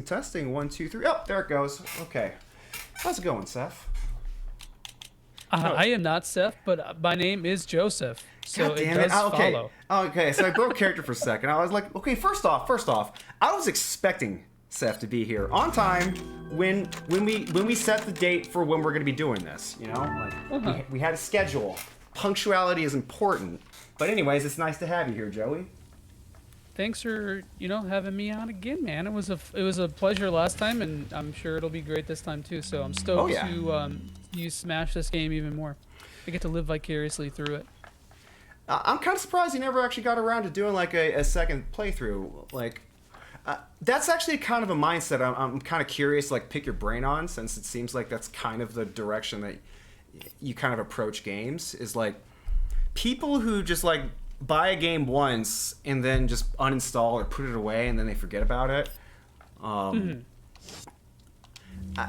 Testing, 1, 2, 3. Oh, there it goes. Okay. How's it going, Seth? I am not Seth, but my name is Joseph, so God it damn does it. Okay. follow. Okay, so I broke character for a second. I was like, okay, first off, I was expecting Seth to be here on time when we set the date for when we're going to be doing this, you know? Like we had a schedule. Punctuality is important. But anyways, it's nice to have you here, Joey. Thanks for having me on again, man. It was a pleasure last time, and I'm sure it'll be great this time too. So I'm stoked to you smash this game even more. I get to live vicariously through it. I'm kind of surprised you never actually got around to doing like a second playthrough. Like, that's actually kind of a mindset I'm kind of curious to like pick your brain on, since it seems like that's kind of the direction that you kind of approach games. Is like people who just like buy a game once and then just uninstall or put it away and then they forget about it.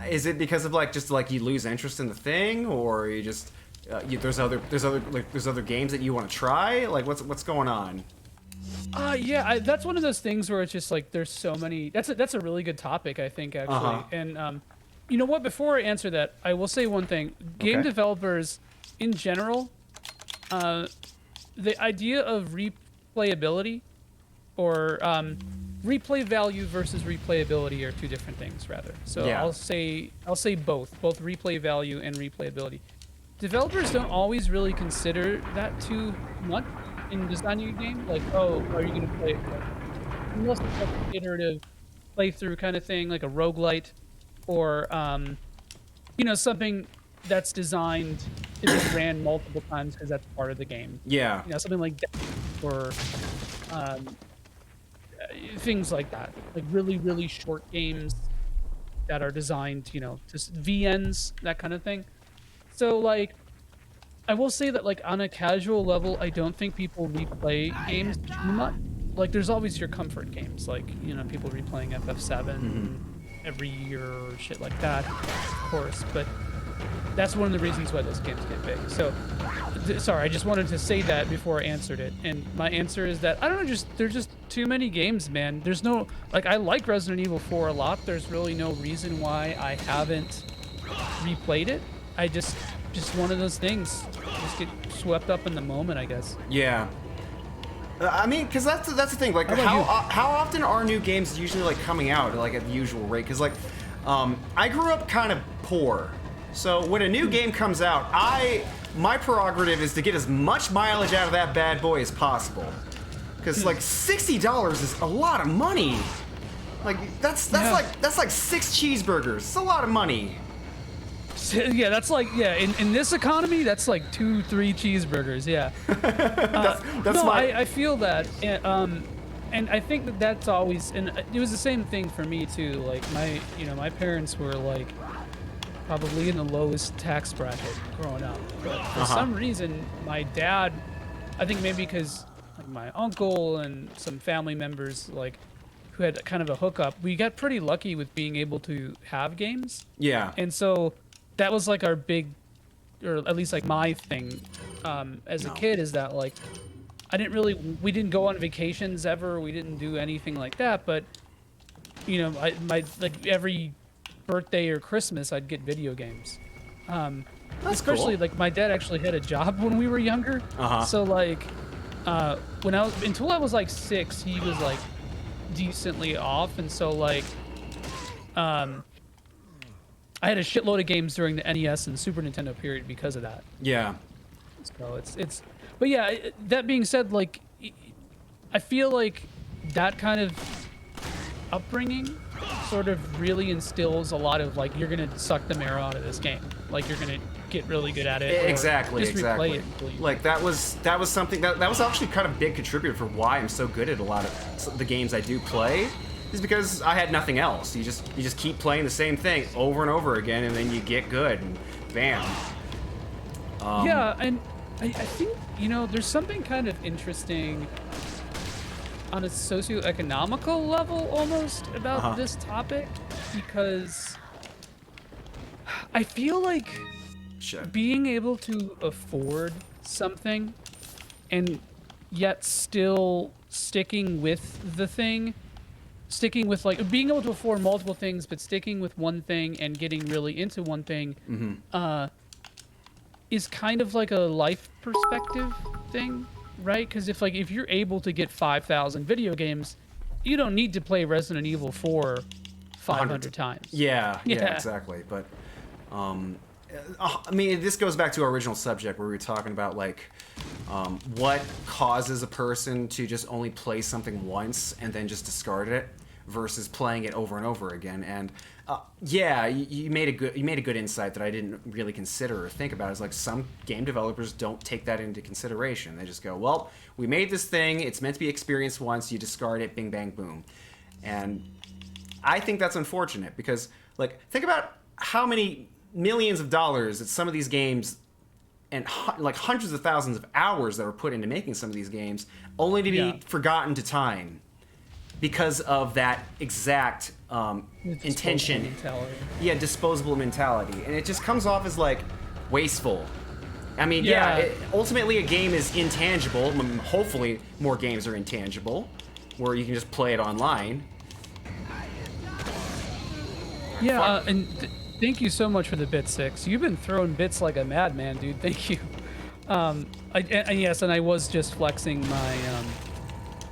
Is it because of like just like you lose interest in the thing, or you just there's other games that you want to try? Like what's going on? That's one of those things where it's just like there's so many. That's a really good topic, I think, actually. And you know what? Before I answer that, I will say one thing. Game developers, in general, the idea of replayability or replay value versus replayability are two different things, rather. So I'll say both replay value and replayability. Developers don't always really consider that too much in designing a game. Like, oh, are you going to play it? Unless it's like an iterative playthrough kind of thing, like a roguelite, or something that's designed to be ran multiple times because that's part of the game. Yeah. Something like that, or things like that, like really, really short games that are designed, just VNs, that kind of thing. So, like, I will say that, like, on a casual level, I don't think people replay games too much. Like, there's always your comfort games, like, people replaying FF7 every year or shit like that, of course, but that's one of the reasons why those games get big. So, sorry, I just wanted to say that before I answered it. And my answer is that, I don't know, there's just too many games, man. There's no, like, I like Resident Evil 4 a lot. There's really no reason why I haven't replayed it. I just one of those things. Just get swept up in the moment, I guess. Yeah. I mean, because that's the thing. Like, how often are new games usually like coming out like at the usual rate? Because like, I grew up kind of poor, so when a new game comes out, my prerogative is to get as much mileage out of that bad boy as possible. Because like $60 is a lot of money. Like that's like 6 cheeseburgers. It's a lot of money. Yeah, that's like, in this economy, that's like 2-3 cheeseburgers. Yeah. I feel that, and I think that's always, and it was the same thing for me too. Like my parents were like probably in the lowest tax bracket growing up, but for some reason my dad, I think maybe because like my uncle and some family members like who had kind of a hookup, we got pretty lucky with being able to have games. Yeah. And so that was like our big, or at least like my thing as a kid, is that like we didn't go on vacations ever. We didn't do anything like that. But my like every birthday or Christmas, I'd get video games. Especially cool. like my dad actually had a job when we were younger. So like until I was like 6, he was like decently off, and so like I had a shitload of games during the NES and Super Nintendo period because of that. Yeah. So but yeah, that being said, like, I feel like that kind of upbringing sort of really instills a lot of like, you're gonna suck the marrow out of this game. Like, you're gonna get really good at it. Exactly. Replay it like that was something that was actually kind of a big contributor for why I'm so good at a lot of the games I do play. Is because I had nothing else. You just keep playing the same thing over and over again, and then you get good, and bam. Yeah, and I think there's something kind of interesting on a socioeconomical level almost about this topic, because I feel like being able to afford something and yet still sticking with the thing sticking with like being able to afford multiple things, but sticking with one thing and getting really into one thing, is kind of like a life perspective thing, right? Because if you're able to get 5,000 video games, you don't need to play Resident Evil 4 500 times. Yeah, exactly. But I mean, this goes back to our original subject where we were talking about like what causes a person to just only play something once and then just discard it versus playing it over and over again. And yeah, you made a good insight that I didn't really consider or think about. Is like some game developers don't take that into consideration. They just go, well, we made this thing. It's meant to be experienced once. You discard it. Bing, bang, boom. And I think that's unfortunate because, like, think about how many millions of dollars that some of these games and like hundreds of thousands of hours that were put into making some of these games only to be forgotten to time because of that exact intention. Mentality. Yeah, disposable mentality. And it just comes off as like wasteful. I mean, ultimately a game is intangible. Hopefully more games are intangible where you can just play it online. Yeah, thank you so much for the bit, Six. You've been throwing bits like a madman, dude. Thank you. Yes, and I was just flexing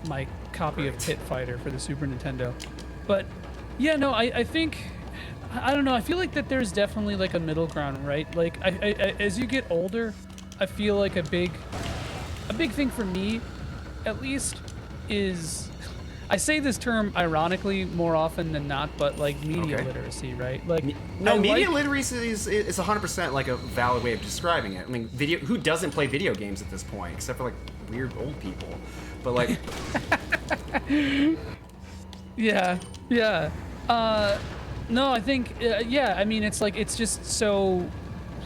my copy of Pit Fighter for the Super Nintendo. But yeah, no, I think I don't know. I feel like that there's definitely like a middle ground, right? Like I as you get older, I feel like a big thing for me, at least, is I say this term ironically more often than not, but like media literacy, right? Like media literacy is 100% like a valid way of describing it. I mean, who doesn't play video games at this point, except for like weird old people? But like, yeah. No, I think yeah. I mean, it's like it's just so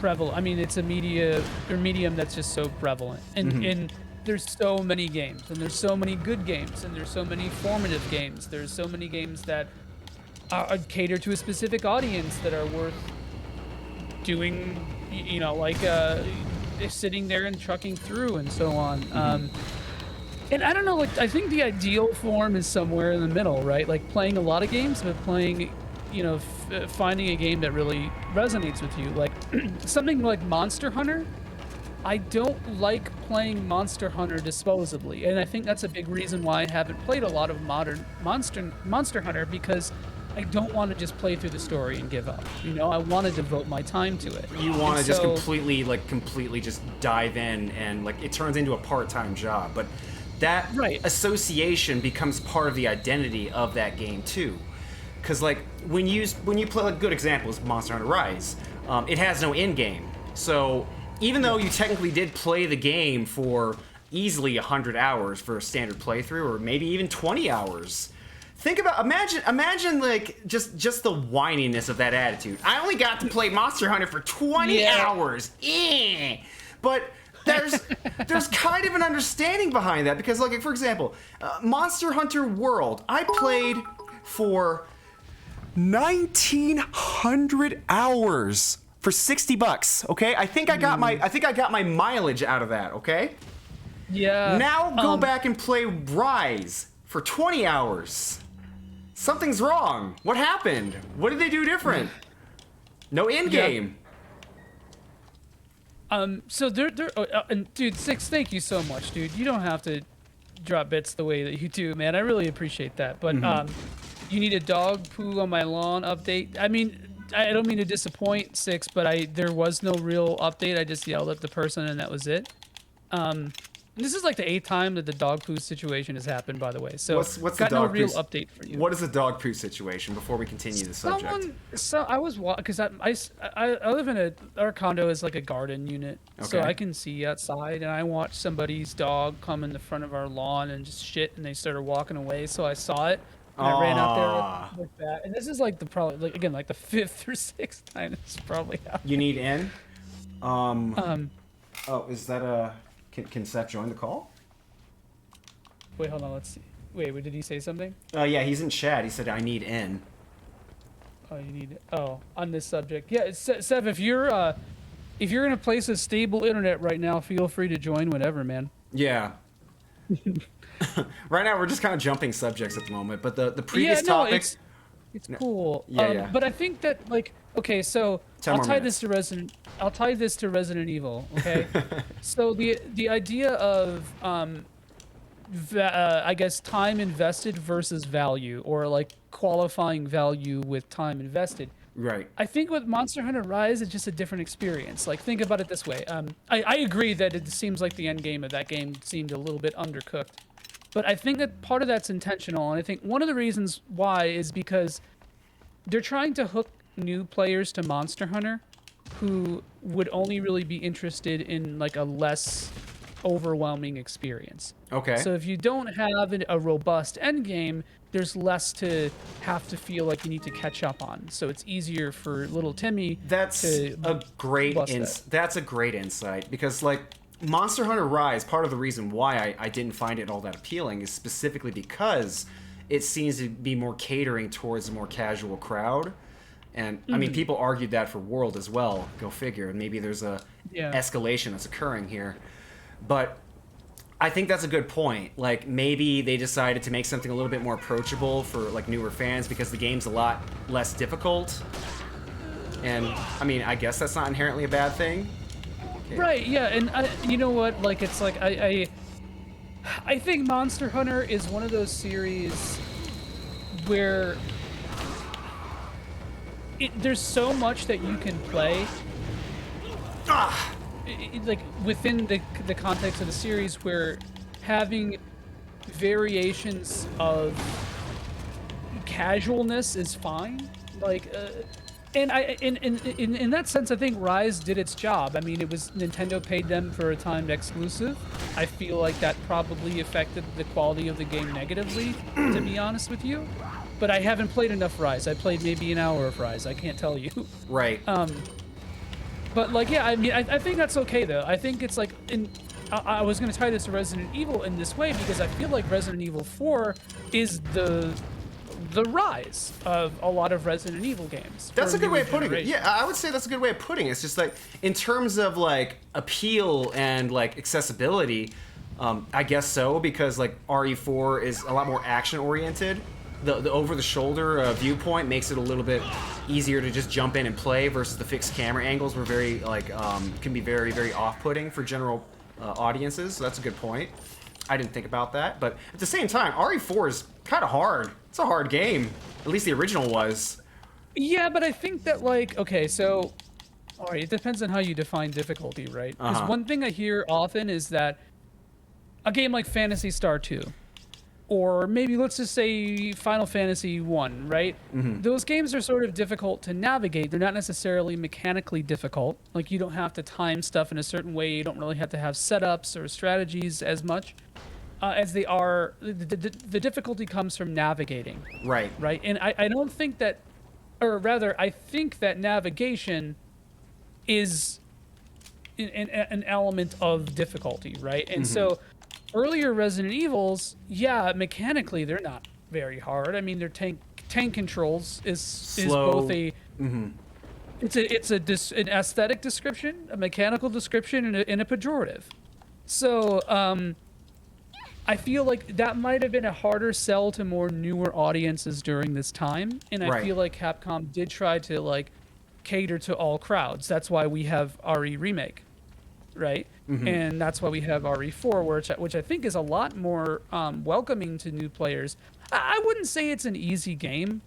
prevalent. I mean, it's a medium that's just so prevalent, and there's so many games, and there's so many good games, and there's so many formative games. There's so many games that cater to a specific audience that are worth doing, you know, like sitting there and trucking through and so on. And I don't know, like I think the ideal form is somewhere in the middle, right? Like playing a lot of games, but playing, you know, finding a game that really resonates with you. Like something like Monster Hunter. I don't like playing Monster Hunter disposably, and I think that's a big reason why I haven't played a lot of modern Monster Hunter, because I don't want to just play through the story and give up. You know, I want to devote my time to it. You want to just completely just dive in, and like it turns into a part-time job. But that association becomes part of the identity of that game too. Because like when you play, like good examples, Monster Hunter Rise, it has no end game, so even though you technically did play the game for easily 100 hours for a standard playthrough, or maybe even 20 hours, imagine like just the whininess of that attitude. I only got to play Monster Hunter for 20 hours. But there's kind of an understanding behind that, because like for example, Monster Hunter World, I played for 1,900 hours. For $60, okay? I think I got my mileage out of that, okay? Yeah. Now go back and play Rise for 20 hours. Something's wrong. What happened? What did they do different? No end game. So and dude, Six, thank you so much, dude. You don't have to drop bits the way that you do, man. I really appreciate that. But you need a dog poo on my lawn update. I mean, I don't mean to disappoint, Six, but there was no real update. I just yelled at the person and that was it. This is like the 8th time that the dog poo situation has happened, by the way. So what's got the dog no real update for you. What is the dog poo situation before we continue the subject? So I was because I live in our condo is like a garden unit, so I can see outside, and I watched somebody's dog come in the front of our lawn and just shit, and they started walking away. So I saw it. And I ran out there with that, and this is like the 5th or 6th time it's probably happened. You need in? Oh, is that Can Seth join the call? Wait, hold on. Let's see. Wait, did he say something? Yeah, he's in chat. He said I need in. Oh, you need. Oh, on this subject. Yeah, Seth, if you're in a place with stable internet right now, feel free to join whenever, man. Yeah. Right now, we're just kind of jumping subjects at the moment, but the previous Yeah, no, topic. it's cool. Yeah, yeah. But I think that like okay, so 10 I'll more tie minutes. this to Resident Evil. Okay, so the idea of I guess time invested versus value, or like qualifying value with time invested. Right. I think with Monster Hunter Rise, it's just a different experience. Like, think about it this way. I agree that it seems like the end game of that game seemed a little bit undercooked. But I think that part of that's intentional. And I think one of the reasons why is because they're trying to hook new players to Monster Hunter who would only really be interested in like a less overwhelming experience. Okay. So if you don't have a robust end game, there's less to have to feel like you need to catch up on. So it's easier for little Timmy That's to a great bust that. that's a great insight because like Monster Hunter Rise, part of the reason why I didn't find it all that appealing is specifically because it seems to be more catering towards a more casual crowd. And I mean, people argued that for World as well. Go figure. And maybe there's a Yeah. escalation that's occurring here. But I think that's a good point. Like maybe they decided to make something a little bit more approachable for like newer fans because the game's a lot less difficult. And I mean, I guess that's not inherently a bad thing. Right, yeah, and you know what? Like, it's like I think Monster Hunter is one of those series where there's so much that you can play, like within the context of the series, where having variations of casualness is fine. Like, and in that sense, I think Rise did its job. I mean, it was Nintendo paid them for a timed exclusive. I feel like that probably affected the quality of the game negatively, to be honest with you. But I haven't played enough Rise. I played maybe an hour of Rise. I can't tell you. Right. But like, yeah, I mean, I think that's okay though. I think it's like, I was going to tie this to Resident Evil in this way because I feel like Resident Evil 4 is the rise of a lot of Resident Evil games. That's a good way of putting generation. it. Yeah, I would say that's a good way of putting it. It's just like in terms of like appeal and like accessibility, I guess so because like RE4 is a lot more action oriented. The over-the-shoulder viewpoint makes it a little bit easier to just jump in and play versus the fixed camera angles were very like can be very very off-putting for general audiences. So that's a good point. I didn't think about that, but at the same time, RE4 is kind of hard. It's a hard game. At least the original was. Yeah, but I think that like, okay, so, all right, it depends on how you define difficulty, right? Because one thing I hear often is that a game like Phantasy Star 2, or maybe let's just say Final Fantasy 1, right? Those games are sort of difficult to navigate. They're not necessarily mechanically difficult. Like, you don't have to time stuff in a certain way. You don't really have to have setups or strategies as much as they are. The difficulty comes from navigating. Right. Right? And I don't think that, or rather, I think that navigation is an element of difficulty, right? And so earlier Resident Evils, yeah, mechanically they're not very hard. I mean, their tank controls is Slow. both a it's an aesthetic description, a mechanical description, and a pejorative. So I feel like that might have been a harder sell to more newer audiences during this time, and I Right. feel like Capcom did try to like cater to all crowds. That's why we have RE Remake, right? And that's why we have RE4, which I think is a lot more welcoming to new players. I wouldn't say it's an easy game,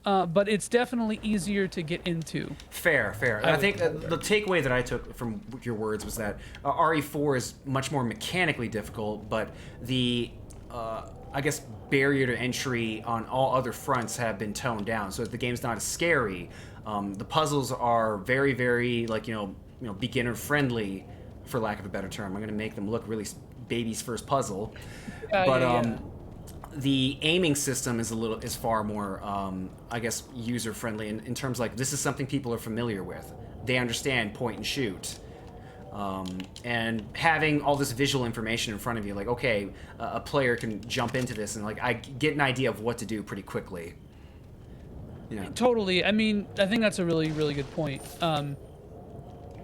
but it's definitely easier to get into. Fair. And I think the takeaway that I took from your words was that RE4 is much more mechanically difficult, but the I guess barrier to entry on all other fronts have been toned down, so the game's not as scary. The puzzles are very, very like you know beginner friendly, for lack of a better term. I'm going to make them look really baby's first puzzle, but the aiming system is far more I guess user friendly in terms like this is something people are familiar with. They understand point and shoot. And having all this visual information in front of you, like, okay, a player can jump into this and like I get an idea of what to do pretty quickly. Yeah. Totally. I mean, I think that's a really, really good point.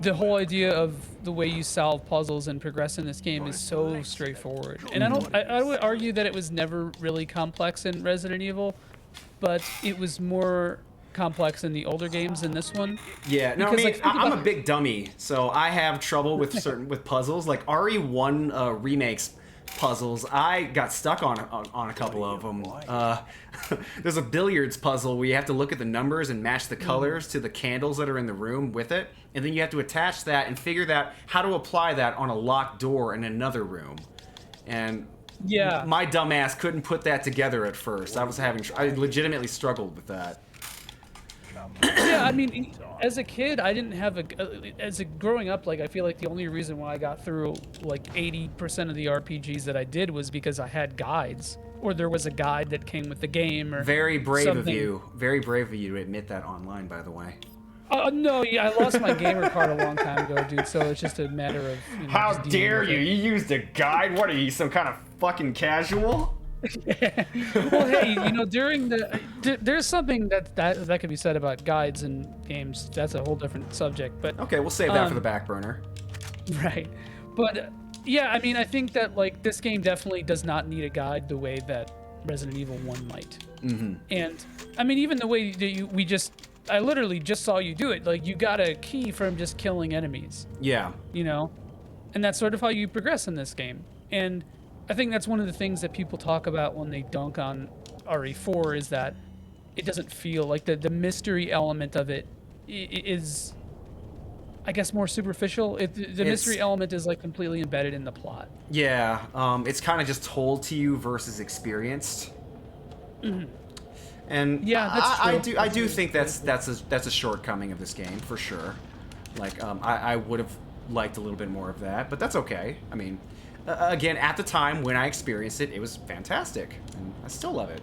the whole idea of the way you solve puzzles and progress in this game is so straightforward. And I would argue that it was never really complex in Resident Evil, but it was more complex in the older games than this one. Yeah, no, Because, I mean, like, think I'm a about- big dummy, so I have trouble with with puzzles. Like RE1 remakes puzzles, I got stuck on a couple of them. There's a billiards puzzle where you have to look at the numbers and match the colors to the candles that are in the room with it, and then you have to attach that and figure out how to apply that on a locked door in another room. And yeah, my dumbass couldn't put that together at first. I legitimately struggled with that. yeah. I mean, as a kid, I didn't have growing up. Like, I feel like the only reason why I got through like 80% of the RPGs that I did was because I had guides, or there was a guide that came with the game, or Very brave something. of you. Very brave of you to admit that online, by the way. No, yeah, I lost my gamer card a long time ago, dude. So it's just a matter of. How just dealing dare with you? it. You used a guide? What are you, some kind of fucking casual? Well, hey, during there's something that could be said about guides in games. That's a whole different subject, but Okay, we'll save that for the back burner. right. But yeah, I mean, I think that like this game definitely does not need a guide the way that Resident Evil 1 might. Mm-hmm. And I mean, even the way that I literally just saw you do it. Like, you got a key from just killing enemies. Yeah. And that's sort of how you progress in this game. And I think that's one of the things that people talk about when they dunk on RE4 is that it doesn't feel like the mystery element of it is, I guess, more superficial. The mystery element is like completely embedded in the plot. Yeah, it's kind of just told to you versus experienced. Mm-hmm. And yeah, that's true. I do think that's a shortcoming of this game for sure. Like, I would have liked a little bit more of that, but that's okay. I mean, again, at the time when I experienced it, it was fantastic, and I still love it.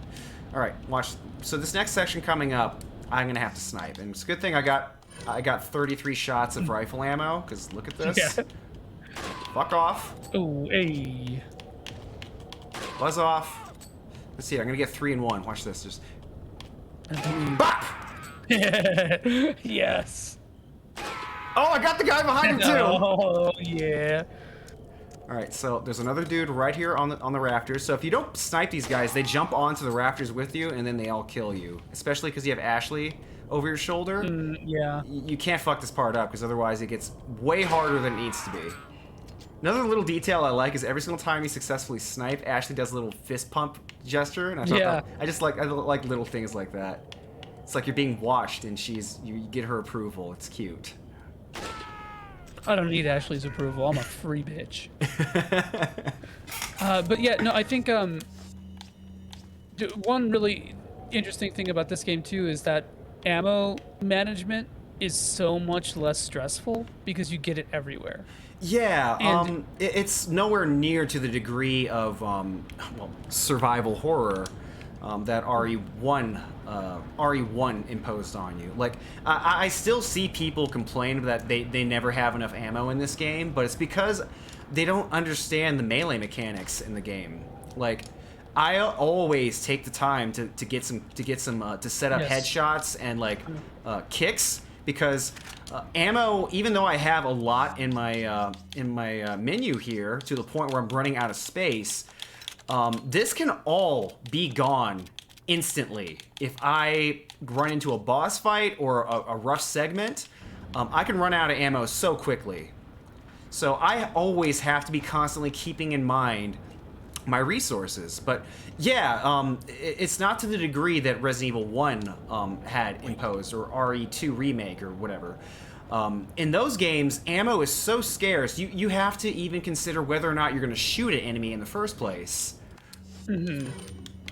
All right, watch. So this next section coming up, I'm gonna have to snipe, and it's a good thing I got 33 shots of rifle ammo, because look at this. Yeah. Fuck off. Oh, hey. Buzz off. Let's see. I'm gonna get 3 in 1. Watch this. Just. Bop! Yes. Oh, I got the guy behind him too. Oh yeah. All right, so there's another dude right here on the rafters. So if you don't snipe these guys, they jump onto the rafters with you, and then they all kill you. Especially because you have Ashley over your shoulder. Yeah. You can't fuck this part up, because otherwise it gets way harder than it needs to be. Another little detail I like is every single time you successfully snipe, Ashley does a little fist pump gesture, and I like little things like that. It's like you're being watched, and you get her approval. It's cute. I don't need Ashley's approval. I'm a free bitch. But yeah, no, I think one really interesting thing about this game too is that ammo management is so much less stressful because you get it everywhere. Yeah, And- it's nowhere near to the degree of survival horror that RE1 imposed on you. Like, I still see people complain that they never have enough ammo in this game, but it's because they don't understand the melee mechanics in the game. Like, I always take the time to set up Yes. headshots and like kicks, because ammo, even though I have a lot in my menu here to the point where I'm running out of space, this can all be gone instantly. If I run into a boss fight or a rough segment, I can run out of ammo so quickly. So I always have to be constantly keeping in mind my resources. But yeah, it's not to the degree that Resident Evil 1 had imposed, or RE2 Remake or whatever. In those games, ammo is so scarce, you have to even consider whether or not you're going to shoot an enemy in the first place. Mm-hmm.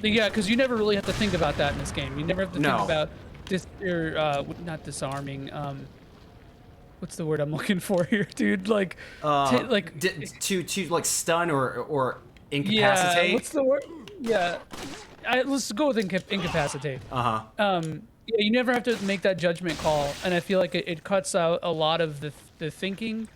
Yeah, because you never really have to think about that in this game. You never have to think about not disarming. What's the word I'm looking for here, dude? Like, to like stun or incapacitate. Yeah, what's the word? Yeah, let's go with incapacitate. Yeah, you never have to make that judgment call, and I feel like it cuts out a lot of the thinking.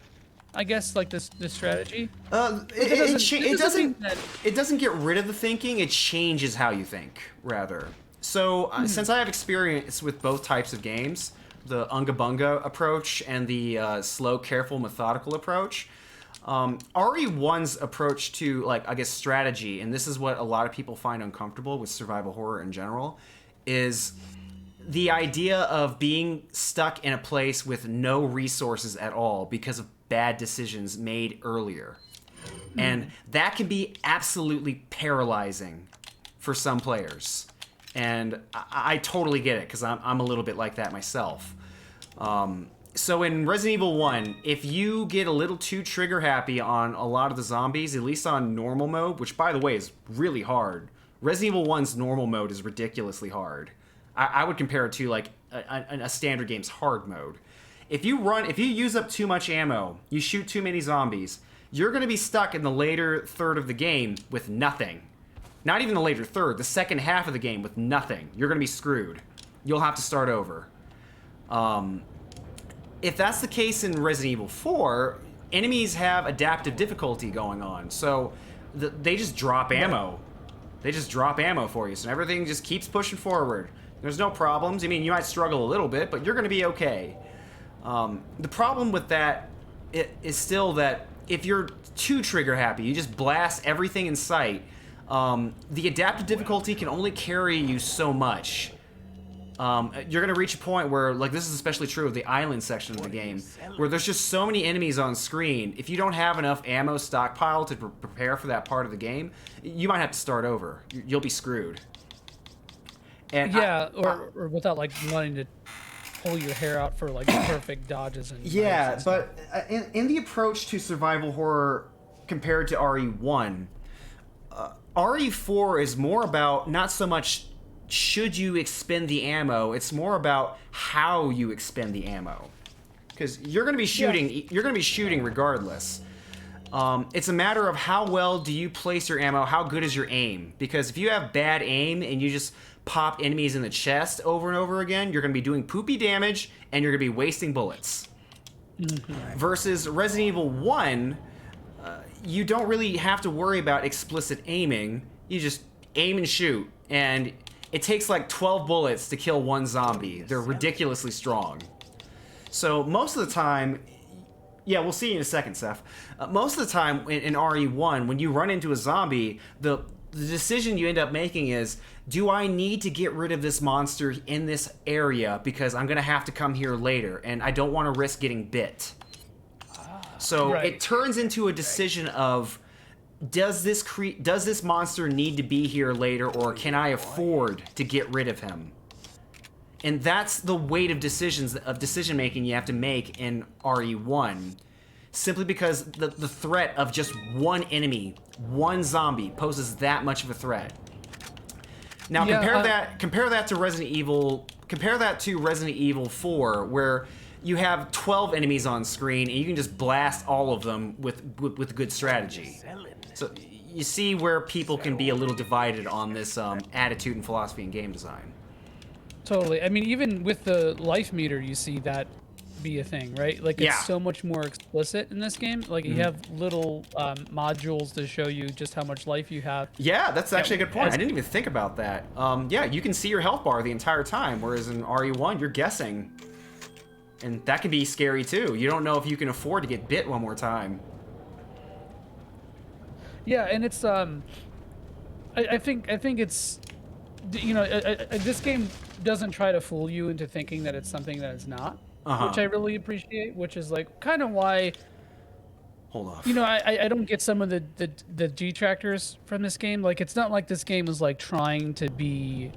I guess, like, the strategy. It doesn't get rid of the thinking. It changes how you think, rather. So since I have experience with both types of games, Unga Bunga approach and the slow, careful, methodical approach. RE1's approach to, like, I guess, strategy, and this is what a lot of people find uncomfortable with survival horror in general, is the idea of being stuck in a place with no resources at all because of bad decisions made earlier. And that can be absolutely paralyzing for some players. And I totally get it, because I'm a little bit like that myself. So in Resident Evil 1, if you get a little too trigger happy on a lot of the zombies, at least on normal mode, which by the way is really hard. Resident Evil 1's normal mode is ridiculously hard. I would compare it to like a standard game's hard mode. If you use up too much ammo, you shoot too many zombies, you're going to be stuck in the later third of the game with nothing. Not even the later third, the second half of the game with nothing. You're going to be screwed. You'll have to start over. If that's the case in Resident Evil 4, enemies have adaptive difficulty going on. So they just drop ammo. They just drop ammo for you. So everything just keeps pushing forward. There's no problems. I mean, you might struggle a little bit, but you're going to be okay. The problem with that is still that if you're too trigger happy, you just blast everything in sight, the adaptive difficulty can only carry you so much. You're going to reach a point where, like, this is especially true of the island section of the game, where there's just so many enemies on screen. If you don't have enough ammo stockpiled to prepare for that part of the game, you might have to start over. You'll be screwed. And yeah, or without, like, wanting to pull your hair out for, like, perfect dodges and yeah, but in the approach to survival horror compared to RE1, RE4 is more about not so much should you expend the ammo, it's more about how you expend the ammo. Because you're going to be shooting, you're going to be shooting regardless. It's a matter of how well do you place your ammo, how good is your aim. Because if you have bad aim and you just pop enemies in the chest over and over again, you're going to be doing poopy damage and you're going to be wasting bullets. Versus Resident Evil 1, you don't really have to worry about explicit aiming. You just aim and shoot, and it takes like 12 bullets to kill one zombie. They're ridiculously strong. So most of the time, yeah, we'll see in a second, Seth. Most of the time in RE1, when you run into a zombie, the decision you end up making is, do I need to get rid of this monster in this area because I'm going to have to come here later, and I don't want to risk getting bit. So it turns into a decision of, does this monster need to be here later, or can I afford to get rid of him? And that's the weight of decision making you have to make in RE1, simply because the threat of just one enemy, one zombie, poses that much of a threat. Now compare that to Resident Evil. Compare that to Resident Evil 4, where you have 12 enemies on screen and you can just blast all of them with good strategy. So you see where people can be a little divided on this attitude and philosophy in game design. Totally. I mean, even with the life meter, you see that be a thing, right? Like, it's so much more explicit in this game. Like, you have little modules to show you just how much life you have. Yeah, that's actually a good point. I didn't even think about that. Yeah, you can see your health bar the entire time, whereas in RE1, you're guessing. And that can be scary, too. You don't know if you can afford to get bit one more time. Yeah, and it's, I think it's, you know, this game doesn't try to fool you into thinking that it's something that it's not, which I really appreciate, which is, like, kind of why, hold off. You know, I don't get some of the detractors from this game. Like, it's not like this game is, like, trying to be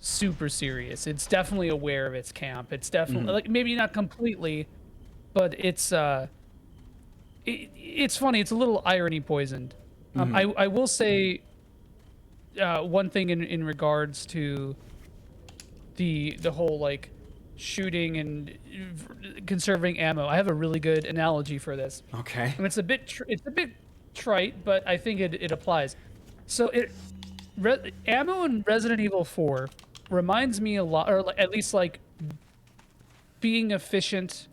super serious. It's definitely aware of its camp. It's definitely, like, maybe not completely, but it's it's funny. It's a little irony poisoned. I will say one thing in regards to the whole, like, shooting and conserving ammo. I have a really good analogy for this. Okay. And it's a bit trite, but I think it applies. So ammo in Resident Evil 4 reminds me a lot, or at least, like, being efficient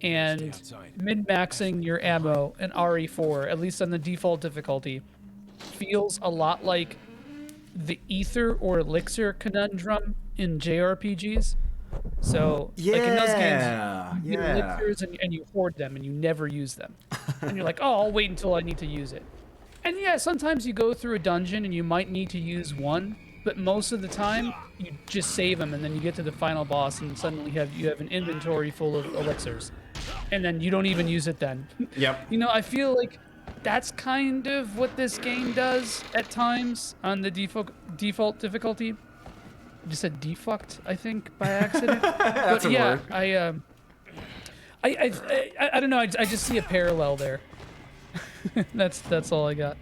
and min-maxing your ammo in RE4, at least on the default difficulty, feels a lot like the ether or elixir conundrum in JRPGs. So, like in those games, Yeah, you get yeah. elixirs and you hoard them and you never use them. And you're like, oh, I'll wait until I need to use it. And yeah, sometimes you go through a dungeon and you might need to use one, but most of the time you just save them and then you get to the final boss and suddenly you have an inventory full of elixirs. And then you don't even use it then. Yep. You know, I feel like that's kind of what this game does at times on the default difficulty. I just said defucked, I think, by accident. But That's a yeah, word. I don't know. I just see a parallel there. That's all I got.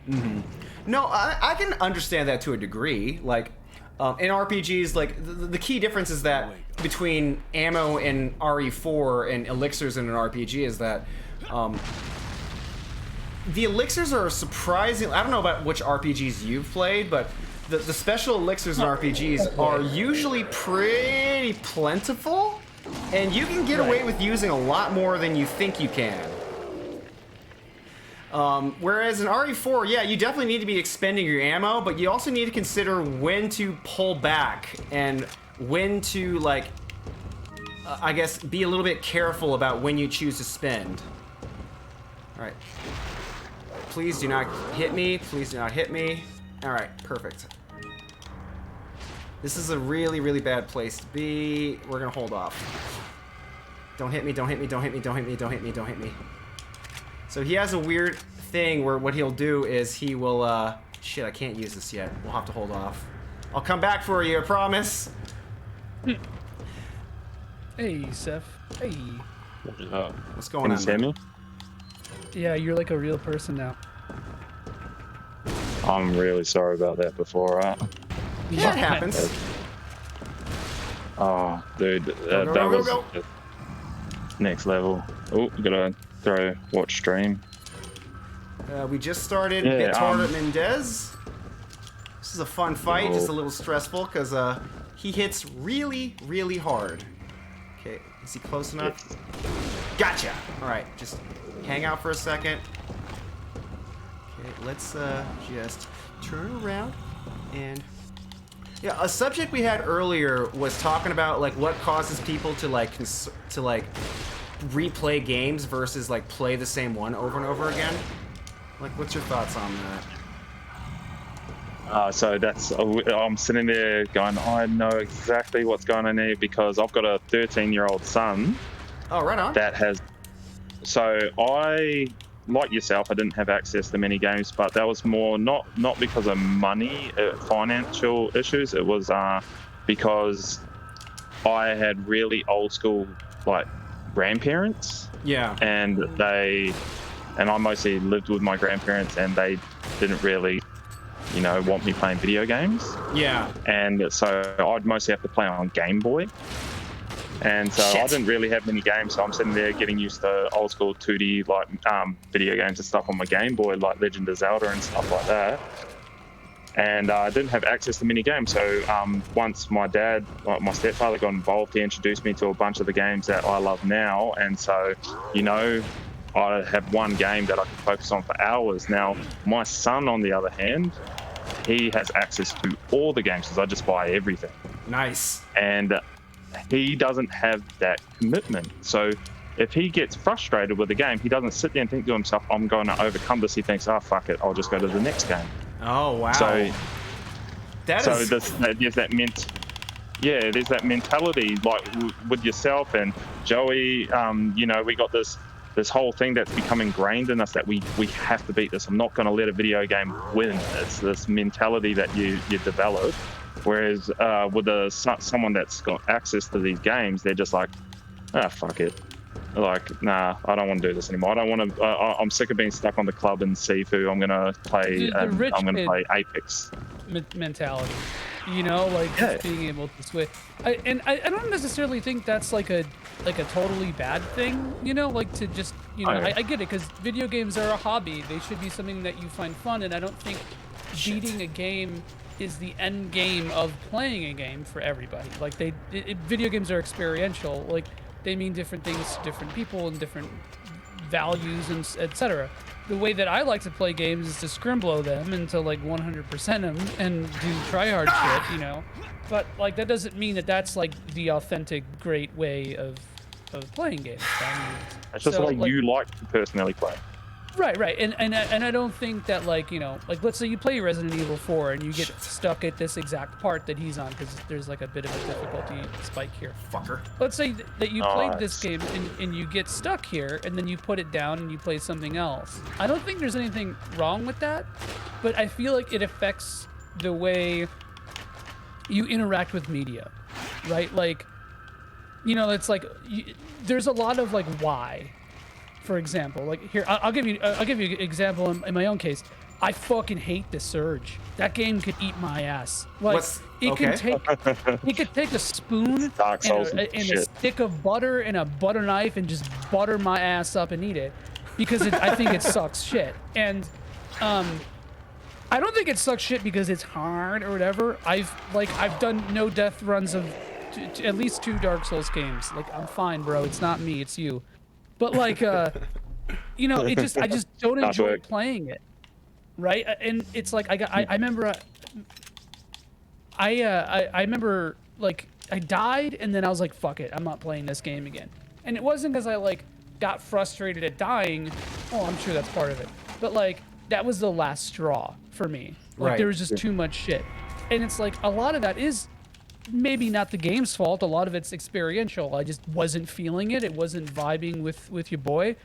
No, I can understand that to a degree. Like, in RPGs, like, the key difference is that between ammo in RE4 and elixirs in an RPG is that the elixirs are surprising. I don't know about which RPGs you've played, but the special elixirs in RPGs are usually pretty plentiful, and you can get away with using a lot more than you think you can. Whereas in RE4, yeah, you definitely need to be expending your ammo, but you also need to consider when to pull back and when to, like, I guess, be a little bit careful about when you choose to spend. All right. Please do not hit me. Please do not hit me. All right, perfect. This is a really, really bad place to be. We're gonna hold off. Don't hit me, don't hit me, don't hit me, don't hit me, don't hit me, don't hit me. So he has a weird thing where what he'll do is he will, shit, I can't use this yet. We'll have to hold off. I'll come back for you, I promise. Hey, Seth. Hey. What's going on? Can you hear me? Yeah, you're like a real person now. I'm really sorry about that before, right? Yeah, it happens. Oh, dude, Go, that go, was go. next level. Oh, gotta watch stream. We just started Yeah, Bitar Mendez. This is a fun fight, Oh. just a little stressful because he hits really, really hard. Okay, is he close enough? Gotcha! Alright, just hang out for a second. Okay, let's just turn around and... Yeah, a subject we had earlier was talking about like what causes people to like replay games versus like play the same one over and over again. Like, what's your thoughts on that? So I'm sitting there going, I know exactly what's going on here because I've got a 13-year-old son Oh, right on. that has. So I, like yourself, I didn't have access to many games, but that was more not because of money, financial issues. It was because I had really old school like grandparents, Yeah. and I mostly lived with my grandparents, and they didn't really, want me playing video games. Yeah. And so I'd mostly have to play on Game Boy. And so I didn't really have many games, so I'm sitting there getting used to old school 2D like video games and stuff on my Game Boy, like Legend of Zelda and stuff like that. And I didn't have access to many games, so once my stepfather got involved, he introduced me to a bunch of the games that I love now. And so, I have one game that I can focus on for hours. Now, my son, on the other hand, he has access to all the games because I just buy everything. Nice. And he doesn't have that commitment. So if he gets frustrated with the game, he doesn't sit there and think to himself, I'm going to overcome this. He thinks, oh, fuck it, I'll just go to the next game. Oh, wow. So there's that mentality, like with yourself and Joey, we got this whole thing that's become ingrained in us that we have to beat this. I'm not going to let a video game win. It's this mentality that you develop. Whereas with someone that's got access to these games, they're just like, fuck it. Like, nah, I don't want to do this anymore. I don't want to. I'm sick of being stuck on the club in Sifu. I'm gonna play. I'm gonna play Apex. Mentality, just being able to switch. I don't necessarily think that's like a totally bad thing. To just I get it because video games are a hobby. They should be something that you find fun, and I don't think beating a game is the end game of playing a game for everybody. Like video games are experiential. Like they mean different things to different people and different values and etc. the way that I like to play games is to scrimblow them into like 100% them and do try hard shit, you know. But like that doesn't mean that that's like the authentic, great way of playing games. I mean, It's just so, the way you like to personally play. Right. And I don't think that like, you know, like let's say you play Resident Evil 4 and you get stuck at this exact part that he's on because there's like a bit of a difficulty spike here. Fucker. Let's say that you played this game and you get stuck here and then you put it down and you play something else. I don't think there's anything wrong with that, but I feel like it affects the way you interact with media, right? Like, you know, it's like there's a lot of like why. For example, like here, I'll give you an example in my own case. I fucking hate the Surge. That game could eat my ass. Like it could take a spoon and a stick of butter and a butter knife and just butter my ass up and eat it, because I think it sucks shit. And I don't think it sucks shit because it's hard or whatever. I've done no death runs of at least 2 Dark Souls games. Like I'm fine, bro. It's not me. It's you. But like, you know, I just don't enjoy playing it, right? And it's like I remember, I remember like I died and then I was like, fuck it, I'm not playing this game again. And it wasn't because I like got frustrated at dying. Oh, I'm sure that's part of it. But like that was the last straw for me. Like there was just too much shit. And it's like a lot of that is maybe not the game's fault. A lot of it's experiential. I just wasn't feeling it. It wasn't vibing with your boy.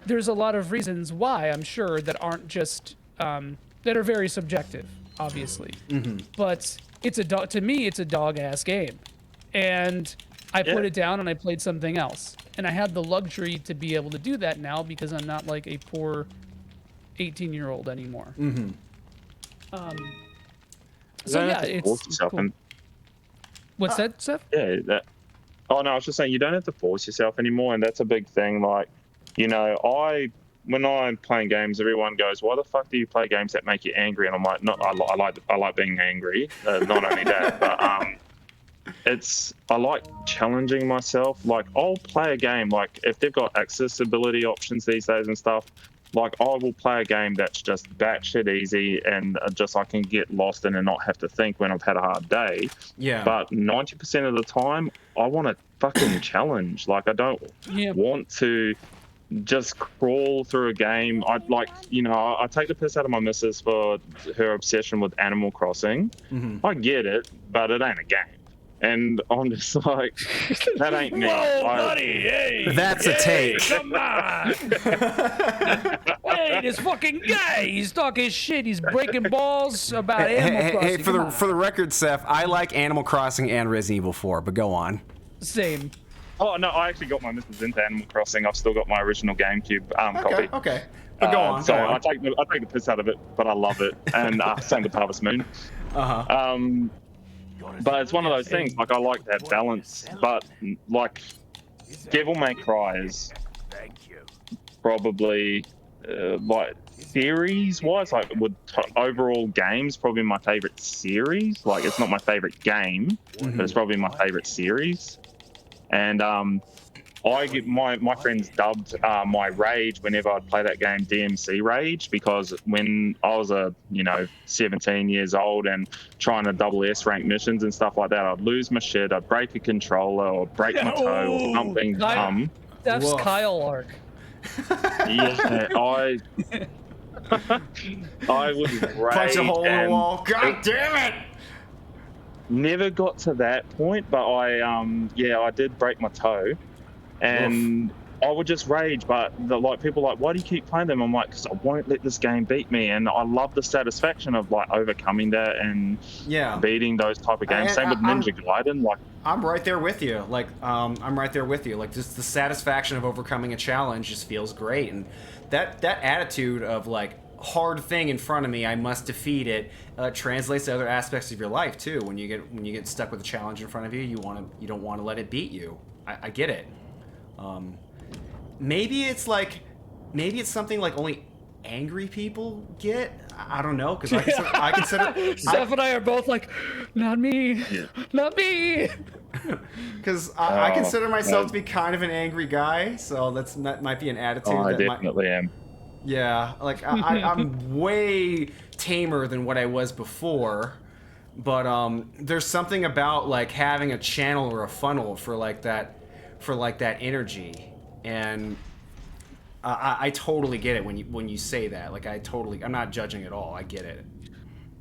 There's a lot of reasons why, I'm sure, that aren't just that are very subjective, obviously. But to me it's a dog ass game, and I put it down and I played something else, and I had the luxury to be able to do that now because I'm not like a poor 18-year-old anymore. So yeah, it's cool. What's that, Seth? Yeah. Oh no, I was just saying you don't have to force yourself anymore, and that's a big thing. Like, you know, when I'm playing games, everyone goes, "Why the fuck do you play games that make you angry?" And I'm like, "No, I like being angry. Not only that, but I like challenging myself. Like, I'll play a game like if they've got accessibility options these days and stuff. Like, I will play a game that's just batshit easy and just I can get lost in and not have to think when I've had a hard day. Yeah. But 90% of the time, I want to fucking challenge. Like, I don't want to just crawl through a game. I take the piss out of my missus for her obsession with Animal Crossing. I get it, but it ain't a game. And I'm just like, that ain't me. Whoa, buddy, hey, that's a take. Come on. Hey, this fucking guy, he's talking shit. He's breaking balls about Animal Crossing. Hey, for the record, Seth, I like Animal Crossing and Resident Evil 4, but go on. Same. Oh, no, I actually got my missus into Animal Crossing. I've still got my original GameCube copy. Okay. But go on. So I take the piss out of it, but I love it. And same with Harvest Moon. But it's one of those things, like, I like that balance, but, like, Devil May Cry is probably, like, series-wise, like, with overall games, probably my favorite series. Like, it's not my favorite game, but it's probably my favorite series. And, I get my friends dubbed my rage whenever I'd play that game DMC Rage, because when I was 17 years old and trying to double S rank missions and stuff like that, I'd lose my shit, I'd break a controller or break my toe or something dumb. That's Kyle arc. Yeah, I would rage. Punch a hole in the wall. God damn it! Never got to that point, but I did break my toe. And I would just rage, but people are like, why do you keep playing them? I'm like, because I won't let this game beat me, and I love the satisfaction of like overcoming that and beating those type of games. Same with Ninja Gaiden. Like, I'm right there with you. Like, just the satisfaction of overcoming a challenge just feels great, and that attitude of like, hard thing in front of me, I must defeat it, translates to other aspects of your life too. When you get stuck with a challenge in front of you, you don't want to let it beat you. I get it. Maybe it's something like only angry people get. I don't know, because I consider Steph and I are both like, not me, not me. Because I consider myself to be kind of an angry guy, so that might be an attitude. I definitely am. Yeah, like I'm way tamer than what I was before, but there's something about like having a channel or a funnel for that energy, and I totally get it when you say that. Like I'm not judging at all. I get it.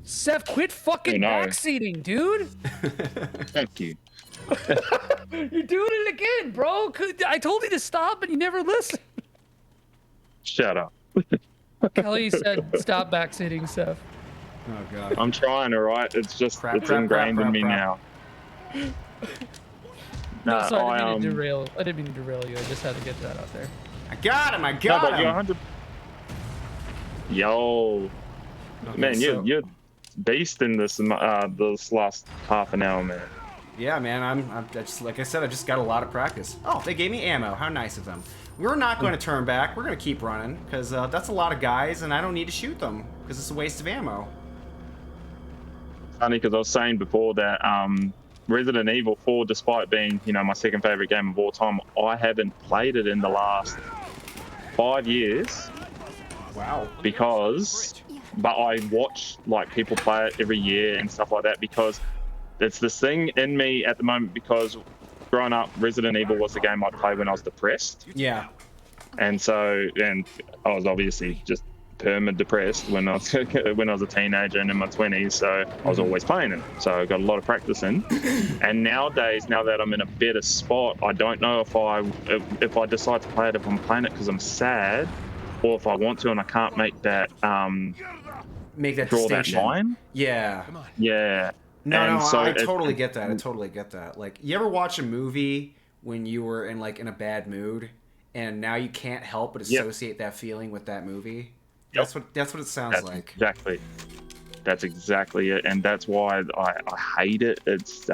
Seth, quit fucking backseating, dude. Thank you. You're doing it again, bro. I told you to stop, and you never listen. Shut up. Kelly said, "Stop backseating, Seth." Oh god. I'm trying, alright? It's just, it's ingrained in me now. No, sorry, I didn't mean to derail. I didn't mean to derail you. I just had to get that out there. I got him. I got him. 100... Yo, okay, man, you're beast in this last half an hour, man. Yeah, man. I'm just, like I said, I just got a lot of practice. Oh, they gave me ammo. How nice of them. We're not going to turn back. We're going to keep running because that's a lot of guys, and I don't need to shoot them because it's a waste of ammo. Funny, because I was saying before that Resident Evil 4, despite being, you know, my second favorite game of all time, I haven't played it in the last 5 years. Wow. But I watch like people play it every year and stuff like that because it's this thing in me at the moment, because growing up, Resident Evil was the game I'd play when I was depressed. Yeah. And I was obviously just perma-depressed when I was a teenager and in my 20s, so I was always playing it. So I got a lot of practice in. And nowadays, now that I'm in a better spot, I don't know if I decide to play it, if I'm playing it because I'm sad, or if I want to and I can't make that draw that line. Yeah. Yeah. No, I totally get that. I totally get that. Like, you ever watch a movie when you were in a bad mood, and now you can't help but associate that feeling with that movie? Yep. That's what it sounds like. Exactly. That's exactly it, and that's why I hate it. It's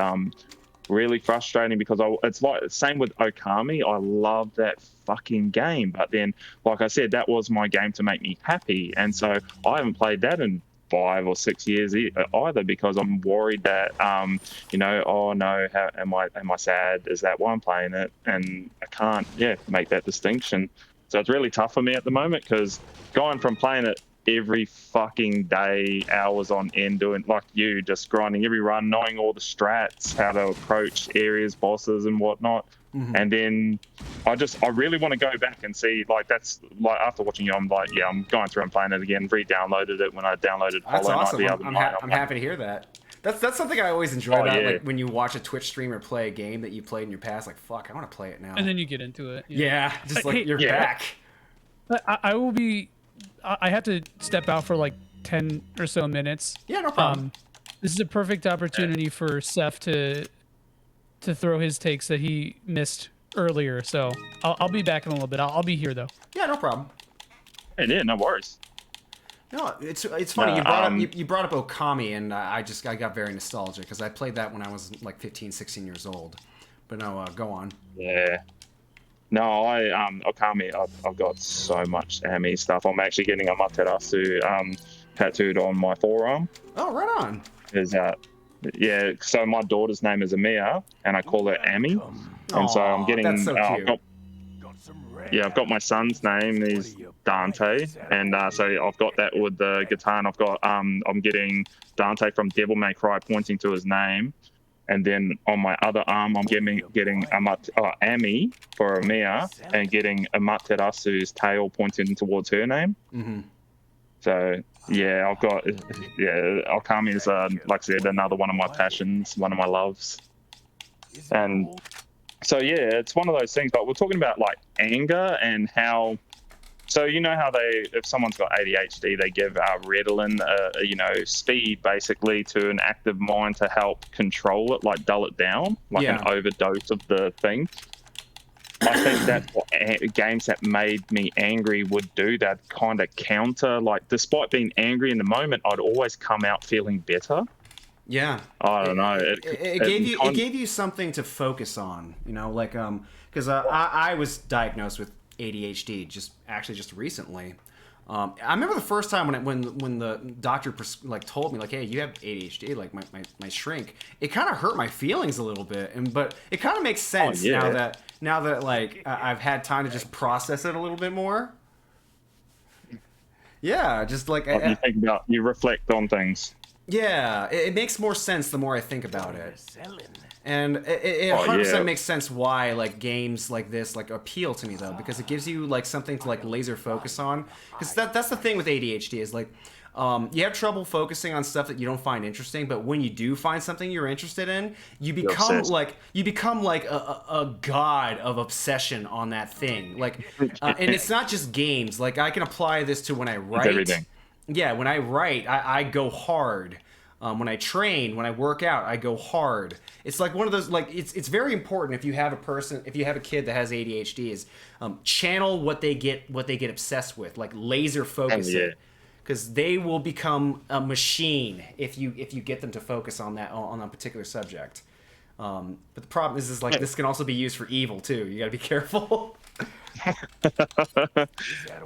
really frustrating because it's like same with Okami. I love that fucking game, but then, like I said, that was my game to make me happy, and so I haven't played that in 5 or 6 years either, because I'm worried that you know, oh no, how am I sad? Is that why I'm playing it? And I can't make that distinction. So it's really tough for me at the moment, because going from playing it every fucking day, hours on end, doing like you, just grinding every run, knowing all the strats, how to approach areas, bosses and whatnot. And then I really want to go back and see, like, that's like after watching you, I'm like, I'm going through and playing it again, re-downloaded it when I downloaded Hollow Knight the other night. I'm happy to hear that. That's something I always enjoy about like when you watch a Twitch streamer play a game that you played in your past. Like, fuck, I want to play it now. And then you get into it. Yeah, just like you're back. I have to step out for like 10 or so minutes. Yeah, no problem. This is a perfect opportunity for Seth to throw his takes that he missed earlier. So I'll be back in a little bit. I'll be here though. Yeah, no problem. Yeah, no worries. No, it's funny. You brought up Okami, and I got very nostalgic because I played that when I was like 15, 16 years old. But no, go on. Yeah. No, Okami, I've got so much Ami stuff. I'm actually getting a Amaterasu tattooed on my forearm. Oh, right on. So my daughter's name is Amia, and I call her Ami. And so I'm getting... That's so cute. I've got my son's name. He's Dante, and so I've got that with the guitar, and I've got I'm getting Dante from Devil May Cry pointing to his name, and then on my other arm I'm getting Ami for Amia, and getting Amaterasu's tail pointing towards her name. So I've got Okami is like I said, another one of my passions, one of my loves, and. So it's one of those things, but we're talking about like anger and how, so you know how if someone's got ADHD, they give Ritalin, speed basically to an active mind to help control it, like dull it down, like an overdose of the thing. I think that's what games that made me angry would do, that kind of counter, like despite being angry in the moment, I'd always come out feeling better. Yeah, I don't know. It gave you something to focus on, you know, like because I was diagnosed with ADHD just recently. I remember the first time when the doctor told me like, hey, you have ADHD, like my shrink. It kind of hurt my feelings a little bit, but it kind of makes sense now that like I've had time to just process it a little bit more. Yeah, just like You think about, you reflect on things. yeah, it makes more sense the more I think about it. And it Oh, 100% yeah. makes sense why like games like this like appeal to me though, because it gives you like something to like laser focus on. Because that's the thing with ADHD is like you have trouble focusing on stuff that you don't find interesting, but when you do find something you're interested in, you become obsessed. like a god of obsession on that thing. Like, and it's not just games. Like I can apply this to when I It's write. everything. Yeah, when I write, I go hard. When I train, when I work out, I go hard. It's like one of those like it's very important if you have a kid that has ADHD is channel what they get obsessed with, like laser focus yeah. it, because they will become a machine if you get them to focus on a particular subject. But the problem is like this can also be used for evil too. You got to be careful.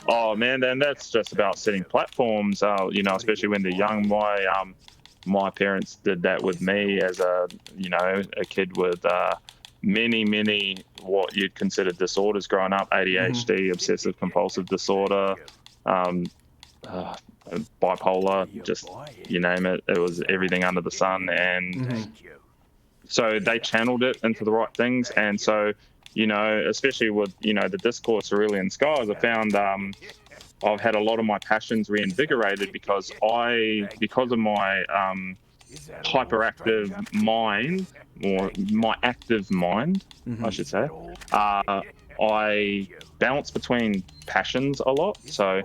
Oh man, and that's just about setting platforms. You know, especially when they're young. My parents did that with me as a kid with many what you'd consider disorders growing up: ADHD, obsessive compulsive disorder, um, uh, bipolar, just you name it. It was everything under the sun, and so they channeled it into the right things. And so, especially with the Discord Cerulean Skies, I found I've had a lot of my passions reinvigorated because of my hyperactive mind, or my active mind, I should say. I bounce between passions a lot. So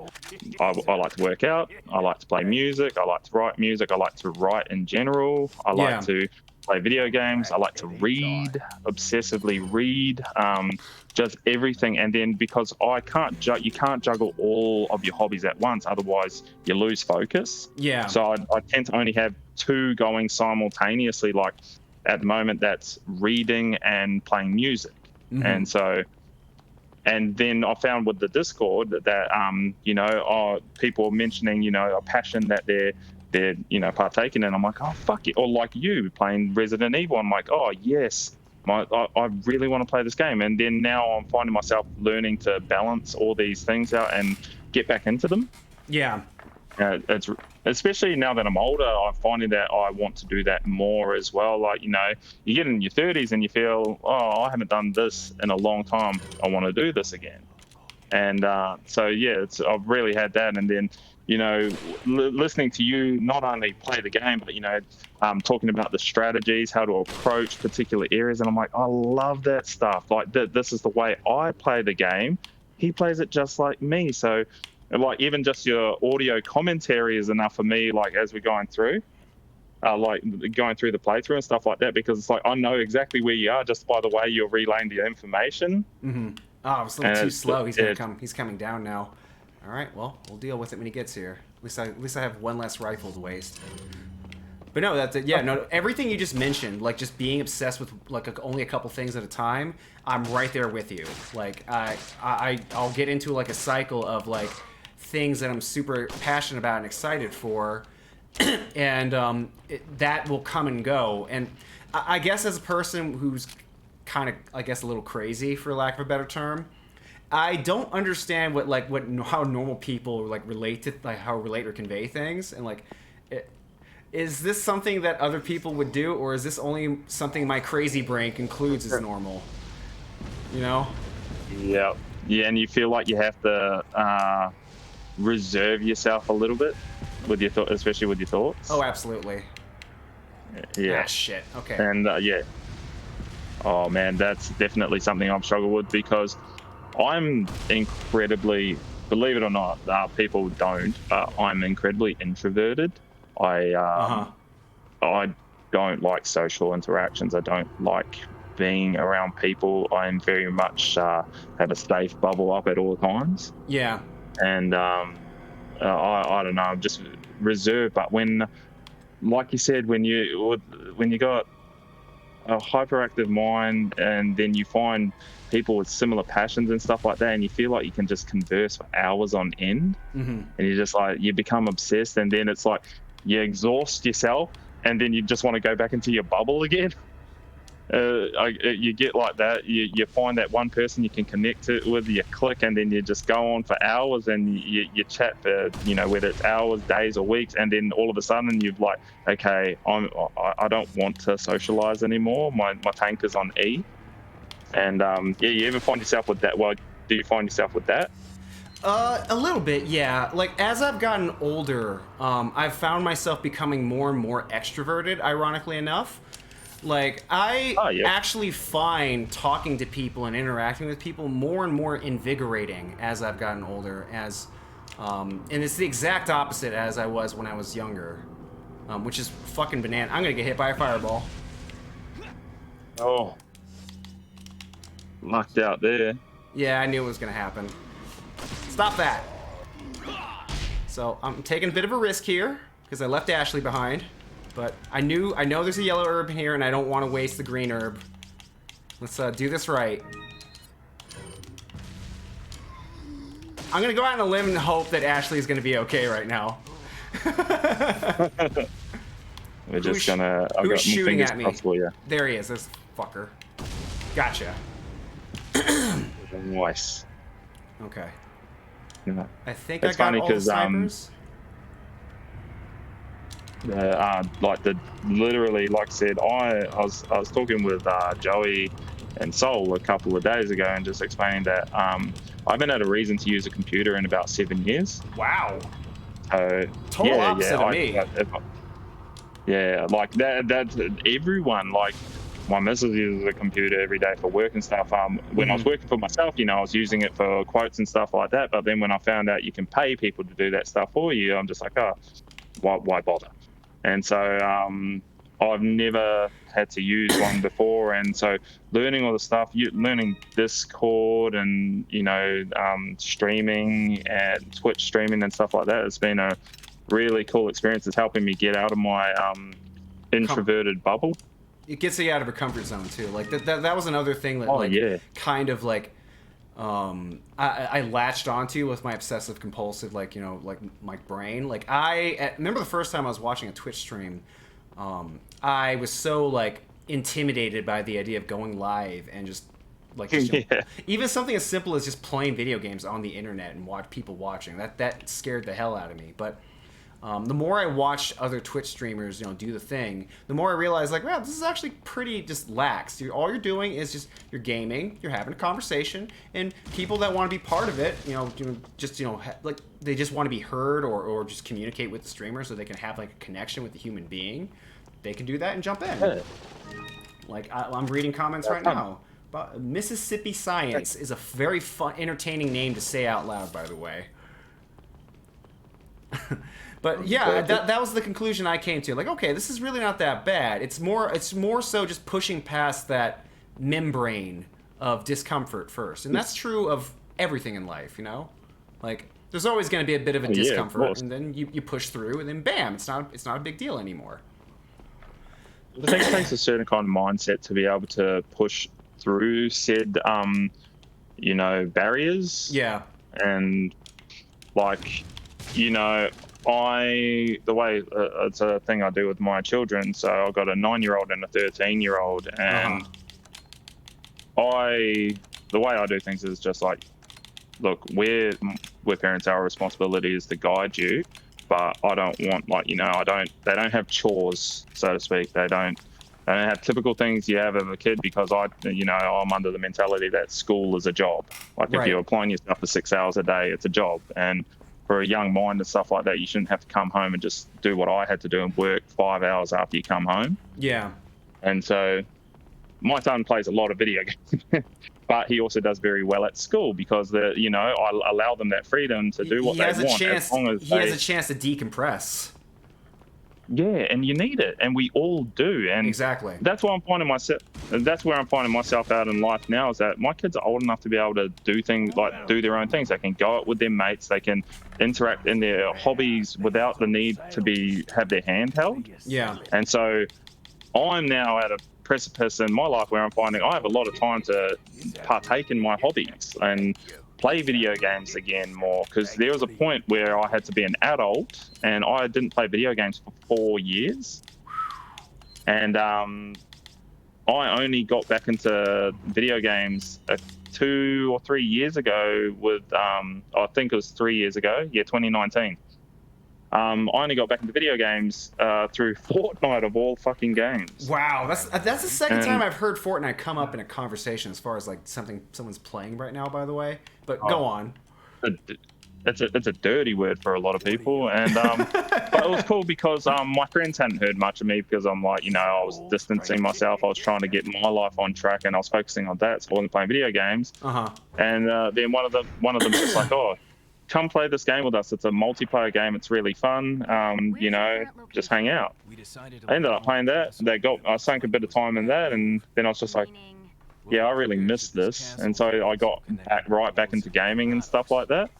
I like to work out. I like to play music. I like to write music. I like to write in general. I like to play video games. I like to read, obsessively read, just everything. And then because you can't juggle all of your hobbies at once, otherwise you lose focus. Yeah. So I tend to only have two going simultaneously. Like at the moment, that's reading and playing music. And so, and then I found with the Discord that people are mentioning a passion that they're partaking in. I'm like, oh fuck it, or like you playing Resident Evil. I'm like, oh yes, I really want to play this game. And then now I'm finding myself learning to balance all these things out and get back into them. Yeah. It's especially now that I'm older, I'm finding that I want to do that more as well. Like, you get in your 30s and you feel, oh, I haven't done this in a long time. I want to do this again. And so, yeah, I've really had that. And then, listening to you not only play the game, but, talking about the strategies, how to approach particular areas. And I'm like, I love that stuff. Like, this is the way I play the game. He plays it just like me. So, like, even just your audio commentary is enough for me, like, as we're going through, like going through the playthrough and stuff like that, because it's like I know exactly where you are just by the way you're relaying the information. Oh, I was a little too slow. He's coming down now. All right, well, we'll deal with it when he gets here. At least I have one less rifle to waste. But no, that's it. Yeah, no, everything you just mentioned, like just being obsessed with like only a couple things at a time, I'm right there with you. Like I'll get into like a cycle of like things that I'm super passionate about and excited for, and that will come and go. And I guess as a person who's kind of, I guess, a little crazy, for lack of a better term, I don't understand how normal people like relate or convey things, and like, is this something that other people would do, or is this only something my crazy brain concludes as normal? Yeah, and you feel like you have to reserve yourself a little bit with your especially with your thoughts. Oh, absolutely. Yeah. Ah, shit. Okay. And yeah. Oh man, that's definitely something I've struggled with, because I'm incredibly, believe it or not, people don't, I'm incredibly introverted. I don't like social interactions. I don't like being around people. I'm very much have a safe bubble up at all times. Yeah. And I don't know, I'm just reserved. But when, like you said, when you got a hyperactive mind, and then you find people with similar passions and stuff like that, and you feel like you can just converse for hours on end, and you just like, you become obsessed, and then it's like you exhaust yourself, and then you just want to go back into your bubble again. you get like that. You find that one person you can connect it with, you click, and then you just go on for hours, and you chat for, you know, whether it's hours, days, or weeks, and then all of a sudden you've like, okay, I don't want to socialize anymore. My tank is on E, and yeah, you ever find yourself with that? Well, do you find yourself with that? A little bit, yeah. Like, as I've gotten older, I've found myself becoming more and more extroverted, ironically enough. Like, I actually find talking to people and interacting with people more and more invigorating as I've gotten older, and it's the exact opposite as I was when I was younger, which is fucking banana. I'm gonna get hit by a fireball. Oh. Lucked out there. Yeah, I knew it was gonna happen. Stop that. So I'm taking a bit of a risk here because I left Ashley behind, but I know there's a yellow herb here, and I don't want to waste the green herb. Let's do this right. I'm gonna go out on a limb and hope that Ashley's gonna be okay right now. We're just gonna. Who's shooting at me? You. There he is. This fucker. Gotcha. Nice. Okay. Yeah. I think it's I got all the snipers. Literally, like I said, I was talking with Joey and Sol a couple of days ago, and just explaining that I haven't had a reason to use a computer in about 7 years. Wow. Total opposite of me. Yeah, like that's everyone. Like, my missus uses a computer every day for work and stuff. When I was working for myself, you know, I was using it for quotes and stuff like that. But then when I found out you can pay people to do that stuff for you, I'm just like, oh, why bother? And so I've never had to use one before. And so learning all the stuff, learning Discord and, you know, streaming and Twitch streaming and stuff like that, it's been a really cool experience. It's helping me get out of my introverted bubble. It gets you out of your comfort zone too. Like that was another thing that kind of like I latched onto with my obsessive compulsive, like, you know, like my brain. Like I remember the first time I was watching a Twitch stream, I was so like intimidated by the idea of going live and just like even something as simple as just playing video games on the internet and watch people watching. That scared the hell out of me. But the more I watched other Twitch streamers, you know, do the thing, the more I realized, like, wow, this is actually pretty just lax. All you're doing is just you're gaming, you're having a conversation, and people that want to be part of it, you know, just, you know, like they just want to be heard or just communicate with the streamer so they can have like a connection with the human being. They can do that and jump in. Yeah. Like I'm reading comments right now. But Mississippi Science is a very fun, entertaining name to say out loud, by the way. But yeah, that was the conclusion I came to. Like, okay, this is really not that bad. It's more so just pushing past that membrane of discomfort first, and that's true of everything in life, you know. Like, there's always going to be a bit of a discomfort, and then you push through, and then bam, it's not a big deal anymore. I think it takes a certain kind of mindset to be able to push through said, you know, barriers. Yeah. And like, you know. The way it's a thing I do with my children. So I've got a 9-year-old and a 13-year-old, and the way I do things is just like, look, we're parents. Our responsibility is to guide you, but I don't want, like, you know, they don't have chores, so to speak. They don't have typical things you have as a kid, because I'm under the mentality that school is a job. Like, if you're applying yourself for 6 hours a day, it's a job. And for a young mind and stuff like that, you shouldn't have to come home and just do what I had to do and work 5 hours after you come home. Yeah. And so my son plays a lot of video games, but he also does very well at school because I allow them that freedom to do what they want. He has a chance to decompress. Yeah, and you need it, and we all do. And exactly. That's why I'm finding myself. That's where I'm finding myself out in life now. Is that my kids are old enough to be able to do things like do their own things. They can go out with their mates. They can interact in their hobbies without the need to have their hand held. Yeah. And so I'm now at a precipice in my life where I'm finding I have a lot of time to partake in my hobbies and play video games again more, because there was a point where I had to be an adult and I didn't play video games for 4 years, and I only got back into video games 2 or 3 years ago with, I think it was 3 years ago. Yeah, 2019. I only got back into video games through Fortnite of all fucking games. Wow, that's the second time I've heard Fortnite come up in a conversation as far as like someone's playing right now. By the way, but go on. It's a dirty word for a lot of people, and but it was cool because my friends hadn't heard much of me because I'm like, you know, I was distancing myself. I was trying to get my life on track, and I was focusing on that, so I wasn't playing video games. And then one of them was just like, oh, come play this game with us. It's a multiplayer game. It's really fun. You know, just hang out. I ended up playing that. I sunk a bit of time in that, and then I was just like, yeah, I really missed this, and so I got right back into gaming and stuff like that.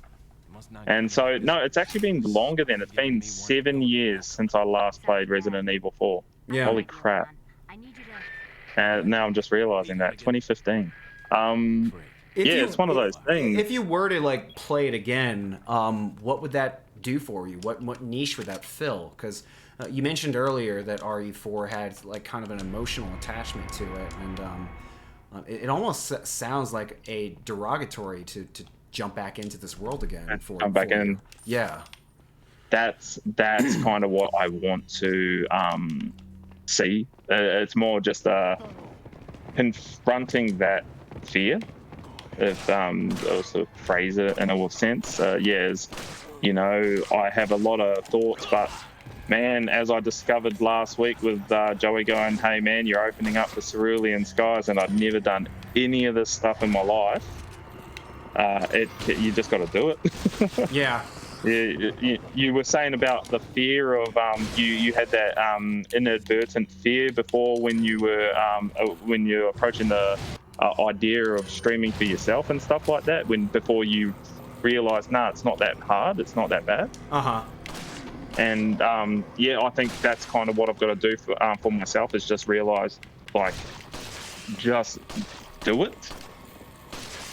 And so, no, it's actually been longer than. It's been 7 years since I last played Resident Evil 4. Yeah. Holy crap. And now I'm just realizing that. 2015. It's one of those things. If you were to, like, play it again, what would that do for you? What niche would that fill? Because you mentioned earlier that RE4 had, like, kind of an emotional attachment to it. And it almost sounds like a derogatory to jump back into this world again. Jump back in. Yeah. That's kind of what I want to see. It's more just confronting that fear, if I was to phrase it in a sense. You know, I have a lot of thoughts, but man, as I discovered last week with Joey going, hey man, you're opening up the cerulean skies, and I'd never done any of this stuff in my life. You just got to do it. Yeah. You were saying about the fear of you had that inadvertent fear before when you're approaching the idea of streaming for yourself and stuff like that, before you realize, it's not that hard, it's not that bad. And I think that's kind of what I've got to do for myself, is just realize, like, just do it.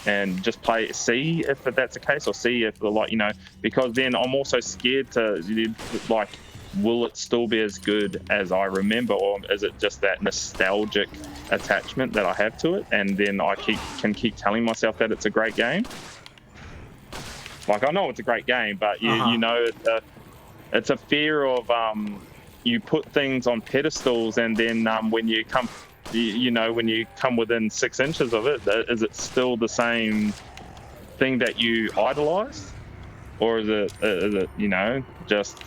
And just see if that's the case, or see if, like, you know, because then I'm also scared to, like, will it still be as good as I remember, or is it just that nostalgic attachment that I have to it, and then I can keep telling myself that it's a great game. Like, I know it's a great game, but you know, it's a fear of you put things on pedestals, and then when you come within 6 inches of it, is it still the same thing that you idolize, or is it you know, just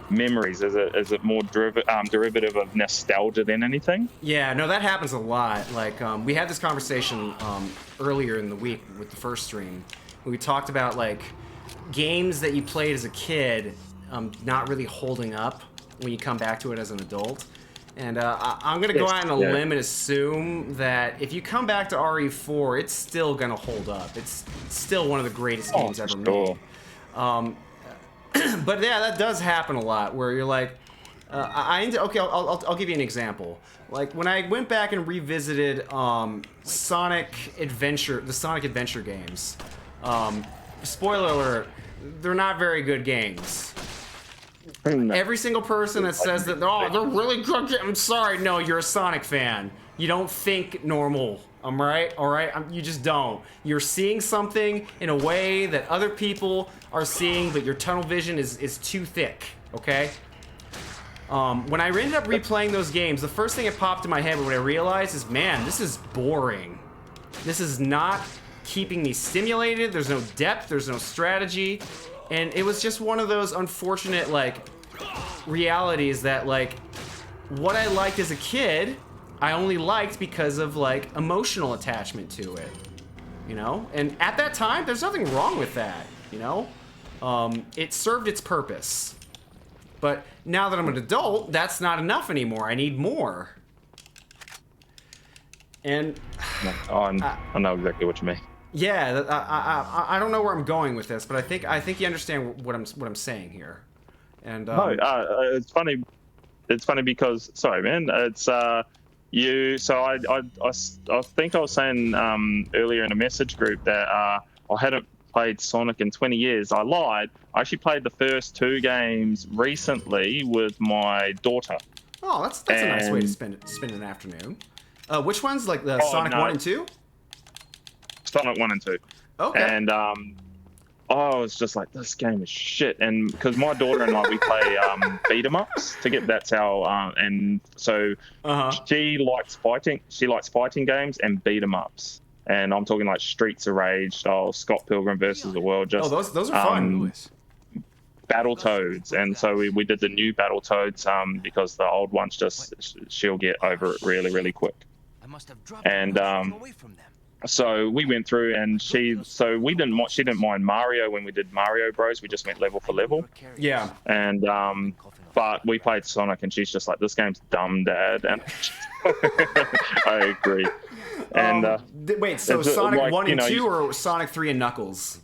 memories? Is it more derivative of nostalgia than anything? Yeah, no, that happens a lot. Like, we had this conversation earlier in the week with the first stream. We talked about, like, games that you played as a kid not really holding up when you come back to it as an adult. And I'm going to go out on a limb and assume that if you come back to RE4, it's still going to hold up. It's still one of the greatest games ever made. But yeah, that does happen a lot, where you're like, I'll give you an example. Like, when I went back and revisited the Sonic Adventure games, spoiler alert, they're not very good games. Every single person that says that, they're really good, I'm sorry, no, you're a Sonic fan. You don't think normal, all right? You just don't. You're seeing something in a way that other people are seeing, but your tunnel vision is too thick, okay? When I ended up replaying those games, the first thing that popped in my head when I realized is, man, this is boring. This is not keeping me stimulated. There's no depth, there's no strategy. And it was just one of those unfortunate, like, realities that, like, what I liked as a kid, I only liked because of, like, emotional attachment to it, you know? And at that time, there's nothing wrong with that, you know? It served its purpose. But now that I'm an adult, that's not enough anymore. I need more. And I know exactly what you mean. Yeah, I don't know where I'm going with this, but I think you understand what I'm saying here. And it's funny. It's funny because, sorry, man. It's you. So I think I was saying earlier in a message group that I hadn't played Sonic in 20 years. I lied. I actually played the first 2 games recently with my daughter. Oh, that's a nice way to spend an afternoon. Which ones? Like the Sonic no. 1 and 2? Sonic 1 and 2. Okay. And I was just like, this game is shit. And because my daughter and I, we play beat 'em ups to get, that's our, and so she likes fighting. She likes fighting games and beat 'em ups. And I'm talking like Streets of Rage style, Scott Pilgrim versus the World. Just those are fun. Battletoads, and so we did the new Battletoads because the old ones just she'll get over it really, really quick. And so we went through, and she didn't mind Mario when we did Mario Bros. We just went level for level. Yeah. And but we played Sonic, and she's just like, this game's dumb, Dad. And I agree. And wait, so Sonic like, 1 and 2 or Sonic 3 and Knuckles?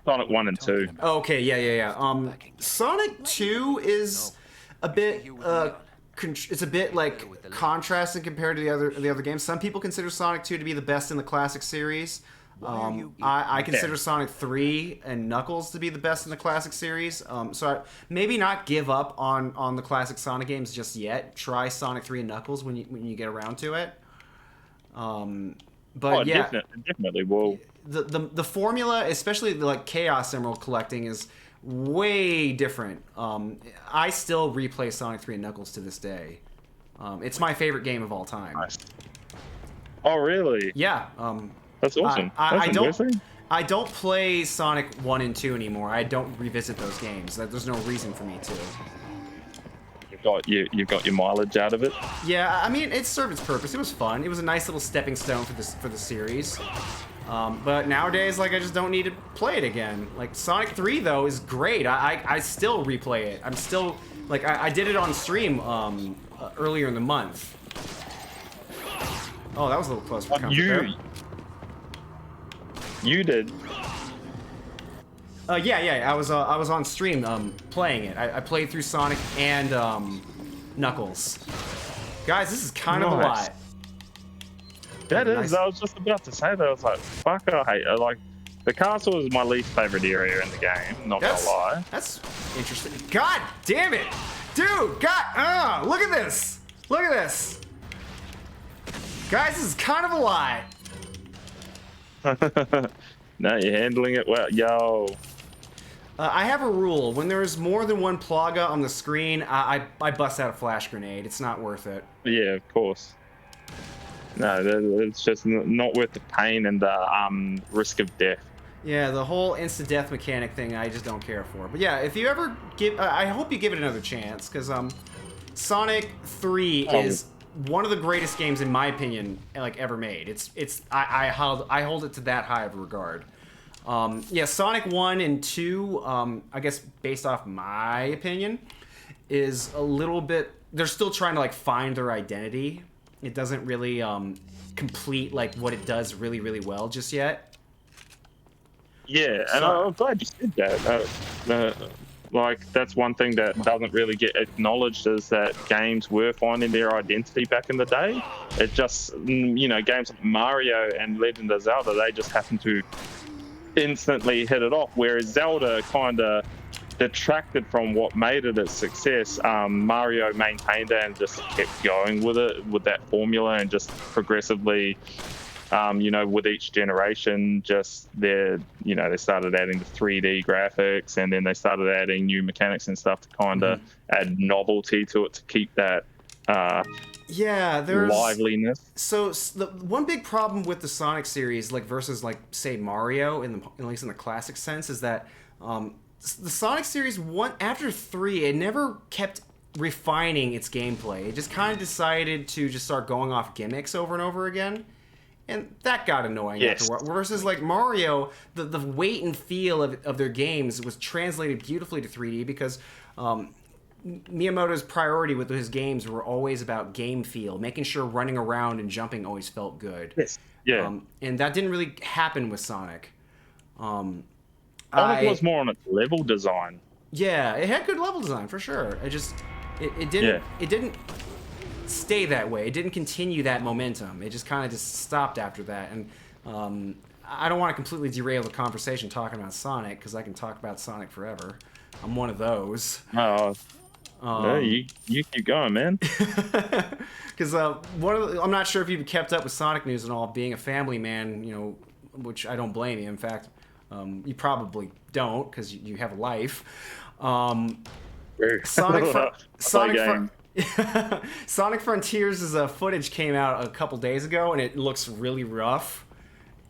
Sonic 1 and 2. Oh, okay, yeah. Sonic 2 is a bit it's a bit like contrasting compared to the other games. Some people consider Sonic 2 to be the best in the classic series. I consider Sonic 3 and Knuckles to be the best in the classic series. So maybe not give up on the classic Sonic games just yet. Try Sonic 3 and Knuckles when you get around to it. But yeah, definitely will. The formula, especially the like Chaos Emerald collecting, is way different. I still replay Sonic 3 and Knuckles to this day. It's my favorite game of all time. Nice. Oh, really? Yeah. That's awesome. I don't play Sonic 1 and 2 anymore. I don't revisit those games. There's no reason for me to. You've got your mileage out of it. Yeah, I mean, it served its purpose. It was fun. It was a nice little stepping stone for the series. But nowadays, like, I just don't need to play it again. Like, Sonic 3, though, is great. I still replay it. I'm still, like, I did it on stream earlier in the month. Oh, that was a little close for comfort there. You did. Yeah. I was on stream playing it. I played through Sonic and Knuckles. Guys, this is kind of a lot. That is. Nice. I was just about to say that. I was like, fuck, I hate it. Like, the castle is my least favorite area in the game. Not gonna lie. That's interesting. God damn it, dude! God, look at this. Look at this. Guys, this is kind of a lot. No, you're handling it well. Yo. I have a rule. When there's more than one Plaga on the screen, I bust out a flash grenade. It's not worth it. Yeah, of course. No, it's just not worth the pain and the risk of death. Yeah, the whole insta-death mechanic thing, I just don't care for. But yeah, if you ever give... I hope you give it another chance, because Sonic 3 is one of the greatest games, in my opinion, like, ever made. I hold it to that high of a regard. Yeah, Sonic 1 and 2, I guess based off my opinion, is a little bit... They're still trying to, like, find their identity. It doesn't really complete, like, what it does really, really well just yet. Yeah, and I'm glad you said that. Like, that's one thing that doesn't really get acknowledged, is that games were finding their identity back in the day. It just, you know, games like Mario and Legend of Zelda, they just happen to instantly hit it off, whereas Zelda kind of detracted from what made it a success. Mario maintained it and just kept going with it, with that formula, and just progressively, you know, with each generation, just they started adding the 3D graphics, and then they started adding new mechanics and stuff to kind of add novelty to it to keep that there's liveliness. So the one big problem with the Sonic series, like versus like say Mario, at least in the classic sense, is that the Sonic series after 3, it never kept refining its gameplay. It just kind of decided to just start going off gimmicks over and over again. And that got annoying after a while. Versus like Mario, the weight and feel of their games was translated beautifully to 3D, because Miyamoto's priority with his games were always about game feel, making sure running around and jumping always felt good. Yes. Yeah. And that didn't really happen with Sonic. Sonic was more on its level design. Yeah, it had good level design for sure. It didn't stay that way. It didn't continue that momentum. It just kind of just stopped after that. And I don't want to completely derail the conversation talking about Sonic, because I can talk about Sonic forever. I'm one of those. Yeah, you keep going, man. Because I'm not sure if you've kept up with Sonic news and all. Being a family man, you know, which I don't blame you. In fact, you probably don't because you have a life. Sonic Frontiers' footage came out a couple days ago, and it looks really rough.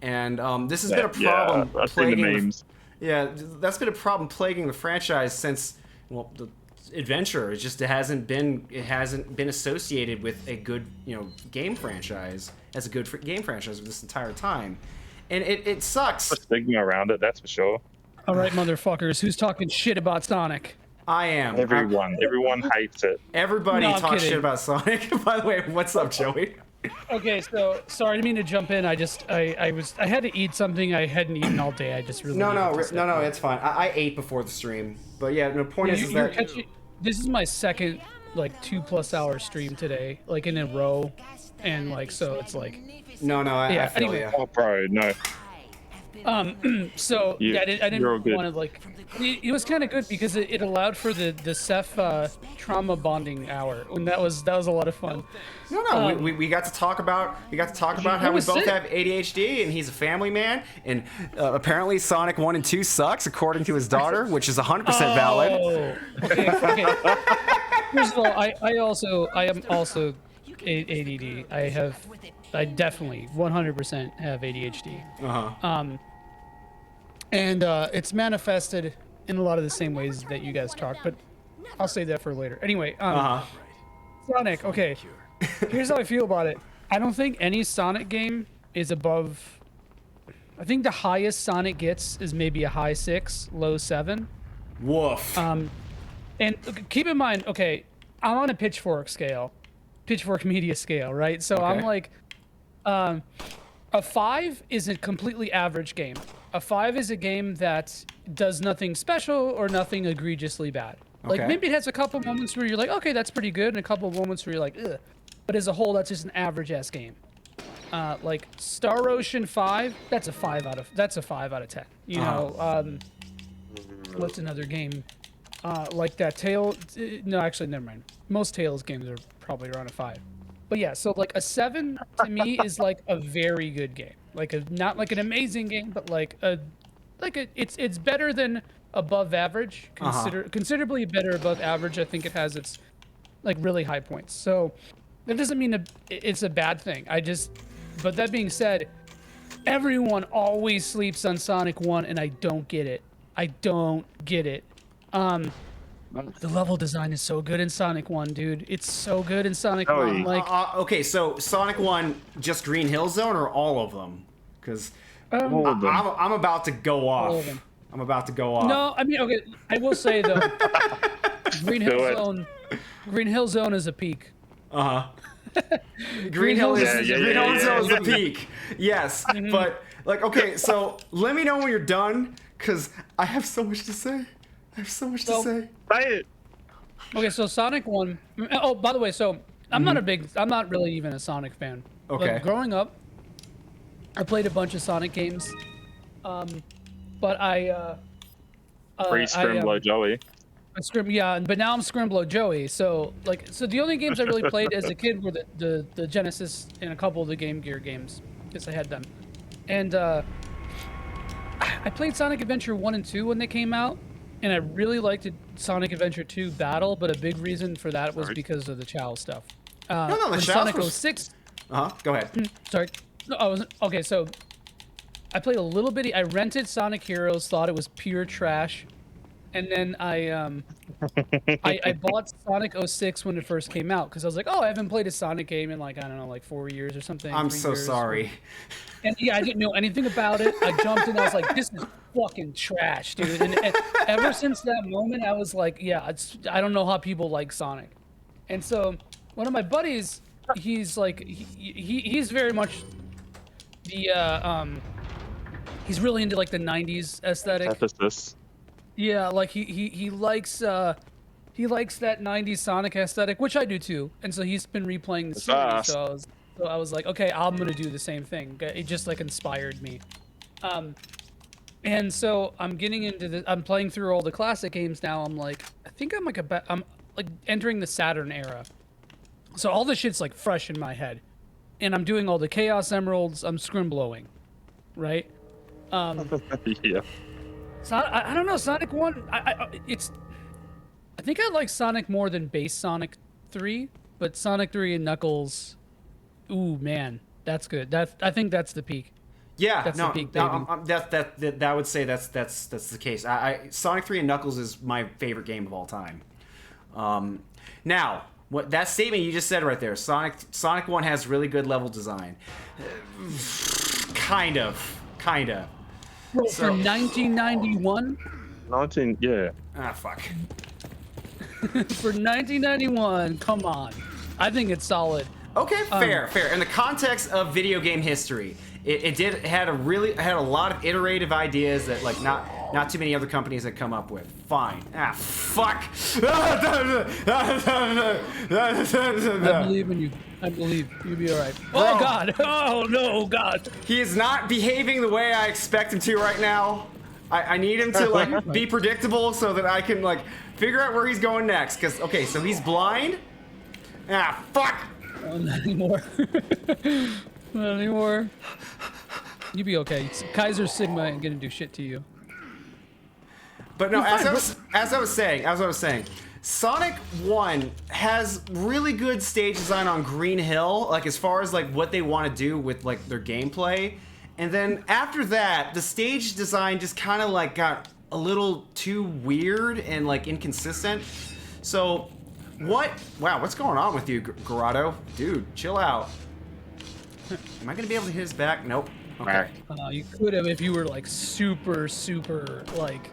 And this has been a problem plaguing the memes. That's been a problem plaguing the franchise since, well, the Adventure. It hasn't been associated with a good, you know, game franchise as a good game franchise this entire time, and it sucks. The stigma around it, that's for sure. All right, motherfuckers, who's talking shit about Sonic? I am. Everyone hates it. Everybody talks shit about Sonic. By the way, what's up, Joey? Okay, so sorry, I didn't mean to jump in. I had to eat something I hadn't eaten all day. I just really no, it's fine. I ate before the stream, but yeah, the point is that this is my second like 2+ hour stream today, like in a row, and like so it's like I feel anyway. you. Oh, bro, no. So I didn't want to like. It was kind of good because it allowed for the Ceph trauma bonding hour, and that was a lot of fun. We got to talk about how we both have ADHD, and he's a family man, and apparently Sonic 1 and 2 sucks according to his daughter, which is 100% valid. Okay. First of all, I am also ADD. I definitely 100% have ADHD. And it's manifested in a lot of the same ways that you guys talk, but I'll save that for later. Anyway, Sonic, okay. Here's how I feel about it. I don't think any Sonic game is above... I think the highest Sonic gets is maybe a high 6, low 7. Woof. And keep in mind, okay, I'm on a Pitchfork media scale, right? So I'm like... a 5 is a completely average game. A 5 is a game that does nothing special or nothing egregiously bad. Like, maybe it has a couple moments where you're like, okay, that's pretty good, and a couple moments where you're like, ugh. But as a whole, that's just an average-ass game. Like, Star Ocean 5, that's a 5 out of 10. You know, what's another game? Like that no, actually, never mind. Most Tales games are probably around a 5. But yeah, so like a 7 to me is like a very good game. Like not like an amazing game, but it's better than above average. Considerably better above average. I think it has its like really high points. So that doesn't mean it's a bad thing. But that being said, everyone always sleeps on Sonic 1, and I don't get it. The level design is so good in Sonic 1, dude. It's so good in Sonic 1. Like, okay, so Sonic 1, just Green Hill Zone or all of them? Because I'm about to go off. All of them. I'm about to go off. No, I mean, okay, I will say, though, Green Hill Zone is a peak. Green Hill Zone is the peak. Yes, but, like, okay, so let me know when you're done, because I have so much to say. I have so much to say. Say it. Okay, so Sonic 1. Oh, by the way, so I'm not really even a Sonic fan. Okay. But growing up, I played a bunch of Sonic games. But Scrimlow Joey. But now I'm Scrimlow Joey. So the only games I really played as a kid were the Genesis and a couple of the Game Gear games, because I had them. And I played Sonic Adventure 1 and 2 when they came out. And I really liked Sonic Adventure 2 Battle, but a big reason for that was because of the Chow stuff. The Sonic 06. Go ahead. Sorry. Okay, so I played a little bit. I rented Sonic Heroes, thought it was pure trash, and then I bought Sonic 06 when it first came out because I was like, oh, I haven't played a Sonic game in like 4 years or something. I'm so sorry. And yeah, I didn't know anything about it. I jumped in. I was like, this is fucking trash, dude. And ever since that moment, I was like, yeah, I don't know how people like Sonic. And so one of my buddies, he's like, he's very much the he's really into like the 90s aesthetic. Emphasis. Yeah, like he likes that 90s Sonic aesthetic, which I do too. And so he's been replaying the series. So I was like, okay, I'm gonna do the same thing. It just like inspired me. And so I'm getting into I'm playing through all the classic games now. I'm like, I think I'm like like entering the Saturn era. So all this shit's like fresh in my head, and I'm doing all the Chaos Emeralds. I'm scrimblowing, right? Yeah. So I don't know. Sonic 1, I think I like Sonic more than base Sonic 3, but Sonic 3 and Knuckles, ooh man, that's good. I think that's the peak. Yeah, That's no, the peak, no, baby. that would say that's the case. Sonic 3 and Knuckles is my favorite game of all time. Now, what that statement you just said right there, Sonic 1 has really good level design. Kind of. Bro, So- for 1991, 19, yeah. Ah, fuck. for 1991, come on. I think it's solid. Okay, fair. In the context of video game history, it had a lot of iterative ideas that like not too many other companies had come up with. Fine. Ah, fuck. I believe in you. I believe you'll be all right. Oh God! Oh no, God! He is not behaving the way I expect him to right now. I need him to like be predictable so that I can like figure out where he's going next. Cause okay, so he's blind. Ah, fuck. Oh, not anymore. Not anymore. You be okay. Kaiser Sigma ain't gonna do shit to you. But no, You're fine, as I was saying, Sonic 1 has really good stage design on Green Hill, like as far as like what they want to do with like their gameplay. And then after that, the stage design just kind of like got a little too weird and like inconsistent. So what's going on with you, Garado? Dude, chill out. Am I going to be able to hit his back? Nope. Okay. You could have if you were like super like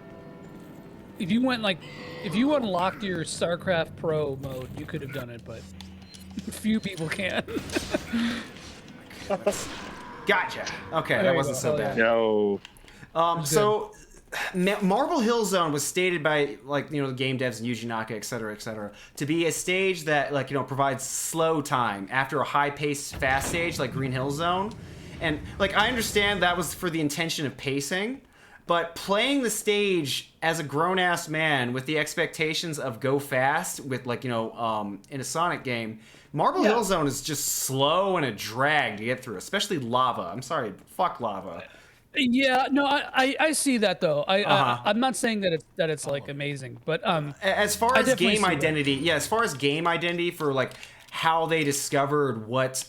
if you unlocked your StarCraft Pro mode, you could have done it, but few people can. Gotcha. Okay, There that you wasn't go. so Hell bad. Yo. So Marble Hill Zone was stated by like the game devs and Yuji Naka, et cetera, to be a stage that like provides slow time after a high-paced fast stage like Green Hill Zone. And like I understand that was for the intention of pacing, but playing the stage as a grown-ass man with the expectations of go fast with like in a Sonic game, Marble Hill Zone is just slow and a drag to get through, especially lava. I'm sorry, fuck lava. Yeah, no, I see that though. I'm not saying that it's like amazing, but As far I as definitely game see that. identity, as far as game identity for like how they discovered what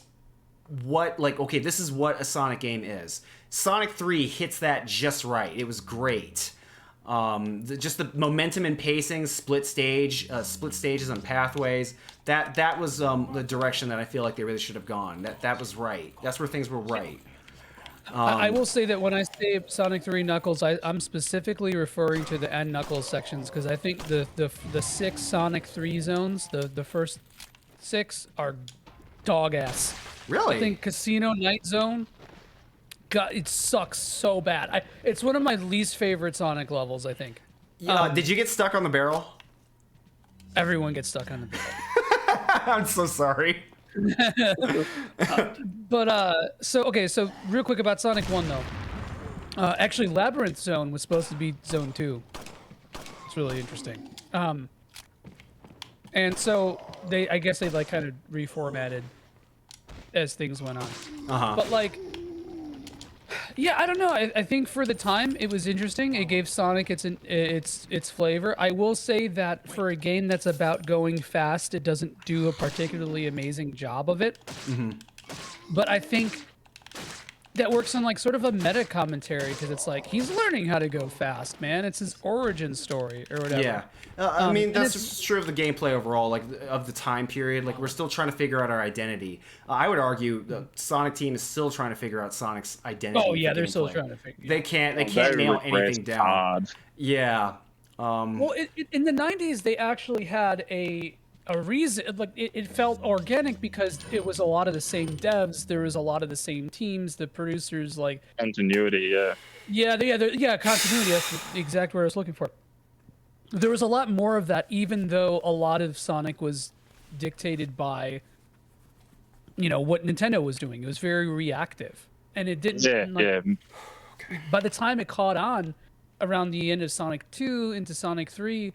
like okay, this is what a Sonic game is. Sonic 3 hits that just right. It was great. Just the momentum and pacing, split stages and pathways. That was the direction that I feel like they really should have gone. That was right. That's where things were right. I will say that when I say Sonic 3 Knuckles, I'm specifically referring to the end Knuckles sections because I think the 6 Sonic 3 zones, the first 6 are dog ass. Really? I think Casino Night Zone, God, it sucks so bad. It's one of my least favorite Sonic levels, I think. Did you get stuck on the barrel? Everyone gets stuck on the barrel. I'm so sorry. But so real quick about Sonic 1 though. Actually, Labyrinth Zone was supposed to be Zone 2. It's really interesting. And so I guess they like kind of reformatted as things went on. But like, yeah, I don't know. I think for the time it was interesting. It gave Sonic its flavor. I will say that for a game that's about going fast, it doesn't do a particularly amazing job of it. But I think that works on like sort of a meta commentary because it's like he's learning how to go fast, man. It's his origin story or whatever. Yeah. I mean, and that's it's- just true of the gameplay overall, like of the time period. Like we're still trying to figure out our identity. I would argue the Sonic team is still trying to figure out Sonic's identity. Oh yeah, for they're still gameplay. trying to figure. They can't They nail regressed anything down. hard. Yeah. Well, in the 90s, they actually had a reason. Like it felt organic because it was a lot of the same devs. There was a lot of the same teams. The producers, like Continuity, yeah. continuity. That's the exact word I was looking for. There was a lot more of that, even though a lot of Sonic was dictated by, what Nintendo was doing. It was very reactive, and it didn't. Yeah, like, yeah. By the time it caught on, around the end of Sonic 2 into Sonic 3,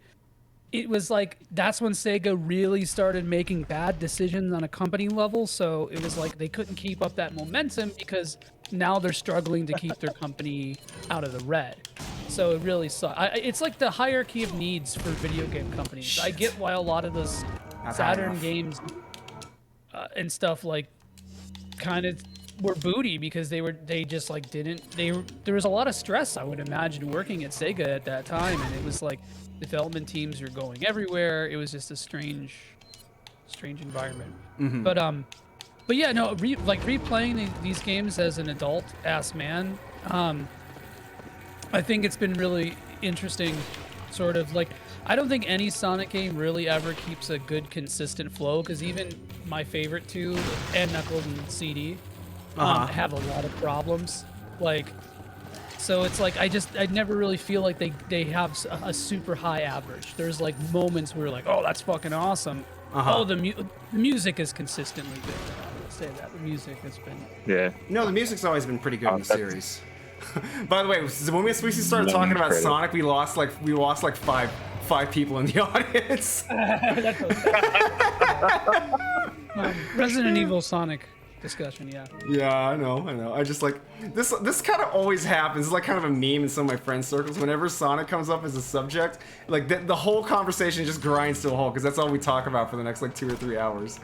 it was like that's when Sega really started making bad decisions on a company level. So it was like they couldn't keep up that momentum because now they're struggling to keep their company out of the red. So it really sucks. It's like the hierarchy of needs for video game companies. I get why a lot of those Saturn games and stuff like kind of were booty because they just like didn't there was a lot of stress, I would imagine, working at Sega at that time, and it was like development teams are going everywhere. It was just a strange environment. But yeah, no, replaying these games as an adult ass man, I think it's been really interesting. Sort of like, I don't think any Sonic game really ever keeps a good consistent flow, because even my favorite two, and Knuckles and CD, have a lot of problems. Like, so it's like I never really feel like they have a super high average. There's like moments where you're like, oh, that's fucking awesome. Oh, the music is consistently good. I would say that the music has been. Yeah. No, the music's always been pretty good in the series. By the way, when we started talking about Sonic, we lost like five people in the audience. Resident Evil Sonic discussion, yeah. Yeah, I know. I just like this kind of always happens. It's like kind of a meme in some of my friend circles. Whenever Sonic comes up as a subject, like the whole conversation just grinds to a halt because that's all we talk about for the next like 2 or 3 hours.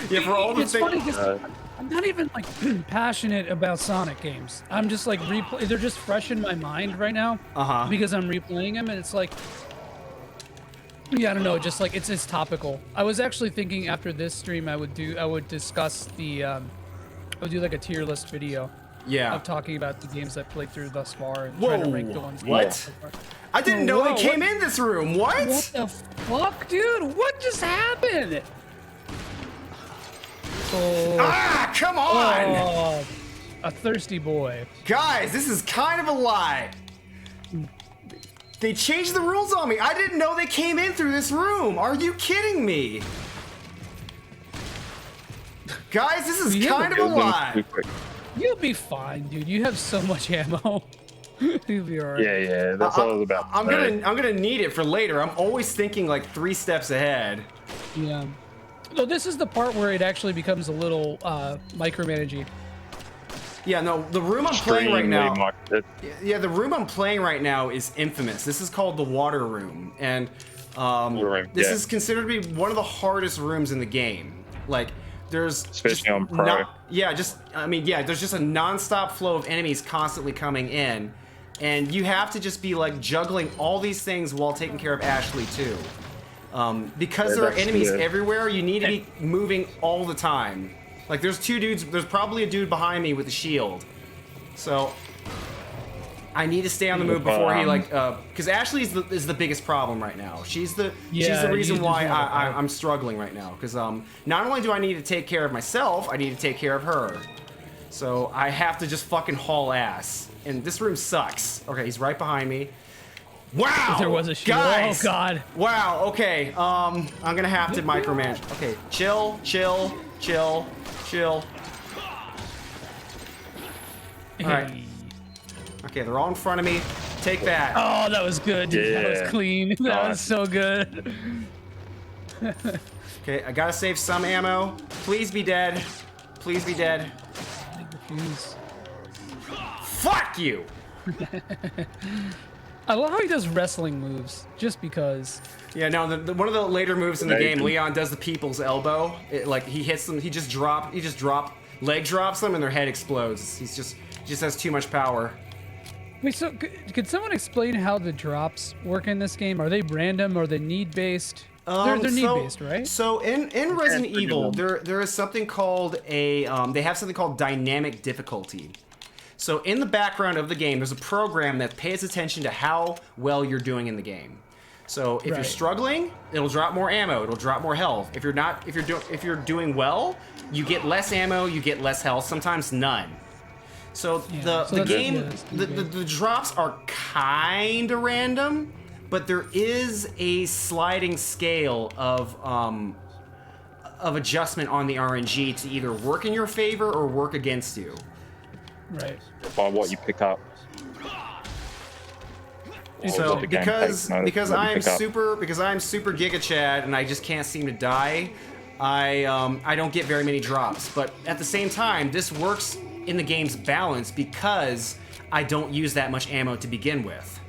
Yeah, for all the things. Funny 'cause I'm not even like passionate about Sonic games. I'm just like they're just fresh in my mind right now because I'm replaying them, and it's like, yeah, I don't know, just like it's topical. I was actually thinking after this stream I would discuss the I would do like a tier list video. Yeah. Of talking about the games I've played through thus far and trying to rank the ones. What? I didn't know they came in this room. What? What the fuck, dude? What just happened? Oh. Come on! Oh, a thirsty boy. Guys, this is kind of a lie. They changed the rules on me. I didn't know they came in through this room. Are you kidding me? Guys, this is kind of a lie. You'll be fine, dude. You have so much ammo. You'll be alright. Yeah, that's all I was about. I'm gonna need it for later. I'm always thinking like 3 steps ahead. Yeah. So this is the part where it actually becomes a little micromanaging. Yeah, no, the room I'm playing right now. Yeah, the room I'm playing right now is infamous. This is called the water room, and this is considered to be one of the hardest rooms in the game. Like, there's especially on pro. there's just a non-stop flow of enemies constantly coming in, and you have to just be like juggling all these things while taking care of Ashley too. Because there are enemies everywhere, you need to be moving all the time. Like, there's 2 dudes, there's probably a dude behind me with a shield. So, I need to stay on the move before he, like, because Ashley is the biggest problem right now. She's the reason why I'm struggling right now. Because not only do I need to take care of myself, I need to take care of her. So, I have to just fucking haul ass. And this room sucks. Okay, he's right behind me. Wow! There was a shield. Guys! Oh, God. Wow, okay. I'm gonna have to micromanage. Okay, chill. Alright. Okay, they're all in front of me. Take that. Oh, that was good. Dude. Yeah. That was clean. That was so good. Okay, I gotta save some ammo. Please be dead. Please be dead. Fuck you! I love how he does wrestling moves, just because. Yeah, no, one of the later moves in the game, Leon does the people's elbow. Like, he hits them, leg drops them, and their head explodes. He just has too much power. Wait, so could someone explain how the drops work in this game? Are they random or are they need-based? They're need-based, right? So in Resident Evil, there is something called they have something called dynamic difficulty. So in the background of the game, there's a program that pays attention to how well you're doing in the game. So if you're struggling, it'll drop more ammo, it'll drop more health. If you're doing well, you get less ammo, you get less health, sometimes none. So the drops are kind of random, but there is a sliding scale of adjustment on the RNG to either work in your favor or work against you. Right. By what you pick up. So the game takes notice because that you I'm pick up. super Giga Chad and I just can't seem to die, I don't get very many drops. But at the same time, this works in the game's balance because I don't use that much ammo to begin with.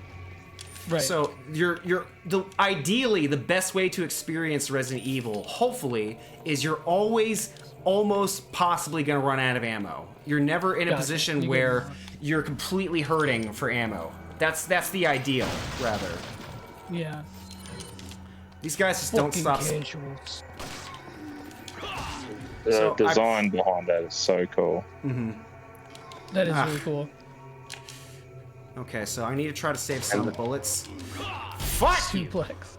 Right. So ideally the best way to experience Resident Evil, hopefully, is you're always almost possibly gonna run out of ammo. You're never in a position where you're completely hurting for ammo. That's the ideal, rather. Yeah. These guys just don't stop. Casuals. The design behind that is so cool. That is really cool. Okay, so I need to try to save some bullets. Fuck you! Suplex.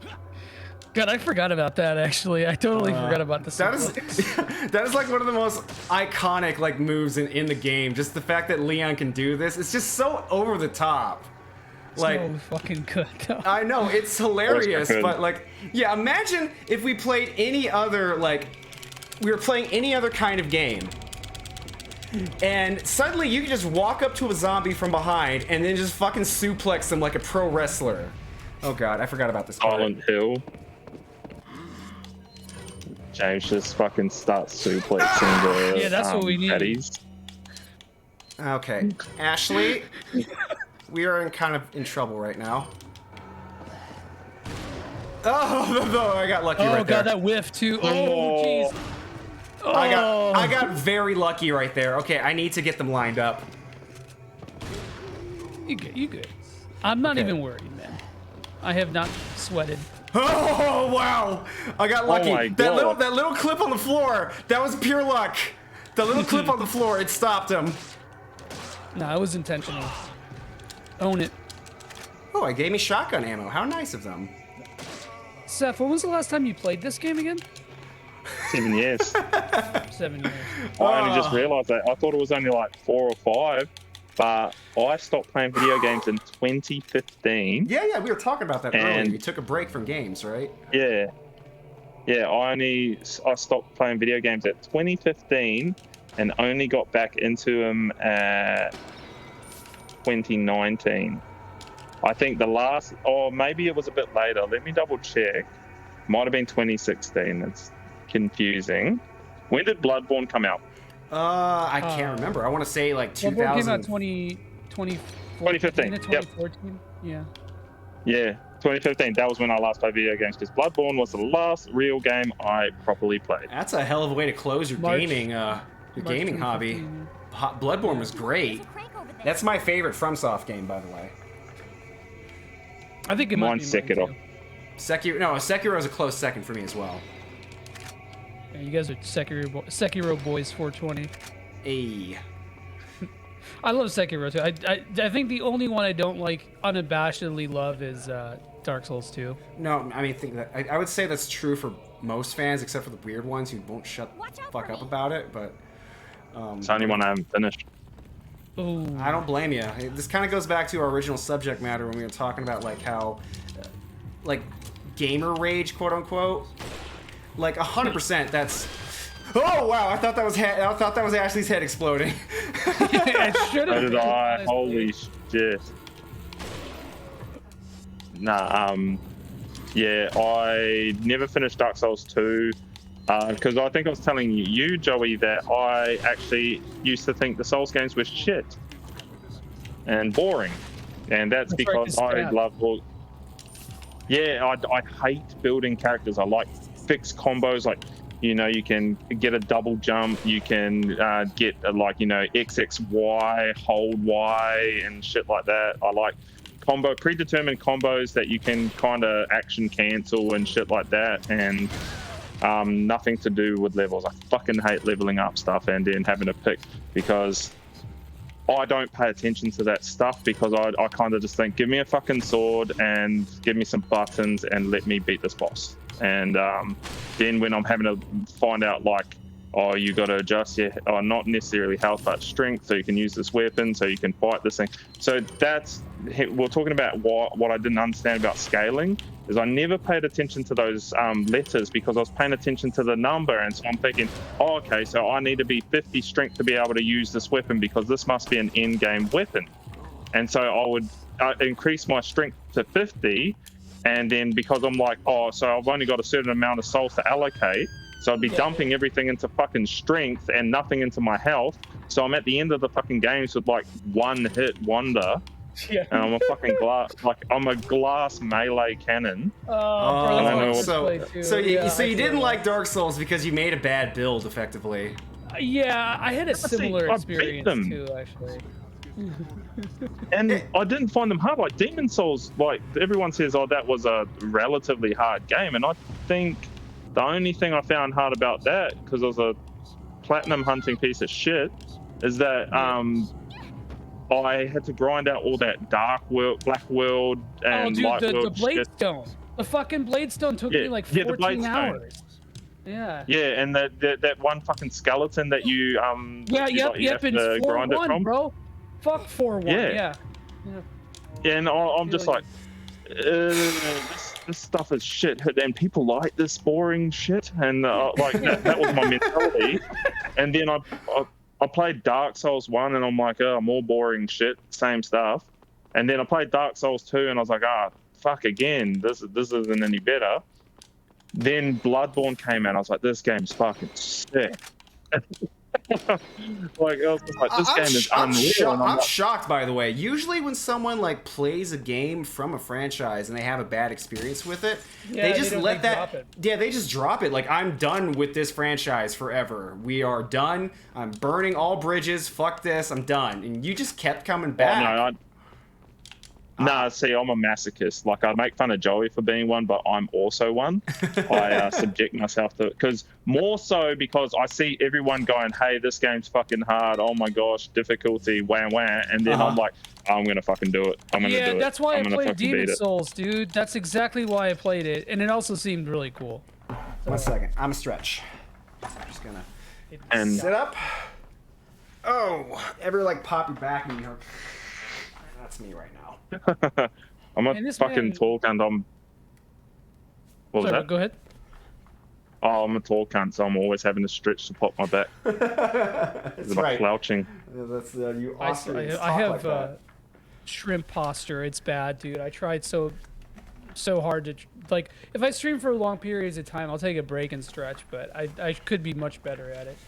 God, I forgot about that. Actually, I totally forgot about the suplex. That is like one of the most iconic like moves in the game. Just the fact that Leon can do this, it's just so over the top. Like, so fucking good. I know it's hilarious, but like, yeah, imagine if we played any other we were playing any other kind of game. And suddenly you can just walk up to a zombie from behind and then just fucking suplex them like a pro wrestler. Oh god, I forgot about this part. Silent Hill. James just fucking starts suplexing the Yeah, that's what we need. baddies. Okay, Ashley, we are kind of in trouble right now. Oh, no, I got lucky right there. Oh god, that whiff too. Oh jeez. Oh. I got very lucky right there. Okay, I need to get them lined up. You good? You good? I'm not even worried, man. I have not sweated. Oh wow! I got lucky. my That little clip on the floor. That was pure luck. The little clip on the floor. It stopped him. No, it was intentional. Own it. Oh, I gave me shotgun ammo. How nice of them. Seth, when was the last time you played this game again? 7 years. 7 years. I only just realised that. I thought it was only like 4 or 5, but I stopped playing video games in 2015. Yeah, we were talking about that earlier. You took a break from games, right? Yeah. I stopped playing video games at 2015 and only got back into them at 2019. I think the last, or maybe it was a bit later. Let me double check. Might have been 2016. It's confusing. When did Bloodborne come out? I can't remember. I want to say like 2000. Bloodborne came out 2015. 2014. Yep. Yeah. 2015. That was when I last played video games because Bloodborne was the last real game I properly played. That's a hell of a way to close your gaming hobby. Bloodborne was great. That's my favorite FromSoft game, by the way. I think it might be Sekiro. Sekiro is a close second for me as well. Yeah, you guys are Sekiro boys 420. Hey. I love Sekiro too. I think the only one I don't like unabashedly love is Dark Souls 2. No, I mean I would say that's true for most fans except for the weird ones who won't shut the fuck up about it. But it's the only one I haven't finished. Ooh. I don't blame you. This kind of goes back to our original subject matter when we were talking about like how, like, gamer rage, quote unquote. Like 100%. That's. Oh wow! I thought that was Ashley's head exploding. It should have. So did I. Holy shit. Nah. Yeah, I never finished Dark Souls 2. Because I think I was telling you, Joey, that I actually used to think the Souls games were shit and boring, and that's because I love. Yeah, I hate building characters. I like fixed combos, like you can get a double jump, you can get XXY, hold Y, and shit like that. I like predetermined combos that you can kind of action cancel and shit like that, and. Nothing to do with levels. I fucking hate leveling up stuff and then having to pick because I don't pay attention to that stuff because I kind of just think, give me a fucking sword and give me some buttons and let me beat this boss. And then when I'm having to find out like, oh, you got to adjust your, or not necessarily health, but strength, so you can use this weapon, so you can fight this thing. So we're talking about what I didn't understand about scaling is I never paid attention to those letters because I was paying attention to the number, and so I'm thinking, oh, okay, so I need to be 50 strength to be able to use this weapon because this must be an end-game weapon. And so I would increase my strength to 50, and then because I'm like, oh, so I've only got a certain amount of souls to allocate, so I'd be dumping everything into fucking strength and nothing into my health. So I'm at the end of the fucking games with like one hit wonder. Yeah. And I'm a fucking I'm a glass melee cannon. So you didn't like Dark Souls because you made a bad build, effectively. Yeah, I had a similar experience too, actually. And I didn't find them hard. Like Demon Souls, like everyone says, oh, that was a relatively hard game, and I think the only thing I found hard about that, because I was a platinum hunting piece of shit, is that I had to grind out all that dark world, black world, and light world. The Bladestone. The fucking Bladestone took me like 14 hours. Yeah. Yeah, and that one fucking skeleton that you Yep. It's 4-1, bro. Fuck 4-1. Yeah. And I'm just like, this stuff is shit, and people like this boring shit, and like that was my mentality. And then I played Dark Souls 1, and I'm like, oh, more boring shit, same stuff. And then I played Dark Souls 2, and I was like, fuck again, this isn't any better. Then Bloodborne came out, I was like, this game's fucking sick. Like, I was just like, this game is unreal. I'm shocked, by the way. Usually when someone like plays a game from a franchise and they have a bad experience with it, they just let that... Yeah, they just drop it. Like, I'm done with this franchise forever. We are done. I'm burning all bridges. Fuck this. I'm done. And you just kept coming back. Nah, see, I'm a masochist. Like, I make fun of Joey for being one, but I'm also one. I subject myself to it. Because more so because I see everyone going, hey, this game's fucking hard. Oh my gosh, difficulty, wham, wham. And then I'm like, I'm going to fucking do it. I'm going to do it. Yeah, that's why I played Demon Souls, dude. That's exactly why I played it. And it also seemed really cool. So, 1 second. I'm a stretch. I'm just going to sit up. Oh, ever like pop your back and you that's me right now. I'm a fucking tall cunt. What was that? Go ahead. Oh, I'm a tall cunt, so I'm always having to stretch to pop my back. That's right. Slouching. That's you. I have shrimp posture. It's bad, dude. I tried so hard to like. If I stream for long periods of time, I'll take a break and stretch. But I could be much better at it.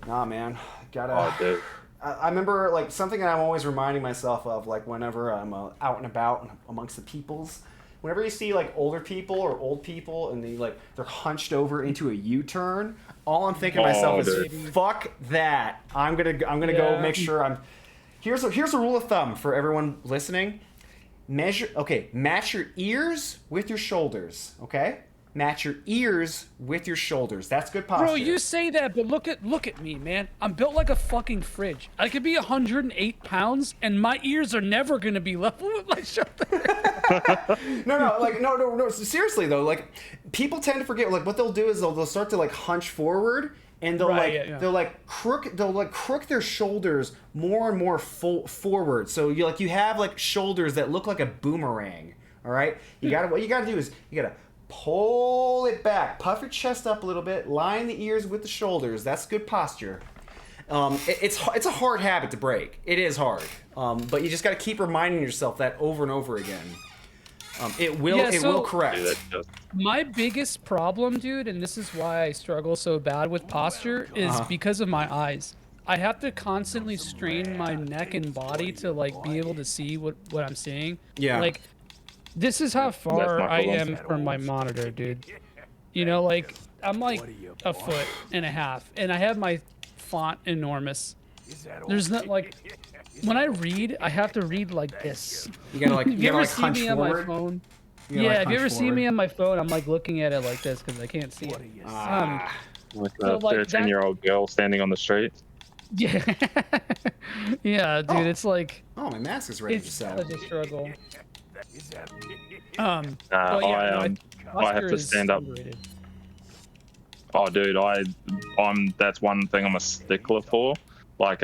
Nah, man. Gotta. Oh, dude. I remember like something that I'm always reminding myself of, like whenever I'm out and about amongst the peoples. Whenever you see like older people or old people and they're hunched over into a U-turn, all I'm thinking to myself is, "Fuck that! I'm gonna go make sure I'm." Here's a rule of thumb for everyone listening: match your ears with your shoulders. Okay. Match your ears with your shoulders. That's good posture. Bro, you say that, but look at me, man. I'm built like a fucking fridge. I could be 108 pounds, and my ears are never gonna be level with my shoulder. No. Seriously though, like people tend to forget. Like what they'll do is they'll start to like hunch forward, and they'll crook their shoulders more and more forward. So you have like shoulders that look like a boomerang. All right. What you gotta do is you gotta pull it back, puff your chest up a little bit, line the ears with the shoulders. That's good posture. It's a hard habit to break. It is hard, but you just got to keep reminding yourself that over and over again. It will correct. My biggest problem, dude, and this is why I struggle so bad with posture, is because of my eyes. I have to constantly strain my neck and body to like be able to see what I'm seeing. Yeah. Like, this is how far I am from my monitor, dude. You know, like, I'm like a foot and a half, and I have my font enormous. There's not, like, when I read, I have to read like this. You gotta, like, you ever see me on my phone? Yeah, if you ever see me on my phone, I'm, like, looking at it like this because I can't see it. Like a 13-year-old girl standing on the street. Yeah. Yeah, dude, it's like... Oh, my mask is ready to sell. It's such a struggle. I have to stand up. Underrated. Oh, dude, that's one thing I'm a stickler for. Like,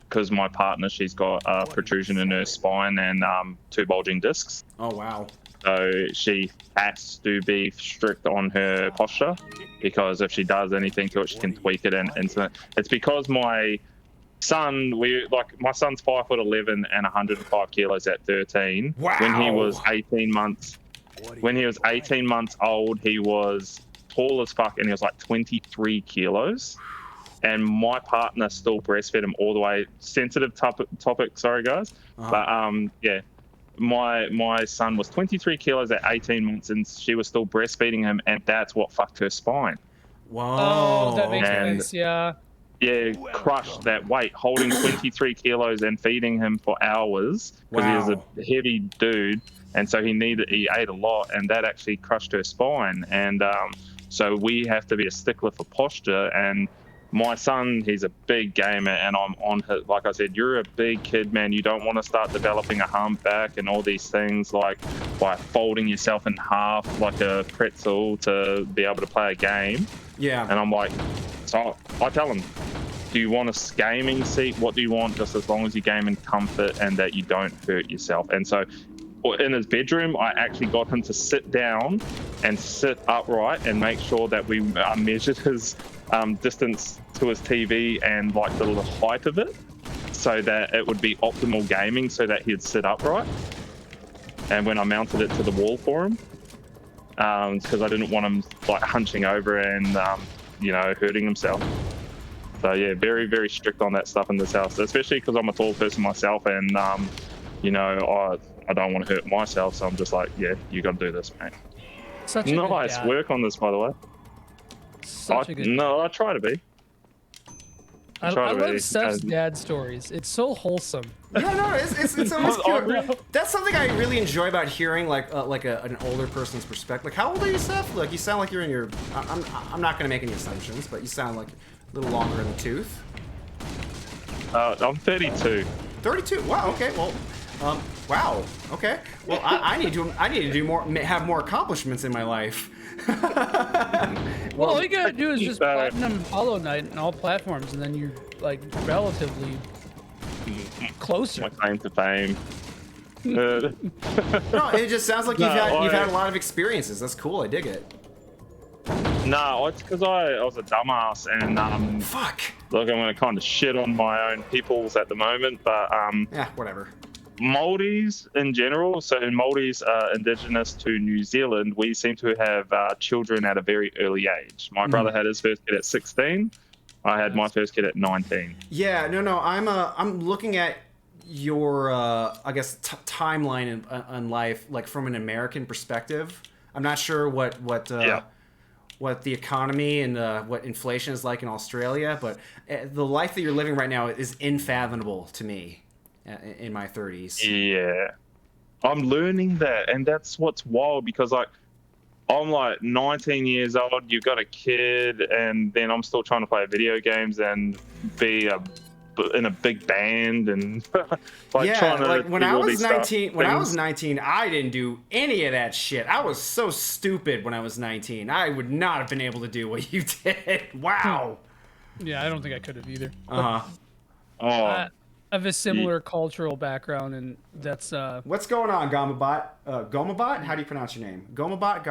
because my partner, she's got a protrusion in her spine and 2 bulging discs. Oh, wow. So she has to be strict on her posture, because if she does anything to it, she can tweak it and it's because my son, my son's 5'11" and 105 kilos at 13. Wow. When he was 18 months old, he was tall as fuck, and he was like 23 kilos. And my partner still breastfed him all the way. Sensitive topic, sorry guys. But yeah, my son was 23 kilos at 18 months, and she was still breastfeeding him, and that's what fucked her spine. Whoa. Oh, that makes sense. Yeah. Yeah, crushed that weight, holding 23 kilos and feeding him for hours because he was a heavy dude, and so he ate a lot, and that actually crushed her spine. And so we have to be a stickler for posture. And my son, he's a big gamer, and I'm on his, like I said, you're a big kid, man. You don't want to start developing a humpback and all these things like by folding yourself in half like a pretzel to be able to play a game. Yeah. And I'm like, so I tell him, do you want a gaming seat? What do you want? Just as long as you game in comfort and that you don't hurt yourself. And so in his bedroom, I actually got him to sit down and sit upright and make sure that we measured his distance to his TV and like the height of it so that it would be optimal gaming so that he'd sit upright. And when I mounted it to the wall for him, because I didn't want him like hunching over and hurting himself. So yeah, very, very strict on that stuff in this house, especially because I'm a tall person myself, and I don't want to hurt myself, so I'm just like, yeah, you got to do this, mate. Such a nice good dad. work on this, by the way. I try to be. I love Seth's dad stories. It's so wholesome. Yeah, no, it's almost cute. That's something I really enjoy about hearing an older person's perspective. Like, how old are you, Seth? Like, you sound like you're in your. I'm not gonna make any assumptions, but you sound like a little longer in the tooth. I'm 32. 32. Wow. Okay. Well. Wow. Okay. Well, I need to do more. Have more accomplishments in my life. Well, all you gotta do is just platinum Hollow Knight on all platforms, and then you're like relatively closer. My claim to fame. No, it just sounds like you've had a lot of experiences. That's cool. I dig it. No, it's because I was a dumbass, and fuck. Look, I'm gonna kind of shit on my own peoples at the moment, but yeah, whatever. Māoris in general, so Māoris are indigenous to New Zealand, we seem to have children at a very early age. My brother had his first kid at 16. I had my first kid at 19. Yeah, no. I'm looking at your I guess timeline in life, like from an American perspective. I'm not sure what the economy and what inflation is like in Australia, but the life that you're living right now is unfathomable to me. In my 30s. Yeah, I'm learning that, and that's what's wild because I'm like 19 years old. You've got a kid, and then I'm still trying to play video games and be in a big band and trying to when I was 19. When I was 19, I didn't do any of that shit. I was so stupid when I was 19. I would not have been able to do what you did. Wow. Yeah, I don't think I could have either. I have a similar cultural background, and that's What's going on, Gamabot? Gomabot? How do you pronounce your name? Gamabot?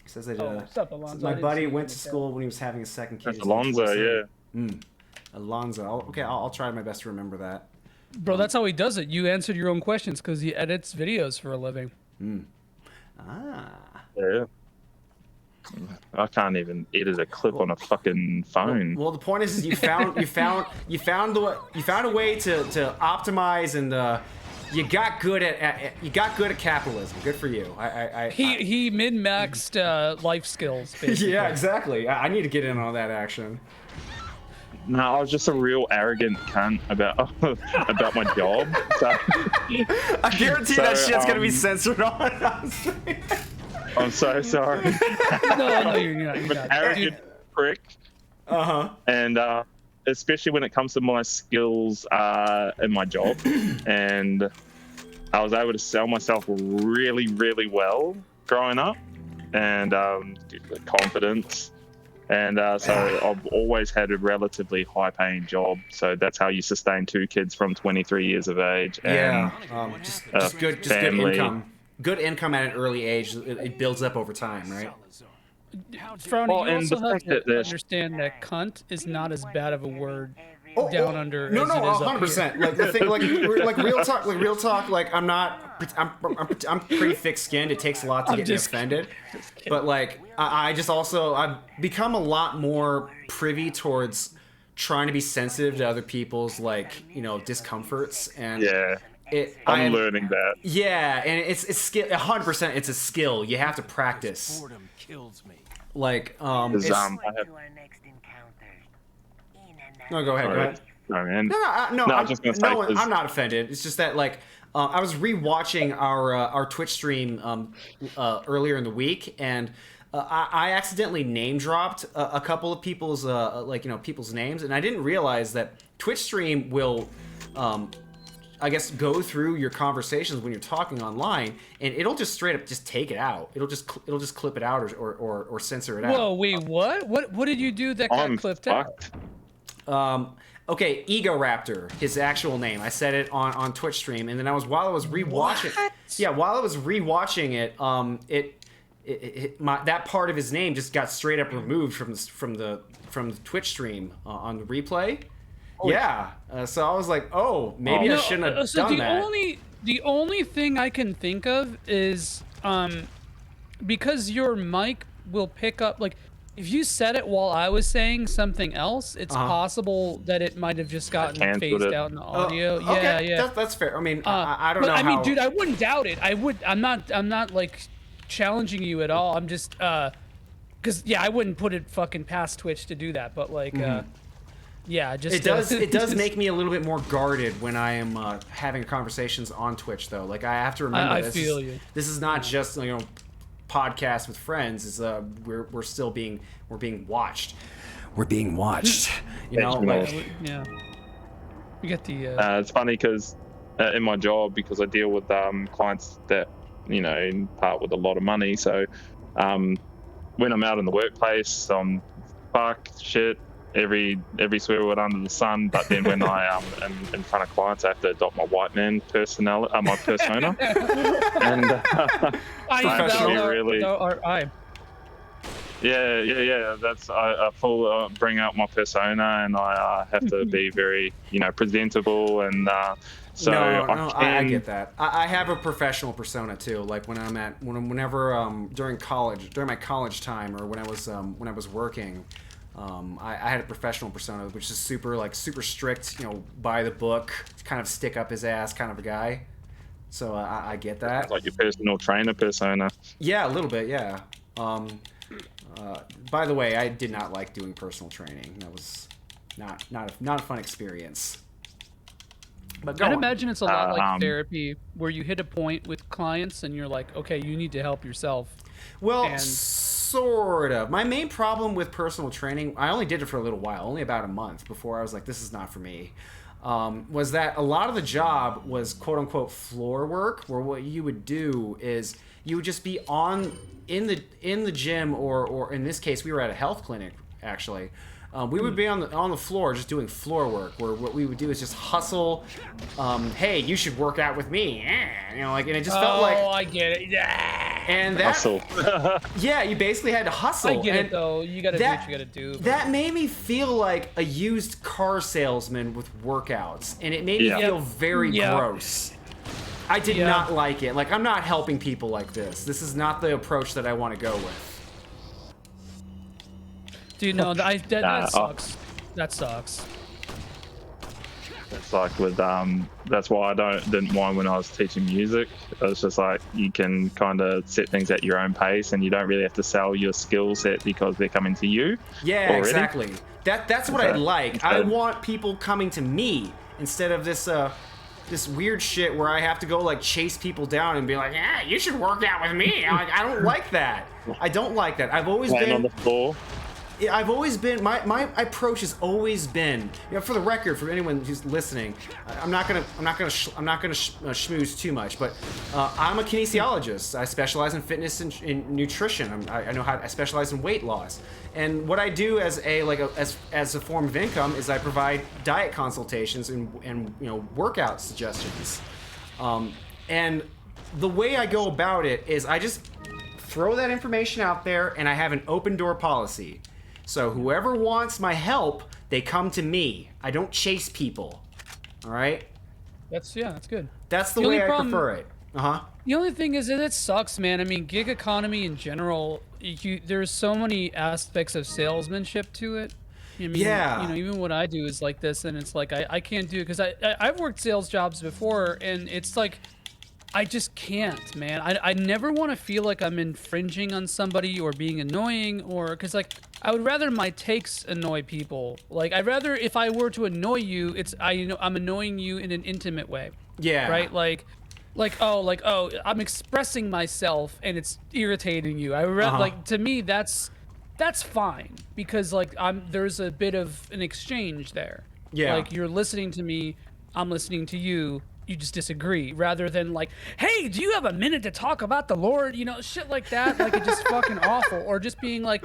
Says that what's up, Alonzo? my buddy went to school when he was having his second kid. That's Alonzo, yeah. Alonzo. Okay, I'll try my best to remember that. Bro, that's how he does it. You answered your own questions because he edits videos for a living. Yeah. I can't even edit a clip on a fucking phone. Well, the point is you found a way to optimize, and you got good at capitalism. Good for you. He min-maxed life skills. Basically. Yeah, exactly. I need to get in on that action. No, I was just a real arrogant cunt about my job. So, I guarantee that shit's gonna be censored on. I'm so sorry. No, you're not. I'm an arrogant prick. And especially when it comes to my skills in my job, and I was able to sell myself really, really well growing up, and confidence. And so I've always had a relatively high-paying job. So that's how you sustain 2 kids from 23 years of age. And, just good income. Good income at an early age. It builds up over time, right? Frowny, Well, you and the also have fact that to there's understand that cunt is not as bad of a word Oh, down oh, under no, as it is up 100%. here. Like the thing, like real talk. Like I'm pretty thick-skinned. It takes a lot to I'm get me just offended. kidding. But like, I just also I've become a lot more privy towards trying to be sensitive to other people's discomforts and yeah, I'm learning that. yeah, and it's skill 100%. It's a skill you have to practice. Boredom kills me. Like Because it's, I have. no, go ahead. Go ahead. Sorry, man. No, I was just gonna say, no, 'cause- I'm not offended. It's just that I was rewatching our Twitch stream earlier in the week, and I accidentally name dropped a couple of people's people's names, and I didn't realize that Twitch stream will. I guess go through your conversations when you're talking online, and it'll just straight up just take it out. It'll just clip it out or censor it out. Whoa, wait, what? What did you do that got I'm clipped out? fucked. Okay, Ego Raptor, his actual name. I said it on Twitch stream, and then while I was rewatching. What? Yeah, while I was rewatching it, that part of his name just got straight up removed from the Twitch stream on the replay. Yeah, so I was like, oh, maybe I shouldn't have done that. The only thing I can think of is because your mic will pick up, like, if you said it while I was saying something else, it's possible that it might have just gotten Canceled phased it. out in the audio. Okay, Yeah. that's fair. I mean, I don't but know I how. mean, dude, I wouldn't doubt it. I'm not like challenging you at all. I'm just because I wouldn't put it fucking past Twitch to do that. But like, yeah, just it does make me a little bit more guarded when I am having conversations on Twitch, though. Like I have to remember, I feel you. This is not just podcast with friends. Is we're still being watched. We're being watched. Yeah. We get the. It's funny because in my job, because I deal with clients that in part with a lot of money. So when I'm out in the workplace, I'm fuck shit. Every swear word under the sun, but then when I am in front of clients, I have to adopt my white man my persona, and I have to be really, yeah. That's I full bring out my persona, and I have to be very presentable, and so I get that. I have a professional persona too. Like whenever during my college time, or when I was working. I had a professional persona, which is super strict, by the book, kind of stick up his ass kind of a guy. So I get that. Like your personal trainer persona. Yeah, a little bit, yeah. By the way, I did not like doing personal training. That was not a fun experience. But I'd imagine it's a lot like therapy, where you hit a point with clients and you're like, okay, you need to help yourself. Well, sort of. My main problem with personal training, I only did it for a little while, only about a month before I was like, this is not for me, was that a lot of the job was quote-unquote floor work, where what you would do is you would just be in the gym, or in this case, we were at a health clinic, actually. We would be on the floor just doing floor work, where what we would do is just hustle. Hey, you should work out with me, and it just felt like. Oh, I get it. Yeah. And that. Hustle. Yeah, you basically had to hustle. I get it though. You gotta do what you gotta do. But... That made me feel like a used car salesman with workouts, and it made me feel very gross. I did not like it. Like, I'm not helping people like this. This is not the approach that I want to go with. Dude, no, that sucks. That sucks. It's like with that's why I didn't mind when I was teaching music. It's just like you can kind of set things at your own pace, and you don't really have to sell your skill set because they're coming to you. Yeah, already. Exactly. That's what I like. I want people coming to me instead of this this weird shit where I have to go like chase people down and be like, yeah, you should work out with me. I don't like that. I don't like that. I've always been on the floor. I've always been my approach has always been, for the record, for anyone who's listening, I'm not gonna schmooze too much, but I'm a kinesiologist. I specialize in fitness and in nutrition. I specialize in weight loss, and what I do as a form of income is I provide diet consultations and workout suggestions, and the way I go about it is I just throw that information out there, and I have an open door policy. So whoever wants my help, they come to me. I don't chase people. All right? That's good. That's the way I prefer it. The only thing is that it sucks, man. I mean, gig economy in general, there's so many aspects of salesmanship to it. I mean, Yeah. Even what I do is like this, and it's like I can't do it because I've worked sales jobs before, and it's like I just can't, man. I never want to feel like I'm infringing on somebody or being annoying, or because like I would rather my takes annoy people. Like I'd rather if I were to annoy you, I'm annoying you in an intimate way. Yeah. Right. Like I'm expressing myself and it's irritating you. Like to me that's fine because like there's a bit of an exchange there. Yeah. Like you're listening to me, I'm listening to you. You just disagree rather than like, hey, do you have a minute to talk about the Lord? Shit like that. Like it's just fucking awful. Or just being like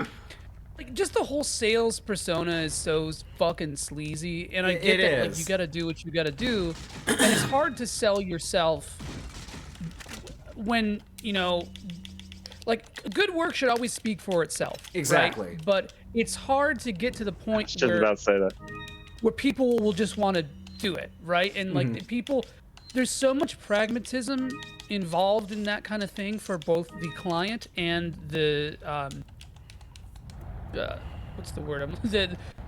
just the whole sales persona is so fucking sleazy. And I get that like you gotta do what you gotta do. And it's hard to sell yourself when, like good work should always speak for itself. Exactly. Right? But it's hard to get to the point Just about to say that. where people will just want to do it, right? And like the people, there's so much pragmatism involved in that kind of thing for both the client and the what's the word?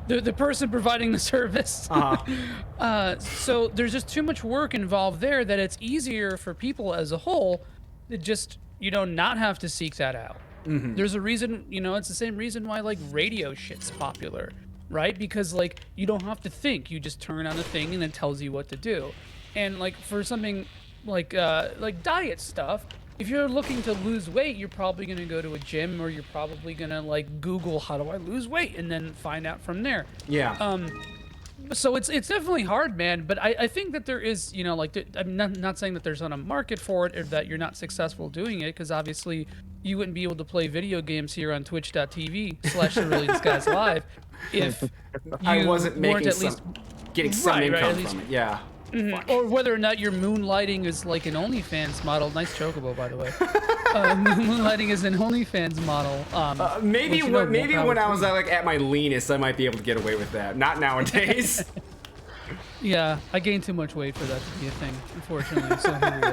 The person providing the service. So there's just too much work involved there that it's easier for people as a whole to just not have to seek that out. There's a reason, it's the same reason why like radio shit's popular, right? Because like you don't have to think, you just turn on the thing and it tells you what to do. And like for something like diet stuff, if you're looking to lose weight, you're probably going to go to a gym, or you're probably going to like Google how do I lose weight and then find out from there. Yeah. So it's definitely hard, man. But I think that there is, I'm not saying that there's not a market for it or that you're not successful doing it, because obviously you wouldn't be able to play video games here on twitch.tv/TheBrilliantSkies Live if I wasn't making at least getting some income at least, from it. Yeah. Or whether or not your moonlighting is like an OnlyFans model. Nice chocobo, by the way. Moonlighting is an OnlyFans model. Maybe when I was at my leanest, I might be able to get away with that. Not nowadays. Yeah, I gained too much weight for that to be a thing, unfortunately. So here we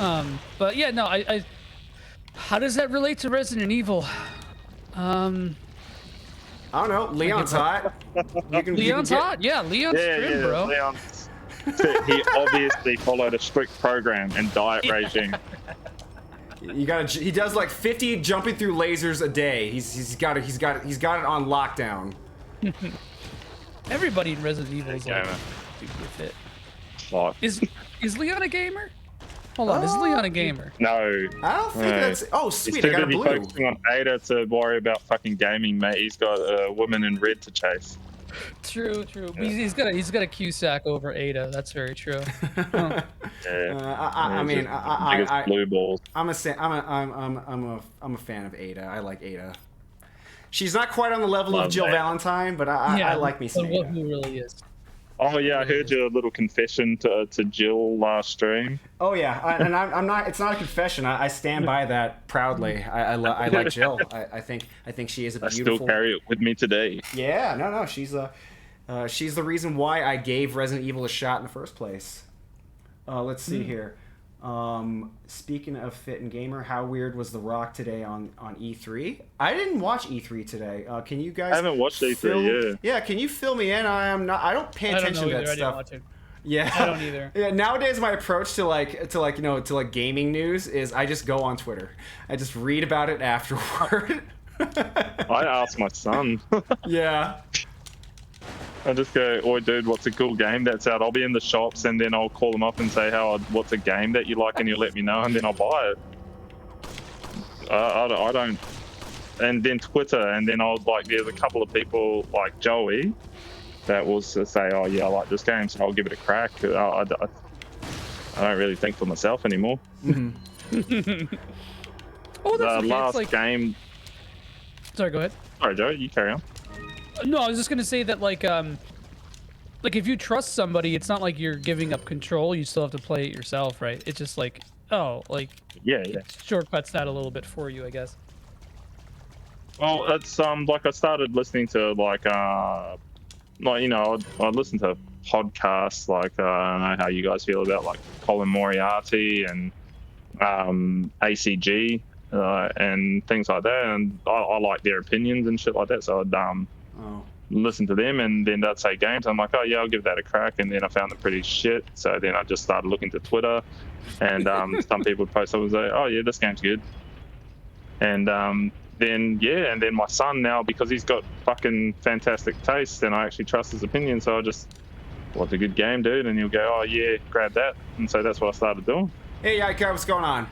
are. But yeah, no, I how does that relate to Resident Evil? I don't know. Leon's hot. Leon's hot. Yeah, Leon's trim, bro. Leon's he obviously followed a strict program and diet regime. He does like 50 jumping through lasers a day. He's got it on lockdown. Everybody in Resident Evil is like super fit. Is Leon a gamer? Hold on, is Leon a gamer? No. I don't think that's. Oh, sweet! He's I got a blue. focusing on Ada to worry about fucking gaming, mate. He's got a woman in red to chase. True. Yeah. He's got a Q-sack over Ada. That's very true. Huh. I mean, blue balls. I'm a fan of Ada. I like Ada. She's not quite on the level of Jill Valentine, but I like me some Ada. Who really is? Oh yeah, I heard your little confession to Jill last stream. Oh yeah, I'm not. It's not a confession. I stand by that proudly. I like Jill. I think she is a beautiful. I still carry it with me today. Yeah, no. She's the reason why I gave Resident Evil a shot in the first place. Let's see here. Speaking of fit and gamer, how weird was The Rock today on E3? I didn't watch E3 today. Can you guys? I haven't watched E3. Yeah. Can you fill me in? I don't pay attention to that stuff. Yeah, I don't either. Yeah, nowadays my approach to gaming news is I just go on Twitter. I just read about it afterward. I asked my son. Yeah. I just go, oi dude, what's a cool game that's out? I'll be in the shops and then I'll call them up and say, what's a game that you like, and you let me know, and then I'll buy it. I don't. And then Twitter, and then I was like, there's a couple of people like Joey that will say, oh yeah, I like this game, so I'll give it a crack. I don't really think for myself anymore. Mm-hmm. Oh, that's the last game. Sorry, go ahead. Sorry, Joe, you carry on. No, I was just gonna say that like if you trust somebody, it's not like you're giving up control. You still have to play it yourself, right? It's just like, oh, like Yeah. it shortcuts that a little bit for you, I guess. Well, it's like I started listening to like you know, I listen to podcasts like I don't know how you guys feel about like Colin Moriarty and ACG and things like that, and I like their opinions and shit like that. So I'd listen to them, and then they'd say games. I'm like, oh yeah, I'll give that a crack, and then I found them pretty shit. So then I just started looking to Twitter, and some people would post up and say, oh yeah, this game's good, and then my son now, because he's got fucking fantastic taste, and I actually trust his opinion, so I just, what's a good game, dude? And he'll go, oh yeah, grab that, and so that's what I started doing. Hey, Yaika, what's going on?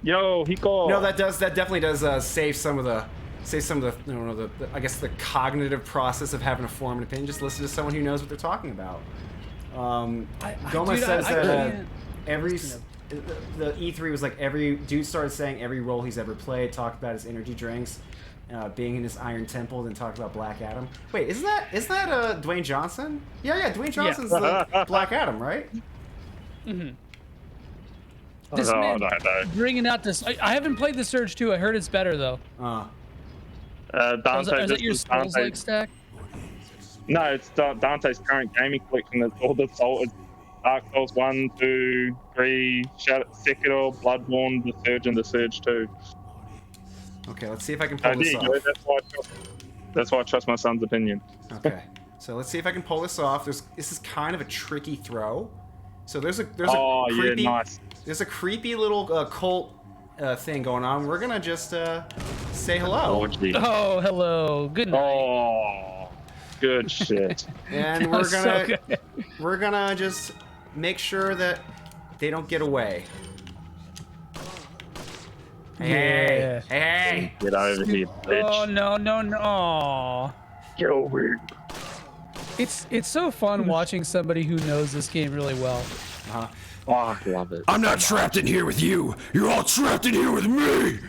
Yo, Hiko. No, that definitely does save some of the you know, I guess the cognitive process of having to form an opinion. Just listen to someone who knows what they're talking about. Goma says that the E3 was like every dude started saying every role he's ever played, talked about his energy drinks, being in his Iron Temple, then talked about Black Adam. Wait, isn't that Dwayne Johnson? Yeah, Dwayne Johnson's the Black Adam, right? Mm-hmm. This man bringing out this. I haven't played the Surge 2. I heard it's better though. Dante, is that your Souls-like stack? No, it's Dante's current gaming collection. It's all the Dark Souls 1, 2, 3, Sekiro, Bloodborne, the Surge, and the Surge 2. Okay, let's see if I can pull this off. That's why I trust my son's opinion. Okay, so let's see if I can pull this off. This is kind of a tricky throw. So there's a creepy little cult thing going on. We're gonna just say hello. Oh, hello. Good night. Oh, good shit. And we're gonna just make sure that they don't get away. Hey. Get over here, bitch. Oh no. Get over here. It's so fun watching somebody who knows this game really well. Oh, I love it. I'm not trapped in here with you. You're all trapped in here with me.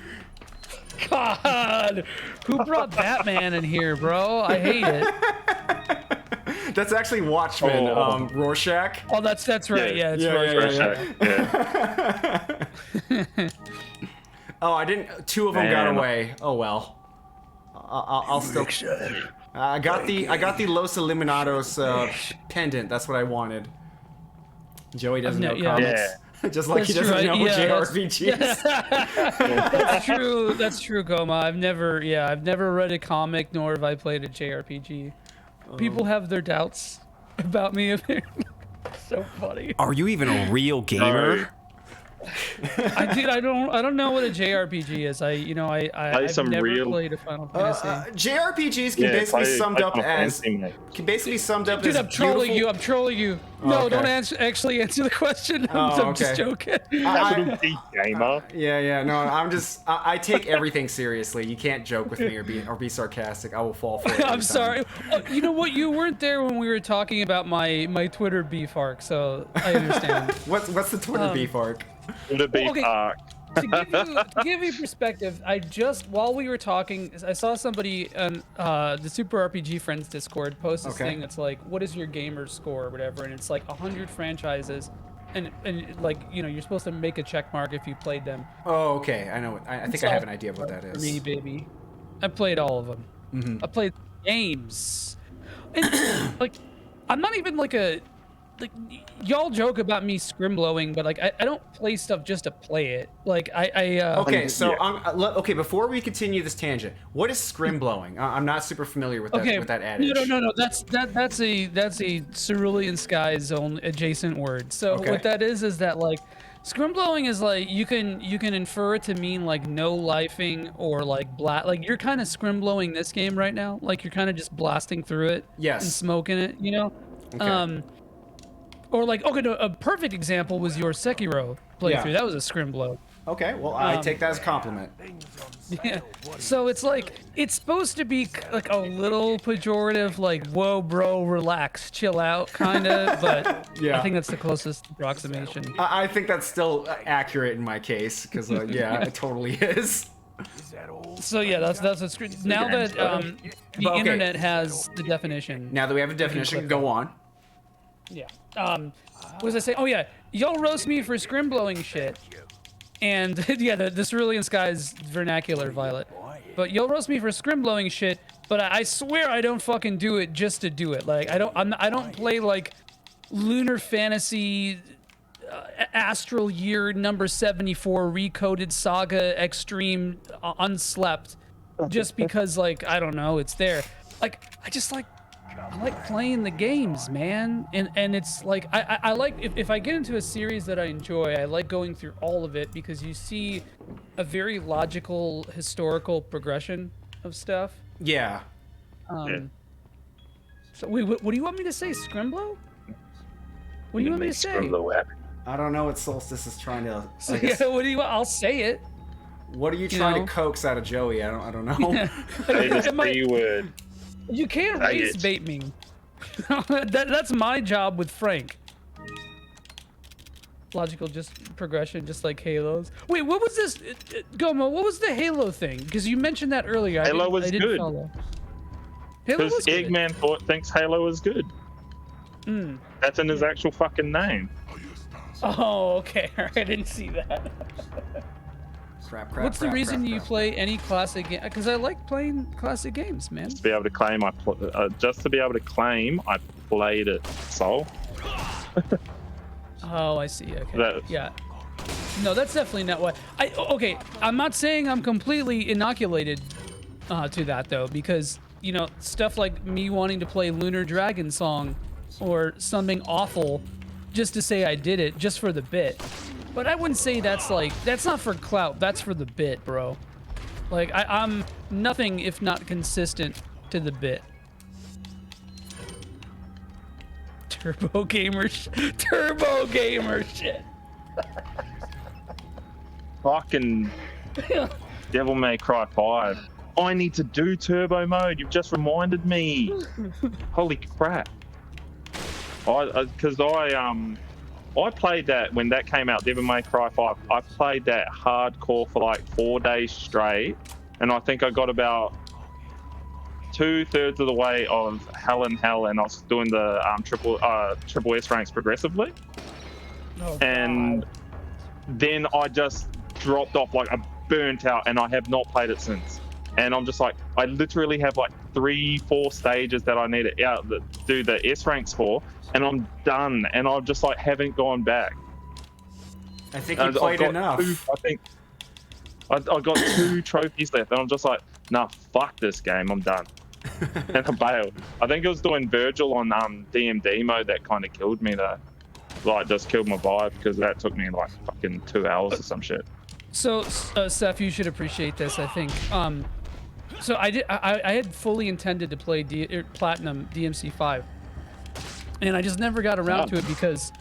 God, who brought Batman in here, bro? I hate it. That's actually Watchmen, Rorschach. Oh, that's right. Yeah, it's Rorschach. Yeah. Oh, I didn't. Two of them got away. Oh well. I'll still. I got the Los Eliminados pendant. That's what I wanted. Joey doesn't know comics. Yeah. Just like he doesn't know JRPGs. That's true, Goma. I've never read a comic, nor have I played a JRPG. People have their doubts about me. So funny. Are you even a real gamer? I don't know what a JRPG is. I've never played a Final Fantasy. JRPGs can basically be summed up as Dude, I'm trolling you. No, don't actually answer the question. I'm just joking. Gamer. Yeah. No, I take everything seriously. You can't joke with me or be sarcastic. I will fall for it. I'm sorry. You know what? You weren't there when we were talking about my Twitter beef arc, so I understand. What's the Twitter beef arc? To give you perspective, while we were talking, I saw somebody on the Super RPG Friends Discord post this thing that's like, what is your gamer score or whatever, and it's like 100 franchises, and like, you know, you're supposed to make a check mark if you played them. Oh, okay. I know. I think I have an idea of what that is. Me, baby. I played all of them. Mm-hmm. I played games. And, like, I'm not even like y'all joke about me scrimblowing, but like I don't play stuff just to play it. Like okay, so okay, before we continue this tangent, what is scrimblowing? I'm not super familiar with that adage. No. That's a Cerulean Sky Zone adjacent word. So what that is that like scrimblowing is like you can infer it to mean like no lifing or like like you're kind of scrimblowing this game right now. Like you're kind of just blasting through it. Yes. And smoking it, you know? Okay. Or like, a perfect example was your Sekiro playthrough. That was a scrimblow. Okay, well, I take that as a compliment. Yeah. So it's like, it's supposed to be like a little pejorative, like, whoa, bro, relax, chill out, kind of, but I think that's the closest approximation. I think that's still accurate in my case, because, it totally is. So yeah, that's what's now that the Okay. internet has the definition. Now that we have a definition, go on. Yeah. What was I saying? Oh yeah, y'all roast me for scrim blowing shit, and yeah, the Cerulean Skies vernacular, Violet. But y'all roast me for scrim blowing shit, but I swear I don't fucking do it just to do it. Like I don't play like Lunar Fantasy. Astral Year number 74 Recoded Saga Extreme Unslept just because, like, I don't know, it's there. Like, I like playing the games, man. And it's like I like if I get into a series that I enjoy, I like going through all of it because you see a very logical historical progression of stuff. Yeah. So wait, what do you want me to say? Scrimblow? What do you want me to say? I don't know what Solstice is trying to. Yeah, what do you want? I'll say it. What are you trying to coax out of Joey? I don't know. B-word. You can't race bait me. That's my job with Frank. Logical just progression, just like Halos. Wait, what was this? Gomo, what was the Halo thing? Because you mentioned that earlier. Halo was good. Because Eggman thinks Halo was good. That's in his actual fucking name. Oh, okay. I didn't see that. What's the reason you play any classic game? Because I like playing classic games, man. Just to be able to claim, I played it. Soul. Oh, I see. Okay. Yeah. No, that's definitely not what okay, I'm not saying I'm completely inoculated to that though, because you know, stuff like me wanting to play Lunar Dragon Song or something awful just to say I did it just for the bit. But I wouldn't say that's not for clout, that's for the bit, bro. Like I'm nothing if not consistent to the bit. Turbo gamer shit. Fucking Devil May Cry 5. I need to do turbo mode. You've just reminded me. Holy crap. I played that when that came out, Devil May Cry 5. I played that hardcore for like 4 days straight, and I think I got about 2/3 of the way of Hell in Hell, and I was doing the triple S ranks progressively. Oh, and God. Then I just dropped off, like I burnt out, and I have not played it since. And I'm just like, I literally have like 3-4 stages that I need to do the S ranks for, and I'm done. And I just like haven't gone back. I think you played enough. I got 2 trophies left, and I'm just like, nah, fuck this game, I'm done. And I bailed. I think it was doing Virgil on DMD mode that kind of killed me though. Like, just killed my vibe, because that took me like fucking 2 hours or some shit. So, Seth, you should appreciate this, I think. So I had fully intended to play Platinum DMC5, and I just never got around to it because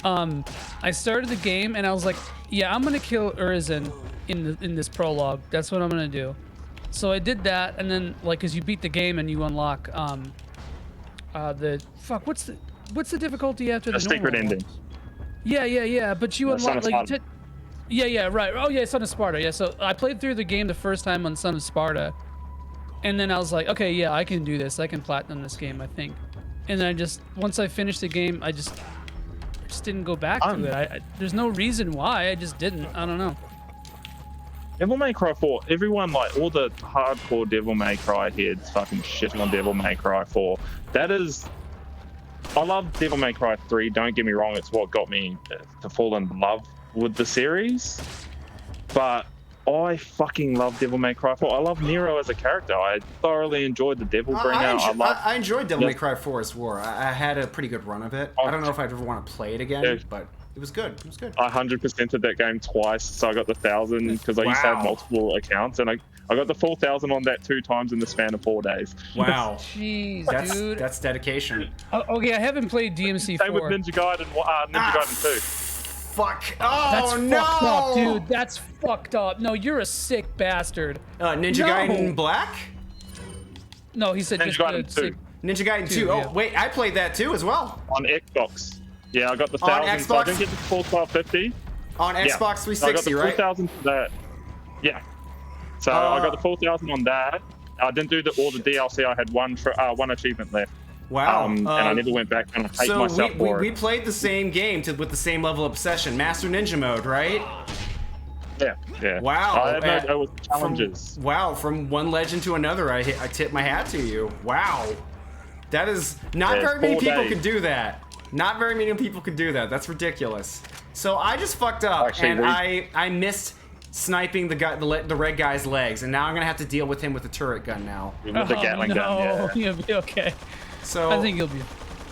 I started the game and I was like, yeah, I'm gonna kill Urizen in this prologue. That's what I'm gonna do. So I did that, and then like, cause you beat the game and you unlock what's the difficulty after the secret ending. Yeah. But you unlock like. Yeah, right. Oh yeah, Son of Sparta. Yeah, so I played through the game the first time on Son of Sparta, and then I was like, okay, yeah, I can do this. I can platinum this game, I think. And then once I finished the game, I just didn't go back to it. There's no reason why. I just didn't. I don't know. Devil May Cry 4. Everyone, like all the hardcore Devil May Cry heads, fucking shitting on Devil May Cry 4. That is. I love Devil May Cry 3. Don't get me wrong. It's what got me to fall in love with the series, but I fucking love Devil May Cry 4. I love Nero as a character. I thoroughly enjoyed the Devil Bringer. I enjoyed Devil May Cry 4's War. I had a pretty good run of it. I don't know if I'd ever want to play it again, but it was good. It was good. I 100%ed that game twice, so I got the 1,000 because I used to have multiple accounts, and I got the full 1,000 on that 2 times in the span of 4 days. Wow. Jeez, dude. That's dedication. Okay, I haven't played DMC4. Same with Ninja Gaiden 2. Fuck. Oh, that's no. Fucked up, dude. That's fucked up. No, you're a sick bastard. Ninja Gaiden Black? No, he said Ninja Gaiden 2. Ninja Gaiden 2. Yeah. Oh, wait, I played that too as well. On Xbox. Yeah, I got the 1,000. On Xbox? So I didn't get the full 1250. On Xbox 360, so I got the right? 2,000 for that. Yeah. So I got the 4,000 on that. I didn't do all the DLC. I had one achievement left. Wow. And I never went back, and I hate myself for it. We played the same game with the same level of obsession. Master Ninja mode, right? Yeah. Wow. I had no challenges. From one legend to another, I tip my hat to you. Wow. That is not very many people could do that. Not very many people could do that. That's ridiculous. So I just fucked up, and I missed sniping the red guy's legs, and now I'm gonna have to deal with him with the turret gun now. With the Gatling gun, You'll be okay. So I think you'll be.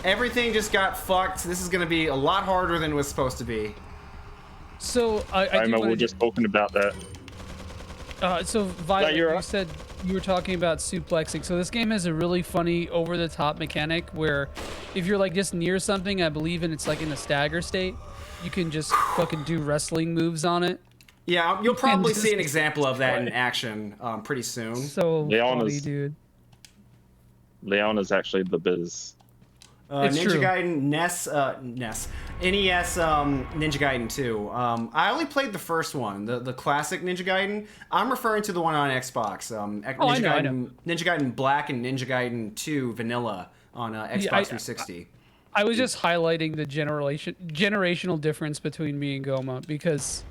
Everything just got fucked. This is gonna be a lot harder than it was supposed to be. So we're just talking about that. So Violet, you said you were talking about suplexing. So this game has a really funny over-the-top mechanic where if you're like just near something, I believe it's like in a stagger state, you can just fucking do wrestling moves on it. Yeah, you'll probably see an example of that in action pretty soon. So funny, dude. Leona's actually the biz. Ninja Gaiden NES Ninja Gaiden 2. I only played the first one, the classic Ninja Gaiden. I'm referring to the one on Xbox. I know. Ninja Gaiden Black and Ninja Gaiden 2 Vanilla on Xbox 360. I was just highlighting the generational difference between me and Goma because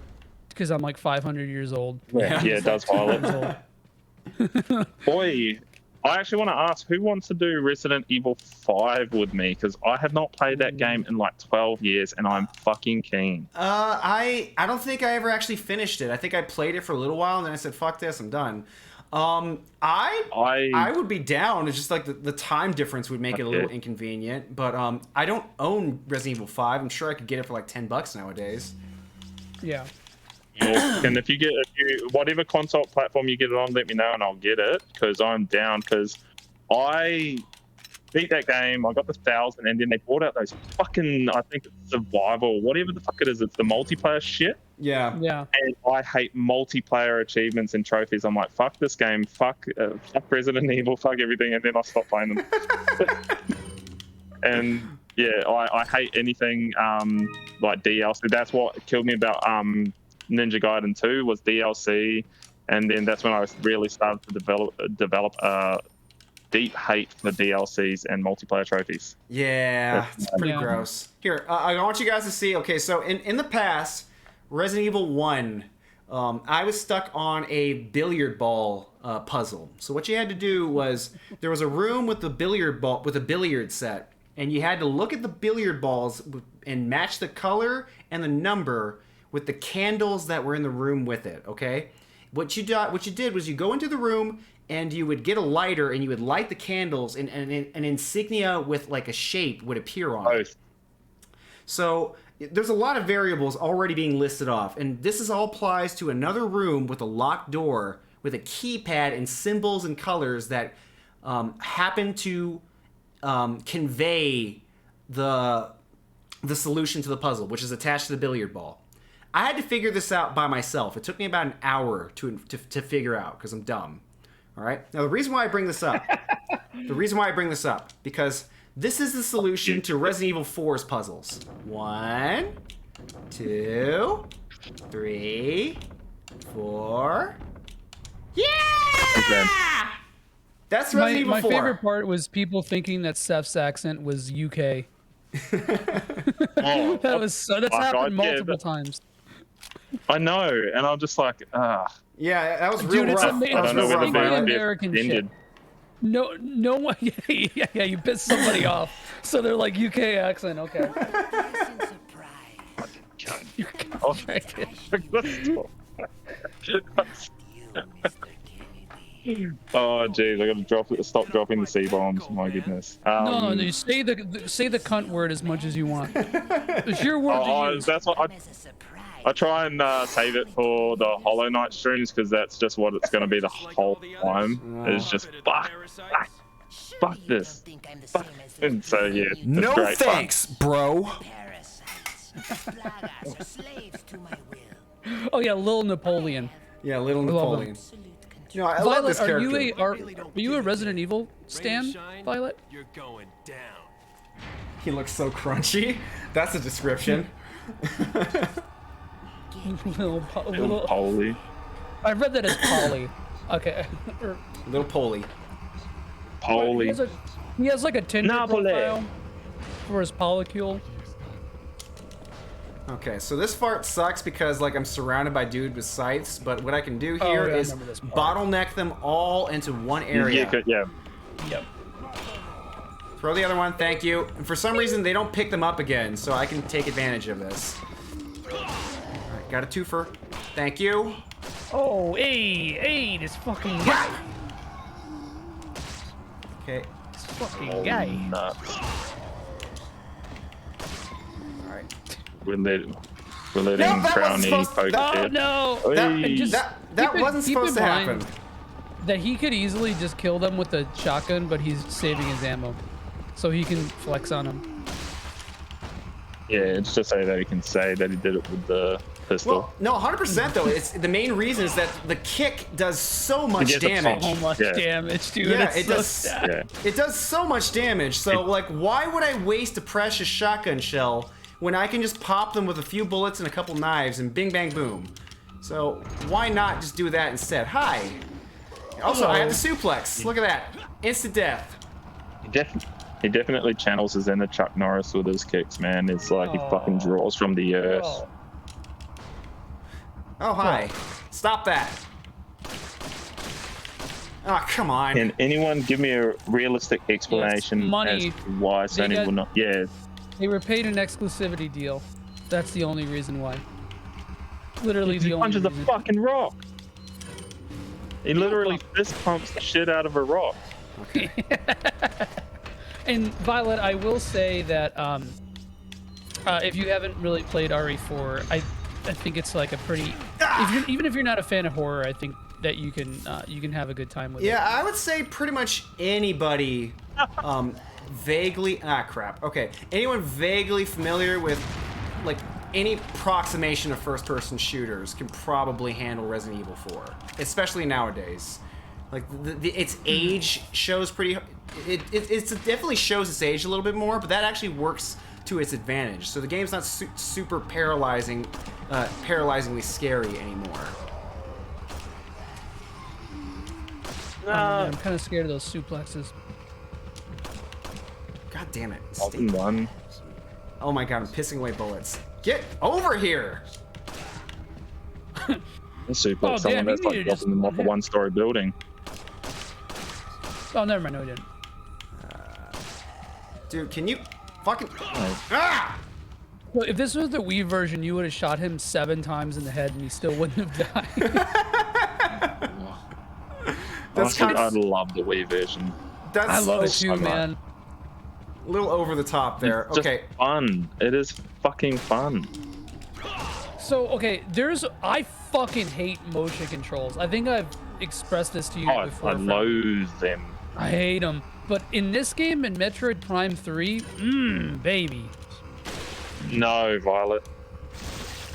I'm like 500 years old. Yeah, it does highlight. Boy, I actually want to ask, who wants to do Resident Evil 5 with me? Because I have not played that game in like 12 years, and I'm fucking keen. I don't think I ever actually finished it. I think I played it for a little while, and then I said, fuck this, I'm done. I would be down. It's just like the time difference would make it a little inconvenient. But I don't own Resident Evil 5. I'm sure I could get it for like $10 nowadays. Yeah. And if you whatever console platform you get it on, let me know and I'll get it, because I'm down. Because I beat that game, I got the 1,000, and then they brought out those fucking, I think it's survival, whatever the fuck it is, it's the multiplayer shit. Yeah. And I hate multiplayer achievements and trophies. I'm like, fuck this game, fuck Resident Evil, fuck everything, and then I stopped playing them. And yeah, I hate anything like DLC. That's what killed me about Ninja Gaiden 2 was DLC, and then that's when I really started to develop a deep hate for DLCs and multiplayer trophies. Yeah, it's pretty gross. Here, I want you guys to see. Okay, so in the past, Resident Evil 1, I was stuck on a billiard ball puzzle. So what you had to do was there was a room with a billiard set, and you had to look at the billiard balls and match the color and the number with the candles that were in the room with it, okay? What you did was you go into the room and you would get a lighter and you would light the candles, and an insignia with like a shape would appear on it. So there's a lot of variables already being listed off, and this all applies to another room with a locked door with a keypad and symbols and colors that happen to convey the solution to the puzzle, which is attached to the billiard ball. I had to figure this out by myself. It took me about an hour to figure out, because I'm dumb. All right. Now the reason why I bring this up, because this is the solution to Resident Evil 4's puzzles. 1, 2, 3, 4. Yeah! Okay. That's Resident Evil 4. My favorite part was people thinking that Seth's accent was UK. That's happened multiple times. I know, and I'm just like, Yeah, that was real rough. I don't know whether they're American shit. No one. Yeah, you pissed somebody off, so they're like UK accent. Okay. Oh jeez, I gotta stop dropping the C-bombs. My goodness. No, you say the cunt word as much as you want. It's your word to use. That's what I try and save it for the Hollow Knight streams, because that's just what it's going to be the whole time. It's just fuck this. And so yeah, it's no great thanks, fun. bro. Oh yeah, Little Napoleon. Yeah, Little Napoleon. You know, I Violet, love this character. are you a Resident Evil stan, Violet? You're going down. He looks so crunchy. That's a description. little Polly. I read that as Polly. Okay. Little Polly. Holy. He has like a Tinder Napoli. profile for his polycule. Okay, so this fart sucks because like I'm surrounded by dudes with scythes, but what I can do here yeah, I is remember this part. bottleneck them all into one area. Yeah. Yep. Throw the other one, thank you. And for some reason they don't pick them up again, so I can take advantage of this. Alright, got a twofer. Thank you. Oh, hey, this fucking guy. Okay. This fucking guy. Nuts. Alright. We're letting that wasn't Frowny supposed- poke Oh it. no! Hey. That wasn't supposed to happen. That he could easily just kill them with a shotgun, but he's saving his ammo, so he can flex on them. Yeah, it's just so that he can say that he did it with the pistol. Well, no, 100% though. It's the main reason is that the kick does so much gets a damage. So much Yeah. damage, dude. Yeah, It's it so does. sad. Yeah. It does so much damage. So like, why would I waste a precious shotgun shell when I can just pop them with a few bullets and a couple knives and bing bang boom? So why not just do that instead? Hi. Also, I have the suplex. Look at that. Instant death. He definitely channels his inner Chuck Norris with his kicks, man. It's like he fucking draws from the earth. Oh. Oh, hi. Stop that. Oh, come on. Can anyone give me a realistic explanation money. as to why Sony got- will not? Yeah, They were paid an exclusivity deal. That's the only reason why. Literally the he only punches a reason. fucking rock. He literally fist pumps the shit out of a rock. Okay. And Violet, I will say that if you haven't really played RE4, I think it's like a pretty. Even if you're not a fan of horror, I think that you can have a good time with it. Yeah, I would say pretty much anybody vaguely okay. Anyone vaguely familiar with like any approximation of first-person shooters can probably handle Resident Evil 4, especially nowadays. Like its age shows pretty. It definitely shows its age a little bit more, but that actually works to its advantage. So the game's not super paralyzingly scary anymore. I'm kind of scared of those suplexes. God damn it! Button one. Oh my god, I'm pissing away bullets. Get over here! Super. Oh, Someone damn, that's you like need to just dropping them off a hit. one-story building. Oh, never mind. No, we didn't. Dude, can you fucking... Oh. Ah! Well, if this was the Wii version, you would have shot him 7 times in the head, and he still wouldn't have died. That's Honestly, kind I of... love the Wii version. That's I love it so too, much. man. a little over the top there. It's just Okay. fun. It is fucking fun. So, okay, I fucking hate motion controls. I think I've expressed this to you Oh, before. I loathe them. I hate them. But in this game, in Metroid Prime 3, baby. No, Violet.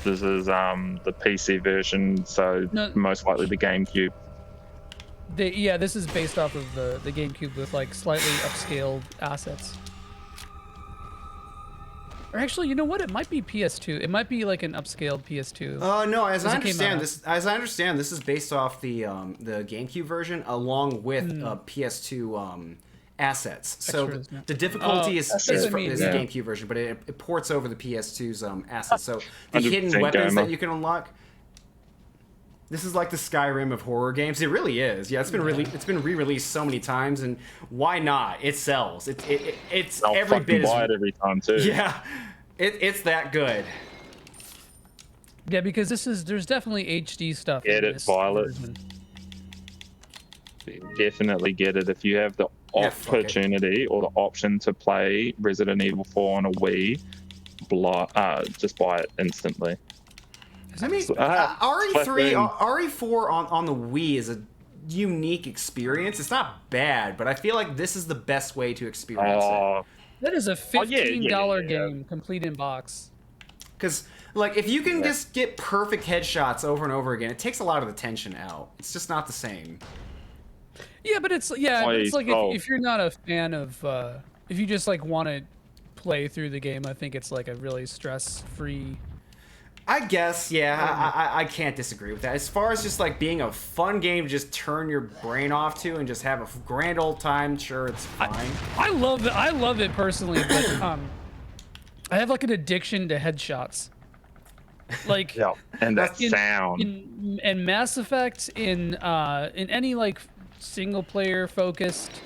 This is the PC version, so No. most likely the GameCube. Yeah, this is based off of the GameCube with like slightly upscaled assets. Or actually, you know what? It might be PS2. It might be like an upscaled PS2. No, as I it came out. understand, this is based off the GameCube version along with PS2 assets. So Extras, yeah. the difficulty That's is what I from mean, the yeah. GameCube version, but it ports over the PS2's assets. So the 100% hidden weapons gamer. that you can unlock. This is like the Skyrim of horror games. It really is. Yeah, it's been it's been re-released so many times, and why not? It sells. It's I'll every fucking bit as buy it every time too. yeah. It's that good. Yeah, because there's definitely HD stuff. Get in it, this Violet. version. Definitely get it if you have the Yeah, fuck it. opportunity or the option to play Resident Evil 4 on a Wii. Just buy it instantly. I mean, RE4 on the Wii is a unique experience. It's not bad, but I feel like this is the best way to experience it. Oh, That is a $15 yeah. game, complete in box. Because, like, if you can just get perfect headshots over and over again, it takes a lot of the tension out. It's just not the same. Yeah, but it's like if you're not a fan of, if you just like want to play through the game, I think it's like a really stress-free. I guess, yeah, I can't disagree with that. As far as just like being a fun game to just turn your brain off to and just have a grand old time, sure, it's fine. I love it. I love it personally, but I have like an addiction to headshots. Like Yeah, and that sound. in Mass Effect, in any like single player focused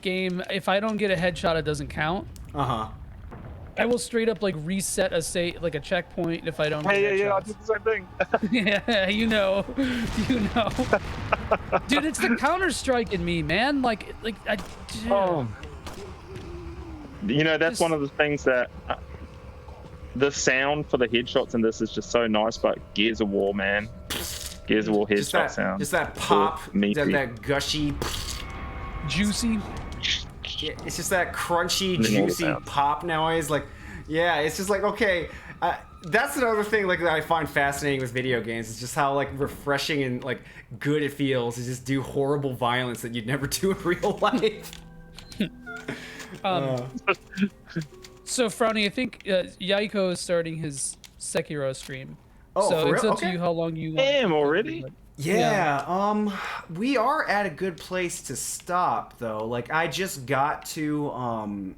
game, if I don't get a headshot, it doesn't count. I will straight up like reset a checkpoint if I don't get headshots. Yeah, I did the same thing. Yeah, you know. Dude, it's the Counter-Strike in me, man. Oh. You know, that's one of the things that the sound for the headshots in this is just so nice, but Gears of War, man. Gears of War headshot sound. Just that pop, that gushy, juicy. Yeah, it's just that crunchy, juicy pop noise. Like, yeah, it's just like, okay, that's another thing like that I find fascinating with video games. It's just how like refreshing and like good it feels to just do horrible violence that you'd never do in real life. So, Frowny, I think Yaiko is starting his Sekiro stream. Oh, so for it's real? up to you how long you want. Damn, already? Yeah, we are at a good place to stop though. Like I just got to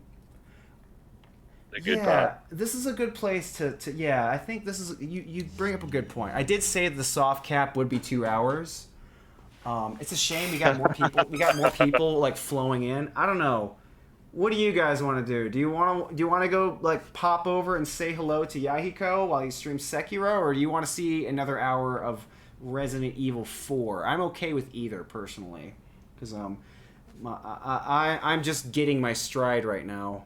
The good part. this is a good place to yeah, I think this is you bring up a good point. I did say the soft cap would be 2 hours. It's a shame we got more people like flowing in. I don't know. What do you guys want to do? Do you want to go like pop over and say hello to Yahiko while he streams Sekiro, or do you want to see another hour of Resident Evil 4? I'm okay with either personally, because I'm just getting my stride right now.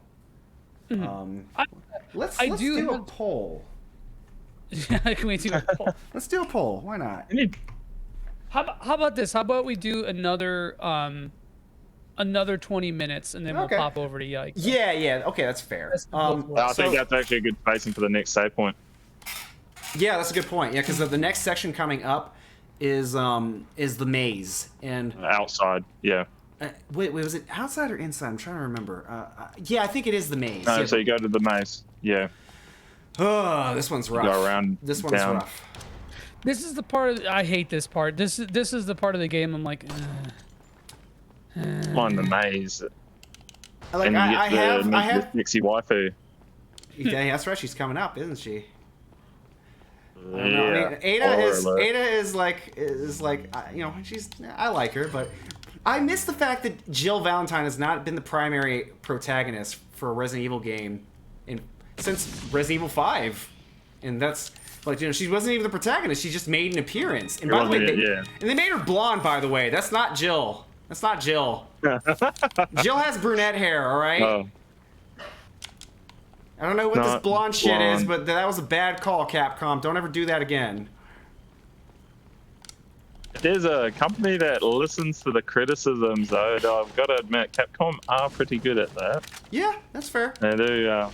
Let's do a poll. Can we do a poll? Let's do a poll. Why not? How about this? How about we do another 20 minutes and then we'll pop over to Yikes. Yeah. Okay, that's fair. I think that's actually a good spacing for the next save point. Yeah, that's a good point. Yeah, because the next section coming up is the maze and outside. Yeah. Wait, was it outside or inside? I'm trying to remember. Yeah, I think it is the maze. No, yeah, so you go to the maze. Yeah. Oh, this one's rough. Go around. This one's down. rough. This is the part I hate this part. This is the part of the game I'm like. On the maze. Like and I have Nixie waifu. Yeah, that's right. She's coming up, isn't she? Yeah. I mean, Ada is like you know, I like her, but I miss the fact that Jill Valentine has not been the primary protagonist for a Resident Evil game since Resident Evil 5, and that's like, you know, she wasn't even the protagonist. She just made an appearance. And by the way, they made her blonde. By the way, that's not Jill. That's not Jill. Jill has brunette hair. All right. Oh. I don't know what this blonde shit is, but that was a bad call, Capcom. Don't ever do that again. There's a company that listens to the criticisms, though. I've got to admit, Capcom are pretty good at that. Yeah, that's fair. They do.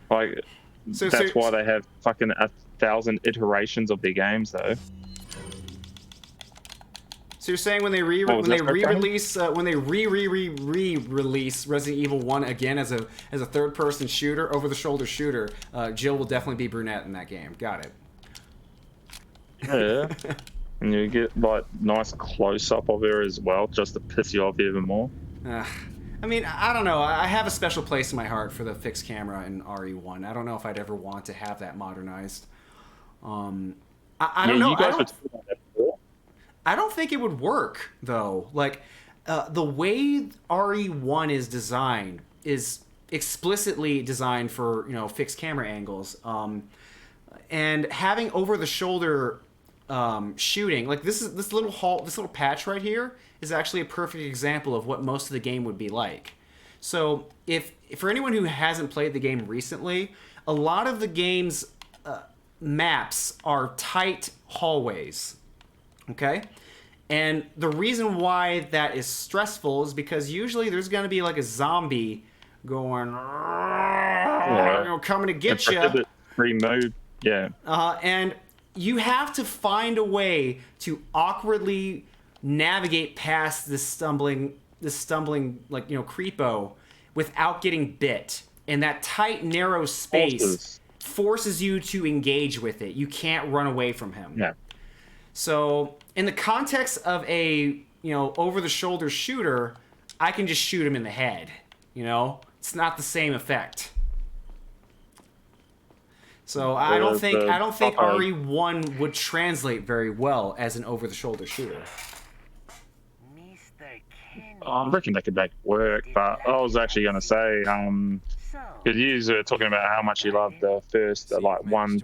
That's why they have fucking 1,000 iterations of their games, though. So you're saying when they re-release Resident Evil 1 again as a third-person shooter, over-the-shoulder shooter, Jill will definitely be brunette in that game. Got it. Yeah. And you get like nice close-up of her as well, just to piss you off even more. I mean, I don't know. I have a special place in my heart for the fixed camera in RE1. I don't know if I'd ever want to have that modernized. I don't know. I don't think it would work though. Like the way RE1 is designed is explicitly designed for, you know, fixed camera angles. And having over the shoulder shooting, like this little patch right here is actually a perfect example of what most of the game would be like. So if for anyone who hasn't played the game recently, a lot of the game's maps are tight hallways. Okay? And the reason why that is stressful is because usually there's going to be like a zombie going, you know, coming to get you. Remove, yeah. And you have to find a way to awkwardly navigate past this stumbling like, you know, creepo without getting bit. In that tight, narrow space, forces you to engage with it. You can't run away from him. Yeah. So in the context of a over-the-shoulder shooter, I can just shoot him in the head. It's not the same effect. So I don't think RE1 would translate very well as an over-the-shoulder shooter. I reckon they could make it work, but I was actually going to say, because you were talking about how much you love the first, like one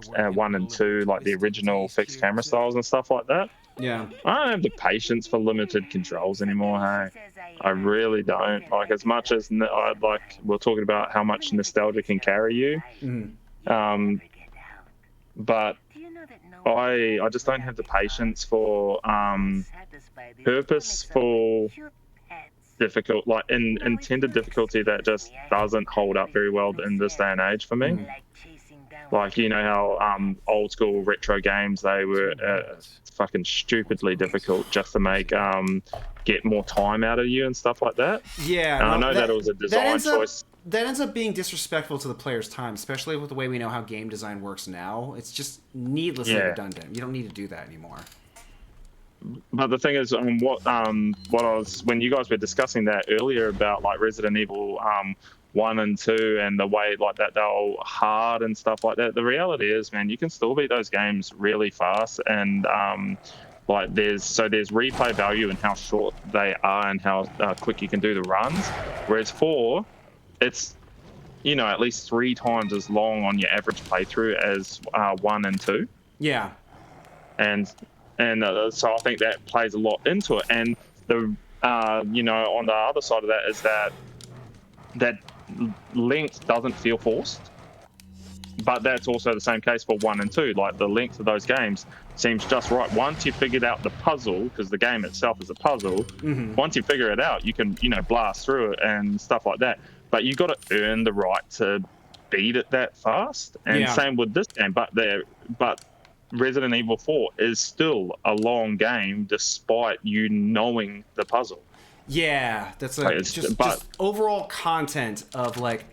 and two, like the original fixed camera styles and stuff like that. Yeah. I don't have the patience for limited controls anymore. Hey, I really don't. Like, as much as we're talking about how much nostalgia can carry you. Mm-hmm. But I just don't have the patience for purposeful difficult, like intended difficulty that just doesn't hold up very well in this day and age for me. Like, how old school retro games, they were fucking stupidly difficult just to make get more time out of you and stuff like that. Yeah, and I know that it was a design choice. That ends up being disrespectful to the player's time, especially with the way we know how game design works now. It's just needlessly redundant. You don't need to do that anymore. But the thing is, what I was, when you guys were discussing that earlier about like Resident Evil 1 and 2 and the way like that they're all hard and stuff like that, the reality is, man, you can still beat those games really fast, and like there's replay value in how short they are and how quick you can do the runs. Whereas 4, it's at least 3 times as long on your average playthrough as 1 and 2. Yeah. And so I think that plays a lot into it. And the on the other side of that is that length doesn't feel forced. But that's also the same case for 1 and 2. Like, the length of those games seems just right. Once you figured out the puzzle, because the game itself is a puzzle, once you figure it out, you can blast through it and stuff like that. But you got to earn the right to beat it that fast. And same with this game. But Resident Evil 4 is still a long game despite you knowing the puzzle. Yeah, that's just overall content of like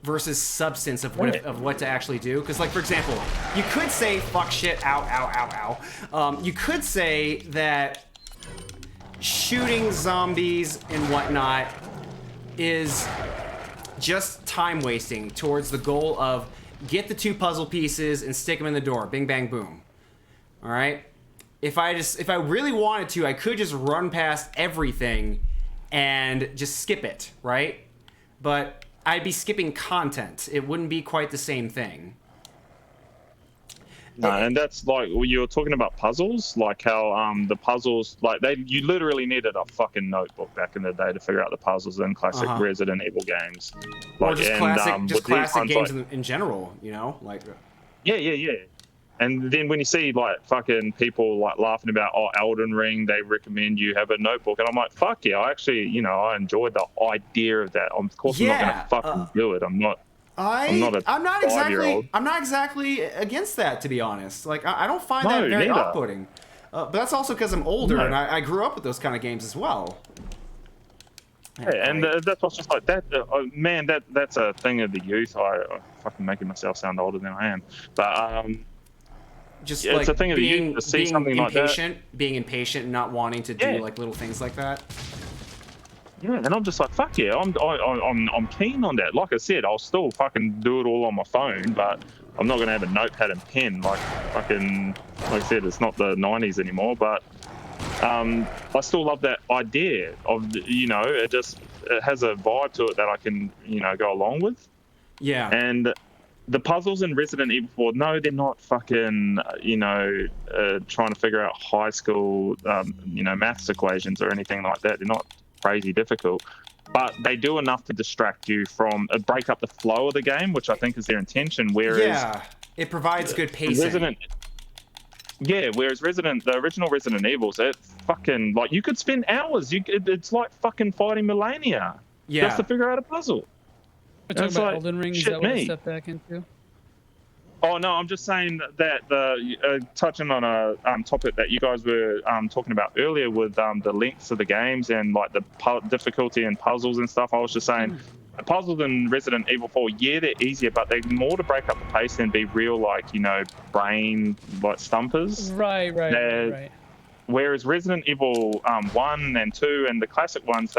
versus substance of what to actually do. Because, like, for example, you could say fuck shit, ow, ow, ow, ow. You could say that shooting zombies and whatnot is just time wasting towards the goal of get the 2 puzzle pieces and stick them in the door. Bing, bang, boom. All right? If I really wanted to, I could just run past everything and just skip it, right? But I'd be skipping content. It wouldn't be quite the same thing. No, and that's like, you were talking about puzzles, like how the puzzles, like you literally needed a fucking notebook back in the day to figure out the puzzles in classic Resident Evil games. Like, or just classic games in general, like. Yeah. And then when you see like fucking people like laughing about Elden Ring, they recommend you have a notebook, and I'm like, fuck yeah, I actually I enjoyed the idea of that. Of course, I'm not gonna fucking do it. I'm not exactly against that, to be honest. Like, I don't find that very off-putting. But that's also because I'm older and I grew up with those kind of games as well. Yeah, and that's what's just like that. Man, that's a thing of the youth. I'm fucking making myself sound older than I am, but just it's a thing of the youth to see something like that. Being impatient and not wanting to do like little things like that. Yeah, and I'm just like, fuck yeah, I'm keen on that. Like I said, I'll still fucking do it all on my phone, but I'm not gonna have a notepad and pen like I said, it's not the 90s anymore. But I still love that idea of it has a vibe to it that I can go along with. Yeah. And the puzzles in Resident Evil 4, no, they're not fucking trying to figure out high school maths equations or anything like that. They're not crazy difficult, but they do enough to distract you from break up the flow of the game, which I think is their intention. Whereas it provides good pacing. Whereas the original Resident Evils, it fucking, like, you could spend hours. It's like fucking fighting Millennia just to figure out a puzzle. We're talking about Elden Ring. Is that what I stepped back into? Oh no, I'm just saying that the touching on a topic that you guys were talking about earlier with the lengths of the games and like the difficulty and puzzles and stuff. I was just saying, the puzzles in Resident Evil 4, yeah, they're easier, but they're more to break up the pace and be real, like, brain, like, stumpers. Right. Whereas Resident Evil 1 and 2 and the classic ones,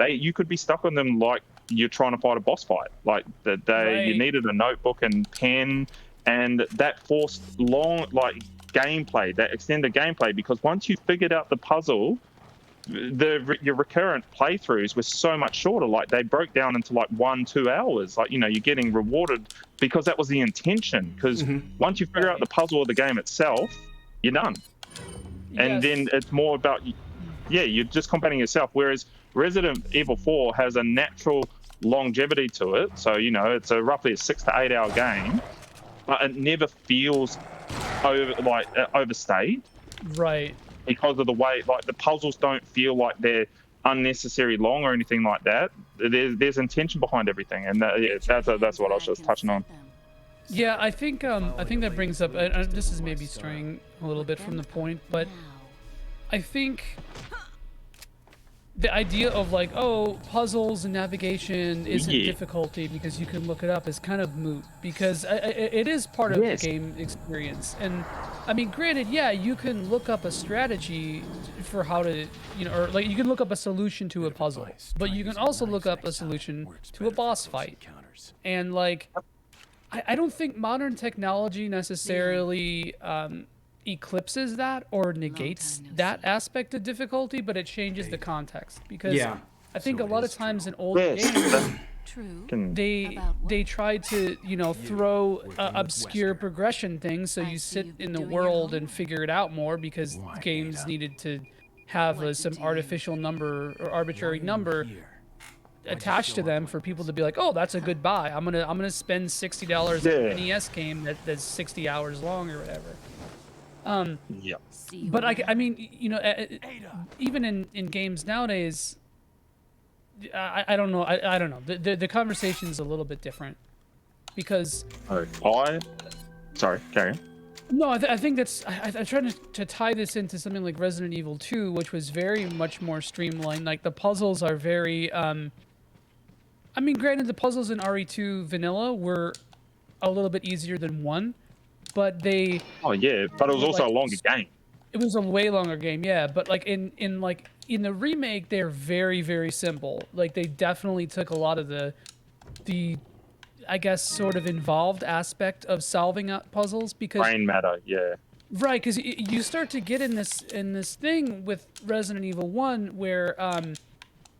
you could be stuck on them like you're trying to fight a boss fight. Like, you needed a notebook and pen, and that forced long, like, gameplay, that extended gameplay, because once you figured out the puzzle, your recurrent playthroughs were so much shorter. Like, they broke down into like 1-2 hours. Like, you're getting rewarded because that was the intention. Because once you figure out the puzzle of the game itself, you're done. And then it's more about, you're just combating yourself. Whereas Resident Evil 4 has a natural longevity to it. So, it's roughly a 6 to 8 hour game, but it never feels overstayed. Right. Because of the way, like, the puzzles don't feel like they're unnecessary long or anything like that. There's intention behind everything, and that's what I was just touching on. Yeah, I think that brings up. This is maybe straying a little bit from the point, but I think the idea of like, puzzles and navigation isn't difficulty because you can look it up is kind of moot, because it is part of the game experience. And I mean, granted, you can look up a strategy for how to, or like you can look up a solution to a puzzle, but you can also look up a solution to a boss fight. And like, I don't think modern technology necessarily eclipses that or negates that aspect of difficulty, but it changes the context, because I think a lot of times in old games they try to throw obscure progression things, so you sit in the world and figure it out more, because games needed to have some artificial number or arbitrary number attached to them for people to be like, oh, that's a good buy. I'm gonna spend $60 on an NES game that's 60 hours long or whatever. But I mean, even in games nowadays, I don't know. I don't know. The conversation's a little bit different, because sorry, carry on. No, I think that's. I tried to tie this into something like Resident Evil 2, which was very much more streamlined. Like, the puzzles are very. I mean, granted, the puzzles in RE2 vanilla were a little bit easier than 1, but they. Oh yeah, but it was also a longer game. It was a way longer game, yeah. But like in the remake, they're very, very simple. Like, they definitely took a lot of the I guess sort of involved aspect of solving puzzles, because brain matter, right, because you start to get in this thing with Resident Evil 1 where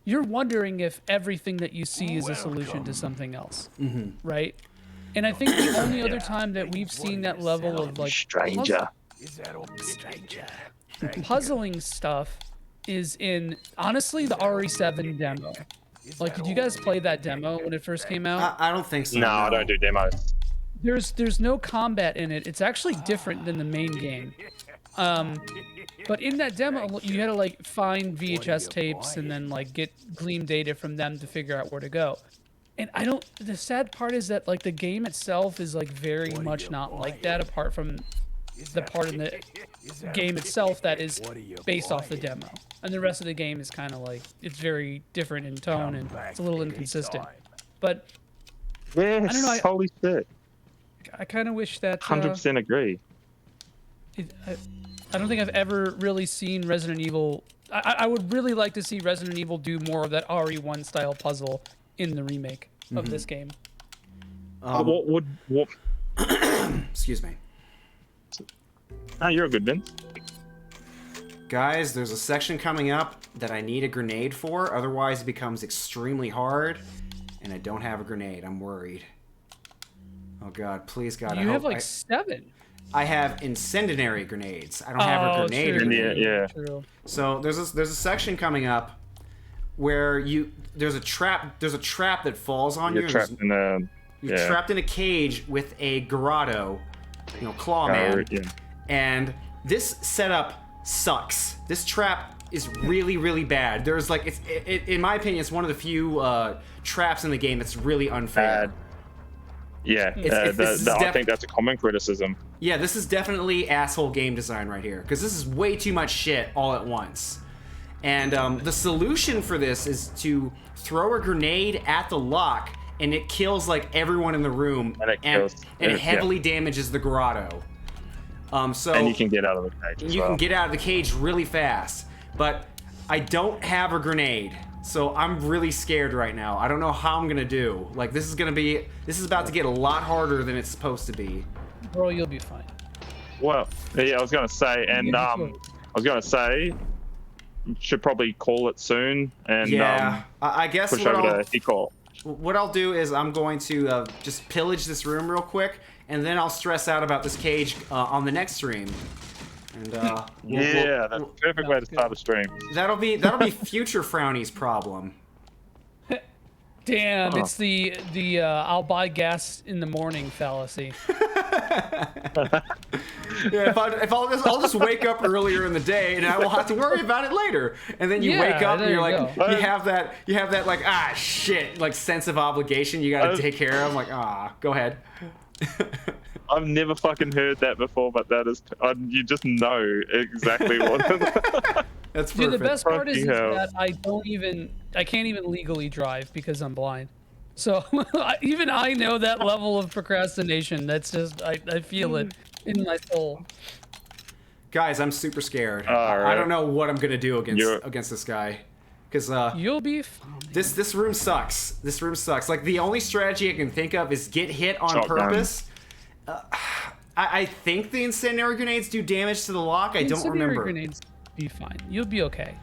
you're wondering if everything that you see is a solution to something else, right? And I think the only other time that we've seen that level of like puzzling stuff is in, honestly, the RE7 demo. Like, did you guys play that demo when it first came out? I don't think so. No, I don't do demos. There's no combat in it. It's actually different than the main game. But in that demo, you had to like find VHS tapes and then like glean data from them to figure out where to go. And the sad part is that like the game itself is like very much not like that, apart from the part in the game itself that is based off the demo. And the rest of the game is kind of like, it's very different in tone and it's a little inconsistent. But yes, I don't know. Holy shit. I kind of wish that 100% agree. I don't think I've ever really seen Resident Evil. I would really like to see Resident Evil do more of that RE1 style puzzle in the remake of this game. What Excuse me. You're a good Vince. Guys, there's a section coming up that I need a grenade for, otherwise it becomes extremely hard, and I don't have a grenade. I'm worried. Oh god, please god. You have like 7. I have incendiary grenades. I don't have a grenade. True. Yeah. True. So there's a section coming up where there's a trap that falls on you. You're trapped in a trapped in a cage with a Garado, claw man. And this setup sucks. This trap is really, really bad. There's like, in my opinion, it's one of the few traps in the game that's really unfair. Yeah, I think that's a common criticism. Yeah, this is definitely asshole game design right here, because this is way too much shit all at once. And the solution for this is to throw a grenade at the lock, and it kills like everyone in the room, and it heavily damages the grotto. So and you can get out of the cage. You can get out of the cage really fast, but I don't have a grenade, so I'm really scared right now. I don't know how I'm gonna do. Like this is about to get a lot harder than it's supposed to be. Bro, you'll be fine. Well, yeah, I was gonna say, and should probably call it soon, and yeah, I guess push over to Ecol. What I'll do is I'm going to just pillage this room real quick, and then I'll stress out about this cage on the next stream. And that's a perfect way to start a stream. That'll be future Frowny's problem. Damn, it's the I'll buy gas in the morning fallacy. Yeah, I'll just wake up earlier in the day and I will have to worry about it later. And then you wake up and you're like, you have that like shit, like sense of obligation you got to take care of. I'm like, go ahead. I've never fucking heard that before, but that is you just know exactly what. That's perfect. Dude, the best part is that I can't even legally drive because I'm blind. So even I know that level of procrastination. That's just I feel it in my soul. Guys, I'm super scared. Right. I don't know what I'm gonna do against this guy, because you'll be fine. This room sucks. This room sucks. Like the only strategy I can think of is get hit on purpose. I think the incendiary grenades do damage to the lock. I don't remember. Grenades be fine. You'll be okay.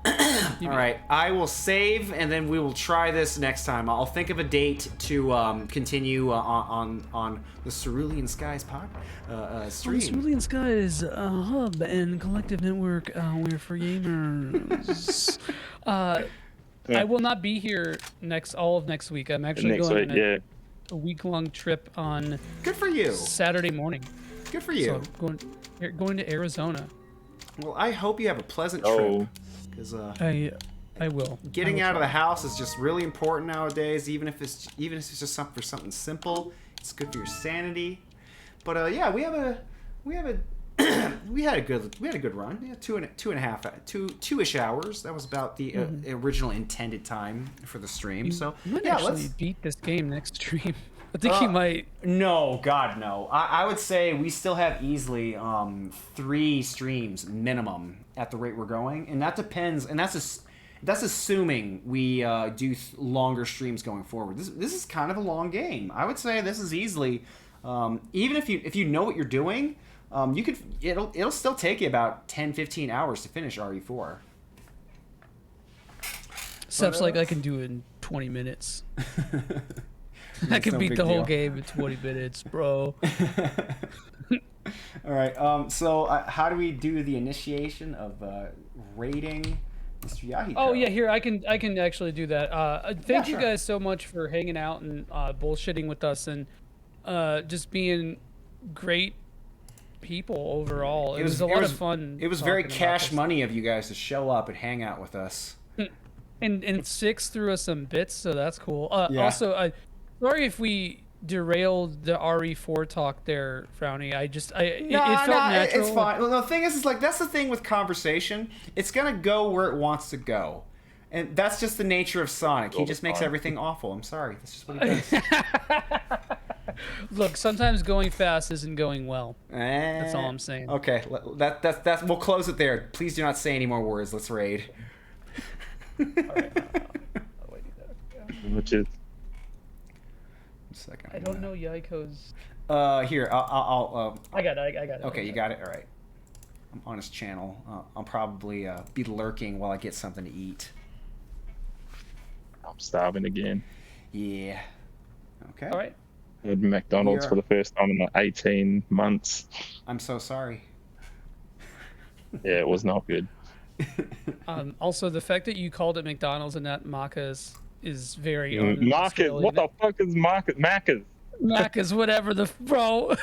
All right, I will save, and then we will try this next time. I'll think of a date to continue on the Cerulean Skies stream. Cerulean Skies hub and collective network where for gamers. I will not be here all of next week. I'm actually going on a week-long trip on. Good for you. Saturday morning. Good for you. So going to Arizona. Well, I hope you have a pleasant trip. Because I will. Getting out of the house is just really important nowadays. Even if it's just for something simple, it's good for your sanity. But yeah, we had a good run. Yeah, two-ish hours. That was about the original intended time for the stream. So yeah, let's beat this game next stream. I think he might. No, God, no. I would say we still have easily 3 streams minimum at the rate we're going, and that depends. And that's assuming we do longer streams going forward. This is kind of a long game. I would say this is easily, even if you know what you're doing, it'll still take you about 10-15 hours to finish RE4. Stuff's like I can do it in 20 minutes. I can beat the whole game in 20 minutes, bro. All right. So how do we do the initiation of raiding Mr. Yahiko? Oh yeah, here I can actually do that. Thank you guys so much for hanging out and bullshitting with us and just being great people overall. It was a lot of fun. It was very cash money of you guys to show up and hang out with us. And Six threw us some bits, so that's cool. Also, sorry if we derailed the RE4 talk there, Frowny. It felt natural. It's fine. Well, the thing is like that's the thing with conversation. It's gonna go where it wants to go, and that's just the nature of Sonic. He just makes everything awful. I'm sorry. That's just what he does. Look, sometimes going fast isn't going well. That's all I'm saying. Okay, that's we'll close it there. Please do not say any more words. Let's raid. All right. Which is. Second. I don't know Yaiko's. Here, I'll I got it. Okay, you got it. All right. I'm on his channel. I'll probably be lurking while I get something to eat. I'm starving again. Yeah. Okay. All right. I had McDonald's for the first time in like 18 months. I'm so sorry. Yeah, it was not good. Also, the fact that you called it McDonald's and not Macca's is very Marcus, what the fuck is Marcus? Macca's. Macca's, whatever the bro.